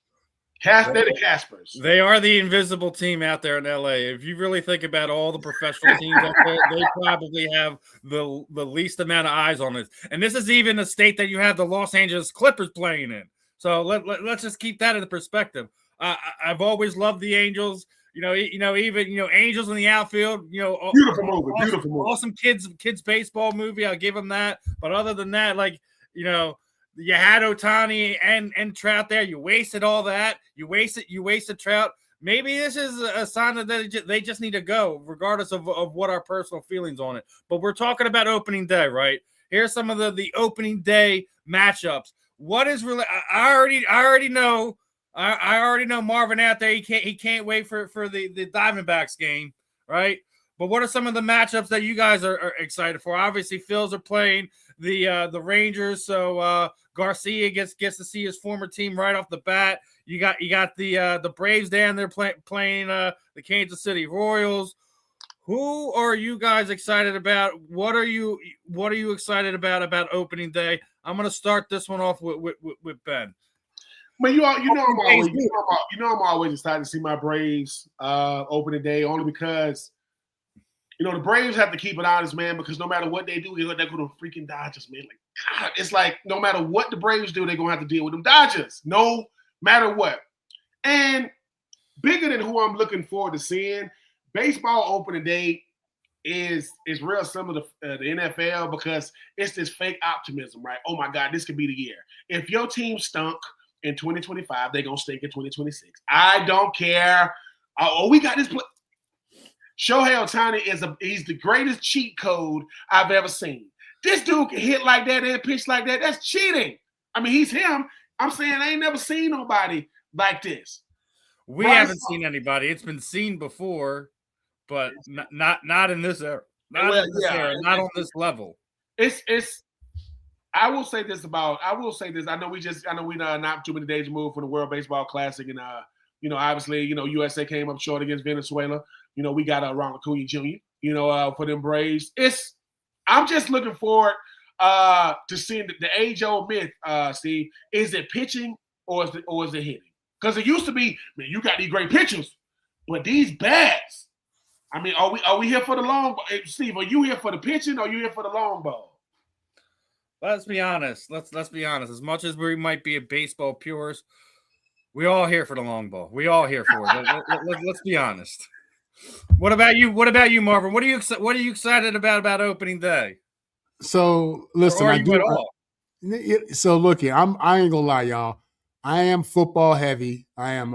They're the Caspers. They are the invisible team out there in LA. If you really think about all the professional teams out there, they probably have the least amount of eyes on this. And this is even a state that you have the Los Angeles Clippers playing in. So let's just keep that in the perspective. I've always loved the Angels. Even Angels in the outfield. Beautiful movie. Awesome kids baseball movie. I'll give them that. But other than that, you had Ohtani and Trout there. You wasted all that. You wasted Trout. Maybe this is a sign that they just need to go, regardless of what our personal feelings on it. But we're talking about opening day, right? Here's some of the opening day matchups. What is really? I already know Marvin out there. He can't wait for the Diamondbacks game, right? But what are some of the matchups that you guys are excited for? Obviously, Phils are playing the Rangers, so Garcia gets to see his former team right off the bat. You got the Braves down there playing the Kansas City Royals. Who are you guys excited about? What are you excited about opening day? I'm going to start this one off with Ben. But I'm always excited to see my Braves opening day, only because the Braves have to keep it honest, man, because no matter what they do, they're going to freaking Dodgers, man. Like, God, it's like no matter what the Braves do, they're going to have to deal with them Dodgers, no matter what. And bigger than who I'm looking forward to seeing, baseball opening day is real similar to the NFL because it's this fake optimism, right? Oh, my God, this could be the year. If your team stunk in 2025, they're going to stink in 2026. I don't care. We got this play. Shohei Ohtani he's the greatest cheat code I've ever seen. This dude can hit like that and pitch like that. That's cheating. I mean, he's him. I'm saying I ain't never seen nobody like this. We haven't seen anybody. It's been seen before, but not in this era. Not on this level. I will say this. I know we not too many days removed from the World Baseball Classic, and obviously, USA came up short against Venezuela. We got Ronald Acuna Jr. For them Braves. I'm just looking forward to seeing the age-old myth. Steve, is it pitching or is it hitting? Because it used to be, man, you got these great pitchers. But these bats, I mean, are we here for the long ball? Steve, are you here for the pitching or are you here for the long ball? Let's be honest. Let's be honest. As much as we might be a baseball purists, we all here for the long ball. We all here for it. Let's be honest. What about you? What about you, Marvin? What are you excited about opening day? So listen, I do. So look here, I ain't gonna lie, y'all. I am football heavy. I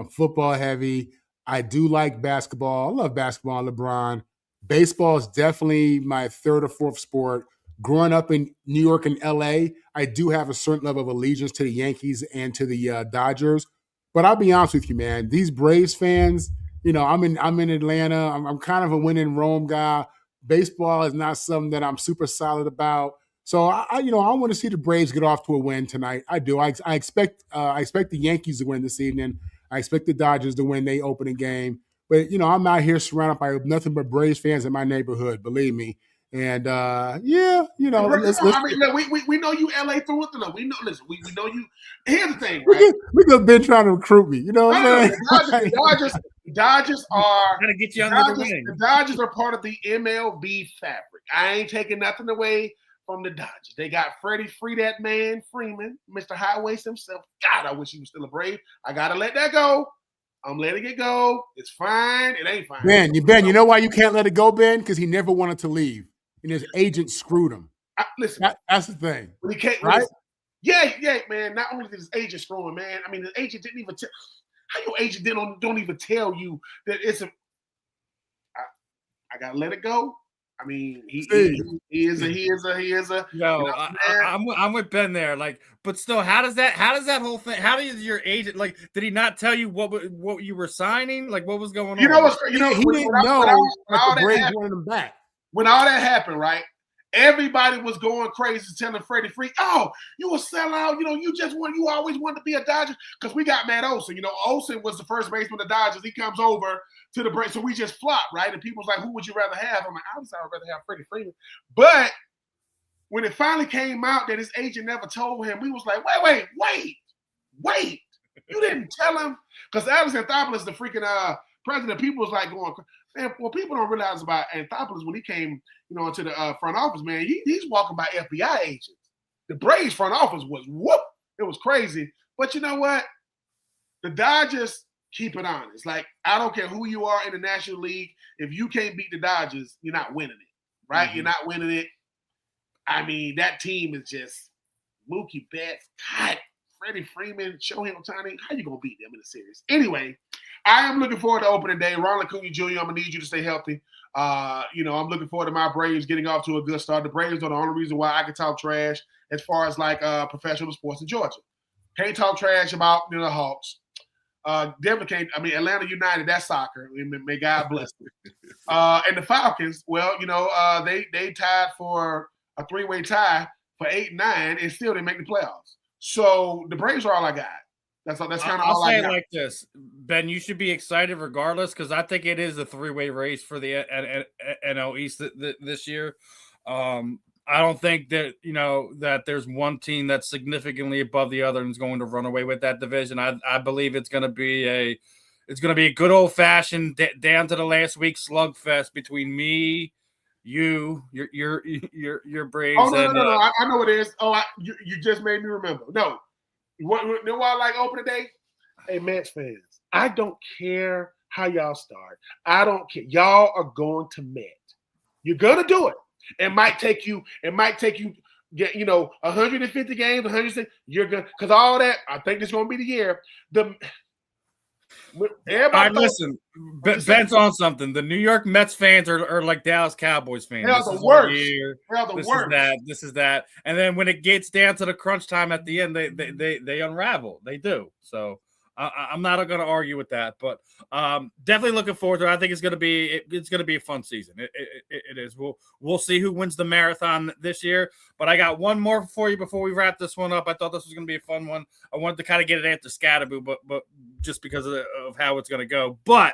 do like basketball. I love basketball, LeBron. Baseball is definitely my third or fourth sport. Growing up in New York and LA, I do have a certain level of allegiance to the Yankees and to the Dodgers. But I'll be honest with you, man. These Braves fans, I'm in Atlanta. I'm kind of a win in Rome guy. Baseball is not something that I'm super solid about. So I want to see the Braves get off to a win tonight. I do. I expect the Yankees to win this evening. I expect the Dodgers to win their opening game. But I'm out here surrounded by nothing but Braves fans in my neighborhood. Believe me. And let's we know you LA through it. We know. Listen, we know you. Here's the thing, right? We could been trying to recruit me. You know what I'm saying? The Dodgers are gonna get you under the wing. The Dodgers are part of the MLB fabric. I ain't taking nothing away from the Dodgers. They got Freddie Freeman, Mr. Highways himself. God, I wish he was still a Brave. I gotta let that go. I'm letting it go. It's fine. It ain't fine. Ben, you know why you can't let it go, Ben? Because he never wanted to leave. And his agent screwed him. Listen, that's the thing. When he can't, right? Yeah, man. Not only did his agent screw him, man. I mean, the agent didn't even tell. How your agent don't even tell you that it's a. I gotta let it go. I mean, he is a. No, I'm with Ben there. Like, but still, how does that whole thing? How does your agent did he not tell you what you were signing? Like, what was going on? He didn't know that the Braves wanted him back. When all that happened, right? Everybody was going crazy telling Freddie Freak, "Oh, you a sellout. You always wanted to be a Dodger." Because we got Matt Olson. Olson was the first baseman of the Dodgers. He comes over to the break. So we just flopped, right? And people's like, who would you rather have? I'm like, obviously I would rather have Freddie Freeman. But when it finally came out that his agent never told him, we was like, wait. You didn't tell him? Because Alex Anthopoulos, the freaking president, people was like going, man, what people don't realize about Anthopoulos when he came, into the front office, man, he's walking by FBI agents. The Braves front office was whoop. It was crazy. But you know what? The Dodgers keep it honest. Like, I don't care who you are in the National League. If you can't beat the Dodgers, you're not winning it, right? Mm-hmm. You're not winning it. I mean, that team is just Mookie Betts, God, Freddie Freeman, Shohei Ohtani. How you going to beat them in the series? Anyway, I am looking forward to opening day. Ronald Acuna Jr., I'm going to need you to stay healthy. I'm looking forward to my Braves getting off to a good start. The Braves are the only reason why I can talk trash as far as professional sports in Georgia. Can't talk trash about the Hawks. Definitely can't. I mean, Atlanta United, that's soccer. May God bless them. And the Falcons, well, they tied for a three-way tie for 8-9, and still didn't make the playoffs. So the Braves are all I got. That's kind of all I got. I'll say it like this, Ben. You should be excited regardless, because I think it is a three-way race for the NL East this year. I don't think that that there's one team that's significantly above the other and is going to run away with that division. I believe it's going to be a good old fashioned down to the last week slugfest between me, your Braves. Oh no! I know what it is. Oh, you just made me remember. No, you know why I like opening day? Hey, Mets fans, I don't care how y'all start. I don't care. Y'all are going to Met. You're gonna do it. It might take you get 150 games, 160. You're gonna, because all that, I think this is gonna be the year. Listen, Ben's on something. The New York Mets fans are like Dallas Cowboys fans. They're the worst. They're the worst. This is that. And then when it gets down to the crunch time at the end, they unravel. They do. So I'm not going to argue with that, but definitely looking forward to it. I think it's going to be a fun season. It is. We'll see who wins the marathon this year. But I got one more for you before we wrap this one up. I thought this was going to be a fun one. I wanted to kind of get it after Scatterboo, but just because of how it's going to go. But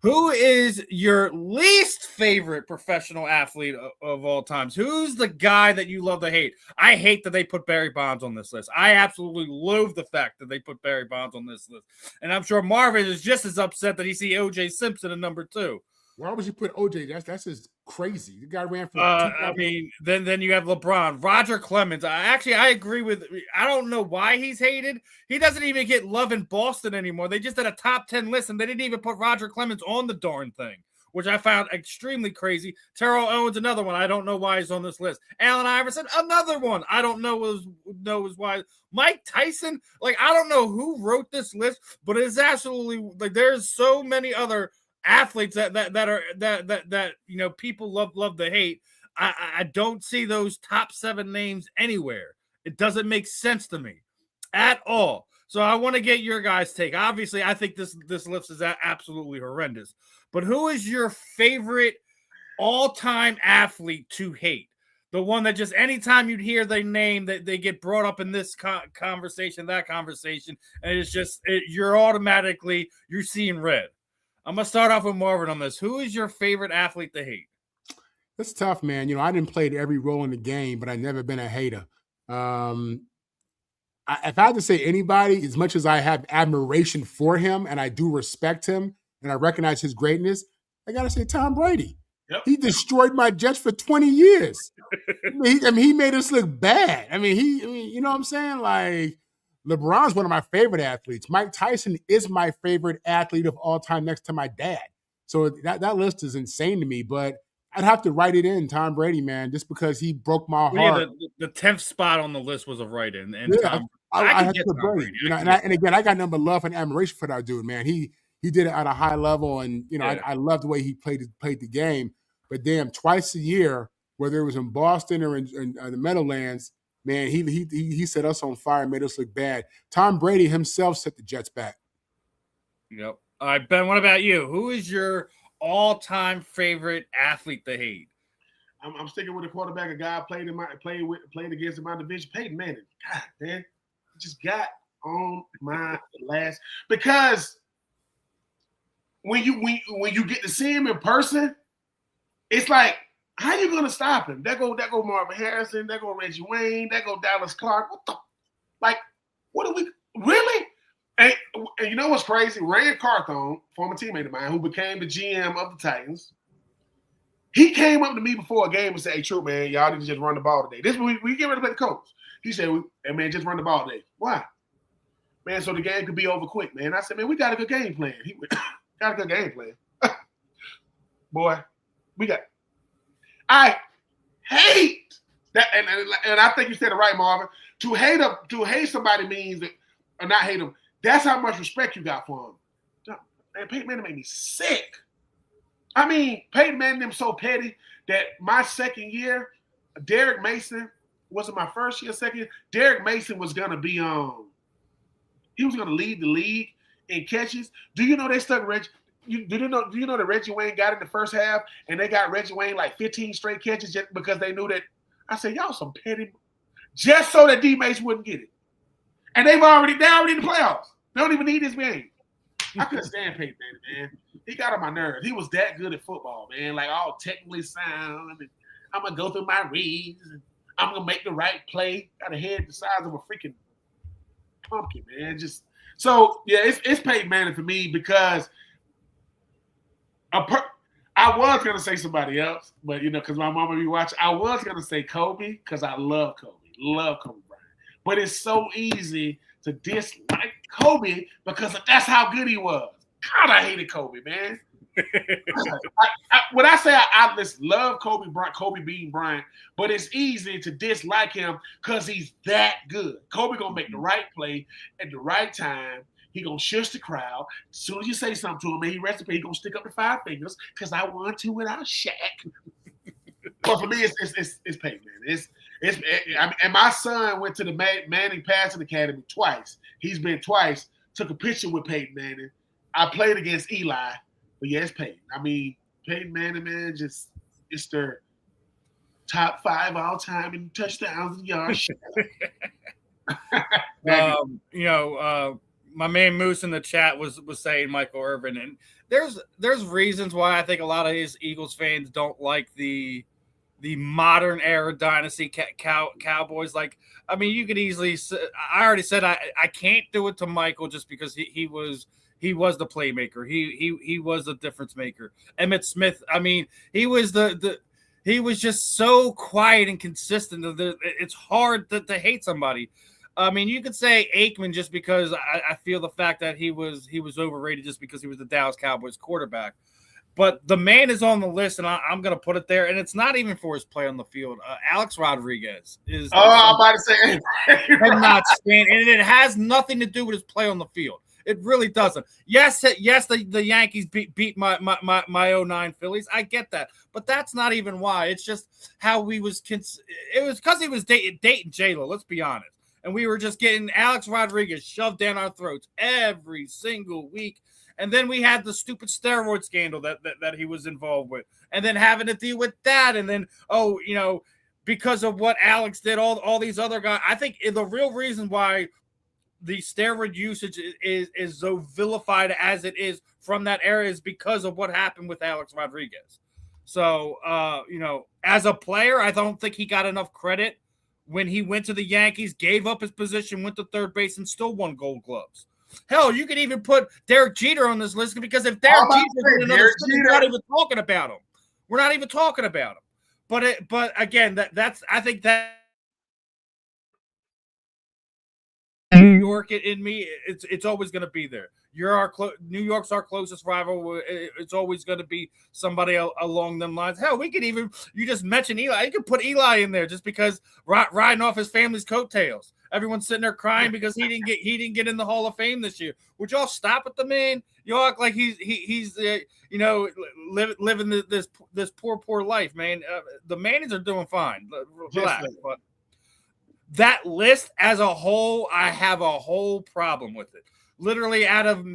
Who is your least favorite professional athlete of all times? Who's the guy that you love to hate? I hate that they put Barry Bonds on this list. I absolutely loathe the fact that they put Barry Bonds on this list. And I'm sure Marvin is just as upset that he see O.J. Simpson in number 2. Why would you put OJ? That's just crazy. The guy ran for. I mean, then you have LeBron, Roger Clemens. I agree with. I don't know why he's hated. He doesn't even get love in Boston anymore. They just did a top 10 list, and they didn't even put Roger Clemens on the darn thing, which I found extremely crazy. Terrell Owens, another one. I don't know why he's on this list. Allen Iverson, another one. I don't know why. Mike Tyson, like I don't know who wrote this list, but it's absolutely like there's so many other athletes that you know people love to hate. I don't see those top 7 names anywhere. It doesn't make sense to me at all. So I want to get your guys' take. Obviously, I think this list is absolutely horrendous. But who is your favorite all-time athlete to hate? The one that just anytime you'd hear their name, that they get brought up in this conversation, that conversation, and it's just you're seeing red. I'm going to start off with Marvin on this. Who is your favorite athlete to hate? That's tough, man. You know, I didn't play every role in the game, but I've never been a hater. If I had to say anybody, as much as I have admiration for him and I do respect him and I recognize his greatness, I got to say Tom Brady. Yep. He destroyed my Jets for 20 years. He made us look bad. You know what I'm saying? Like, LeBron's one of my favorite athletes. Mike Tyson is my favorite athlete of all time next to my dad. So that list is insane to me, but I'd have to write it in, Tom Brady, man, just because he broke my heart. Yeah, the 10th spot on the list was a write-in. And yeah, I have to Brady. You know, and again, I got nothing but love and admiration for that dude, man. He did it at a high level, and you know, I love the way he played the game. But damn, twice a year, whether it was in Boston or in the Meadowlands, man, he set us on fire and made us look bad. Tom Brady himself set the Jets back. Yep. All right, Ben, what about you? Who is your all-time favorite athlete to hate? I'm sticking with the quarterback. A guy played against in my division, Peyton Manning. God, man, he just got on my last because when you get to see him in person, it's like, how you gonna stop him? There go Marvin Harrison. There go Reggie Wayne. There go Dallas Clark. What are we really? And you know what's crazy? Ray Carthon, former teammate of mine, who became the GM of the Titans, he came up to me before a game and said, "Hey, Troupe, man, y'all need to just run the ball today. This we get ready to play the Colts." He said, "Hey, man, just run the ball today." Why? Man, so the game could be over quick, man. I said, "Man, we got a good game plan." He got a good game plan. Boy, we got. I hate that, and I think you said it right, Marvin. To hate somebody means that, or not hate them. That's how much respect you got for him. Man, Peyton Manning made me sick. I mean, Peyton Manning them so petty that my second year, Derek Mason wasn't my first year, second year. Derek Mason was gonna be he was gonna lead the league in catches. Do you know they stuck Reggie? Do you know that Reggie Wayne got in the first half and they got Reggie Wayne like 15 straight catches just because they knew that? I said, y'all some petty, just so that D Mace wouldn't get it. And they're already in the playoffs. They don't even need this game. I couldn't stand Peyton Manning, man. He got on my nerves. He was that good at football, man. Like all technically sound. And I'm gonna go through my reads. And I'm gonna make the right play. Got a head the size of a freaking pumpkin, man. Just so yeah, it's Peyton Manning for me because I was gonna say somebody else, but you know, because my mama be watching. I was gonna say Kobe because I love Kobe Bryant. But it's so easy to dislike Kobe because that's how good he was. God, I hated Kobe, man. When I say I just love Kobe being Bryant, but it's easy to dislike him because he's that good. Kobe gonna make the right play at the right time. He gonna shush the crowd. As soon as you say something to him, and he recipe, he gonna stick up the 5 fingers because I want to without Shaq. But for me, it's Peyton, man. And my son went to the Manning Passing Academy twice. He's been twice. Took a picture with Peyton Manning. I played against Eli, but yeah, it's Peyton. I mean, Peyton Manning, man, it's their top 5 all time in touchdowns and yards. My man Moose in the chat was saying Michael Irvin, and there's reasons why I think a lot of these Eagles fans don't like the modern era dynasty Cowboys. Like, I mean, you could easily. I already said I can't do it to Michael just because he was the playmaker. He was the difference maker. Emmitt Smith. I mean, he was he was just so quiet and consistent. It's hard to hate somebody. I mean, you could say Aikman just because I feel the fact that he was overrated just because he was the Dallas Cowboys quarterback. But the man is on the list, and I'm going to put it there. And it's not even for his play on the field. Alex Rodriguez is. Oh, I'm about to say. Not stand, and it has nothing to do with his play on the field. It really doesn't. Yes, the Yankees beat my 09 Phillies. I get that, but that's not even why. It's just how we was. It was because he was dating J-Lo. Let's be honest, and we were just getting Alex Rodriguez shoved down our throats every single week. And then we had the stupid steroid scandal that he was involved with, and then having to deal with that, and then because of what Alex did, all these other guys. I think the real reason why the steroid usage is so vilified as it is from that era is because of what happened with Alex Rodriguez. So, as a player, I don't think he got enough credit when he went to the Yankees, gave up his position, went to third base, and still won Gold Gloves. Hell, you could even put Derek Jeter on this list because if Derek Jeter, we're not even talking about him. We're not even talking about him. But again, that's I think that New York in me, it's always going to be there. New York's our closest rival. It's always going to be somebody along them lines. Hell, we could even, you just mentioned Eli. You could put Eli in there just because riding off his family's coattails. Everyone's sitting there crying because he didn't get in the Hall of Fame this year. Would y'all stop at the man? Y'all act like he's living this poor life, man. The Mannings are doing fine. Relax. But that list as a whole, I have a whole problem with it. Literally,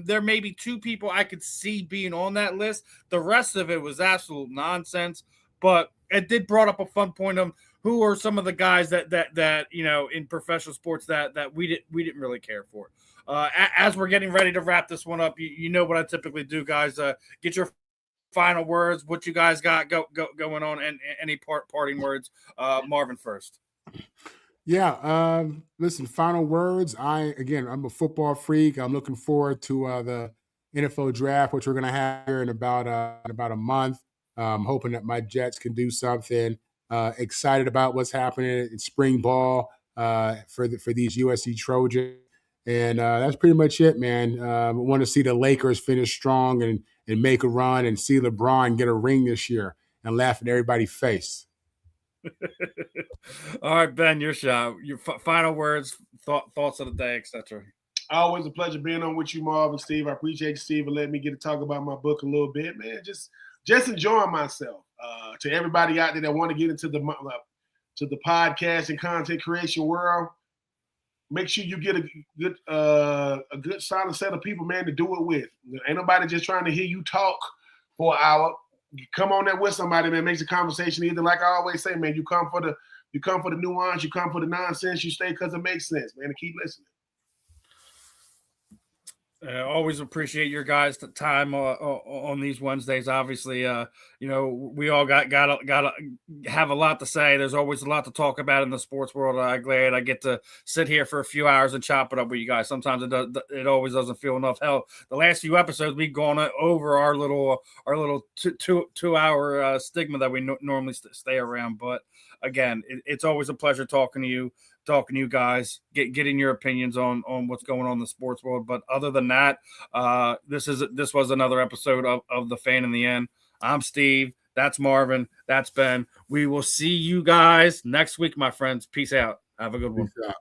there may be two people I could see being on that list. The rest of it was absolute nonsense. But it did brought up a fun point of who are some of the guys that in professional sports that we didn't really care for. As we're getting ready to wrap this one up, you know what I typically do, guys. Get your final words. What you guys got going on, and any parting words. Marvin first. Yeah. Listen, final words. I'm a football freak. I'm looking forward to the NFL draft, which we're going to have here in about a month. I'm hoping that my Jets can do something. Excited about what's happening in spring ball for these USC Trojans. And that's pretty much it, man. I want to see the Lakers finish strong and make a run and see LeBron get a ring this year and laugh in everybody's face. All right, Ben, your shot. Your final words, thoughts of the day, etc. Always a pleasure being on with you, Marvin, Steve. I appreciate you, Steve, for letting me get to talk about my book a little bit, man. Just enjoying myself. To everybody out there that want to get into the podcast and content creation world, make sure you get a good solid set of people, man, to do it with. Ain't nobody just trying to hear you talk for an hour. You come on there with somebody, man, makes the conversation either. Like I always say, man, you come for the nuance, you come for the nonsense, you stay because it makes sense, man, and keep listening. Always appreciate your guys' time on these Wednesdays. Obviously, we all got to have a lot to say. There's always a lot to talk about in the sports world. I'm glad I get to sit here for a few hours and chop it up with you guys. Sometimes it always doesn't feel enough. Hell, the last few episodes we've gone over our little 2 hour stigma that we normally stay around. But again, it's always a pleasure talking to you guys, getting your opinions on what's going on in the sports world. But other than that, this was another episode of The Fan in the End. I'm Steve. That's Marvin. That's Ben. We will see you guys next week, my friends. Peace out. Have a good one. Peace out.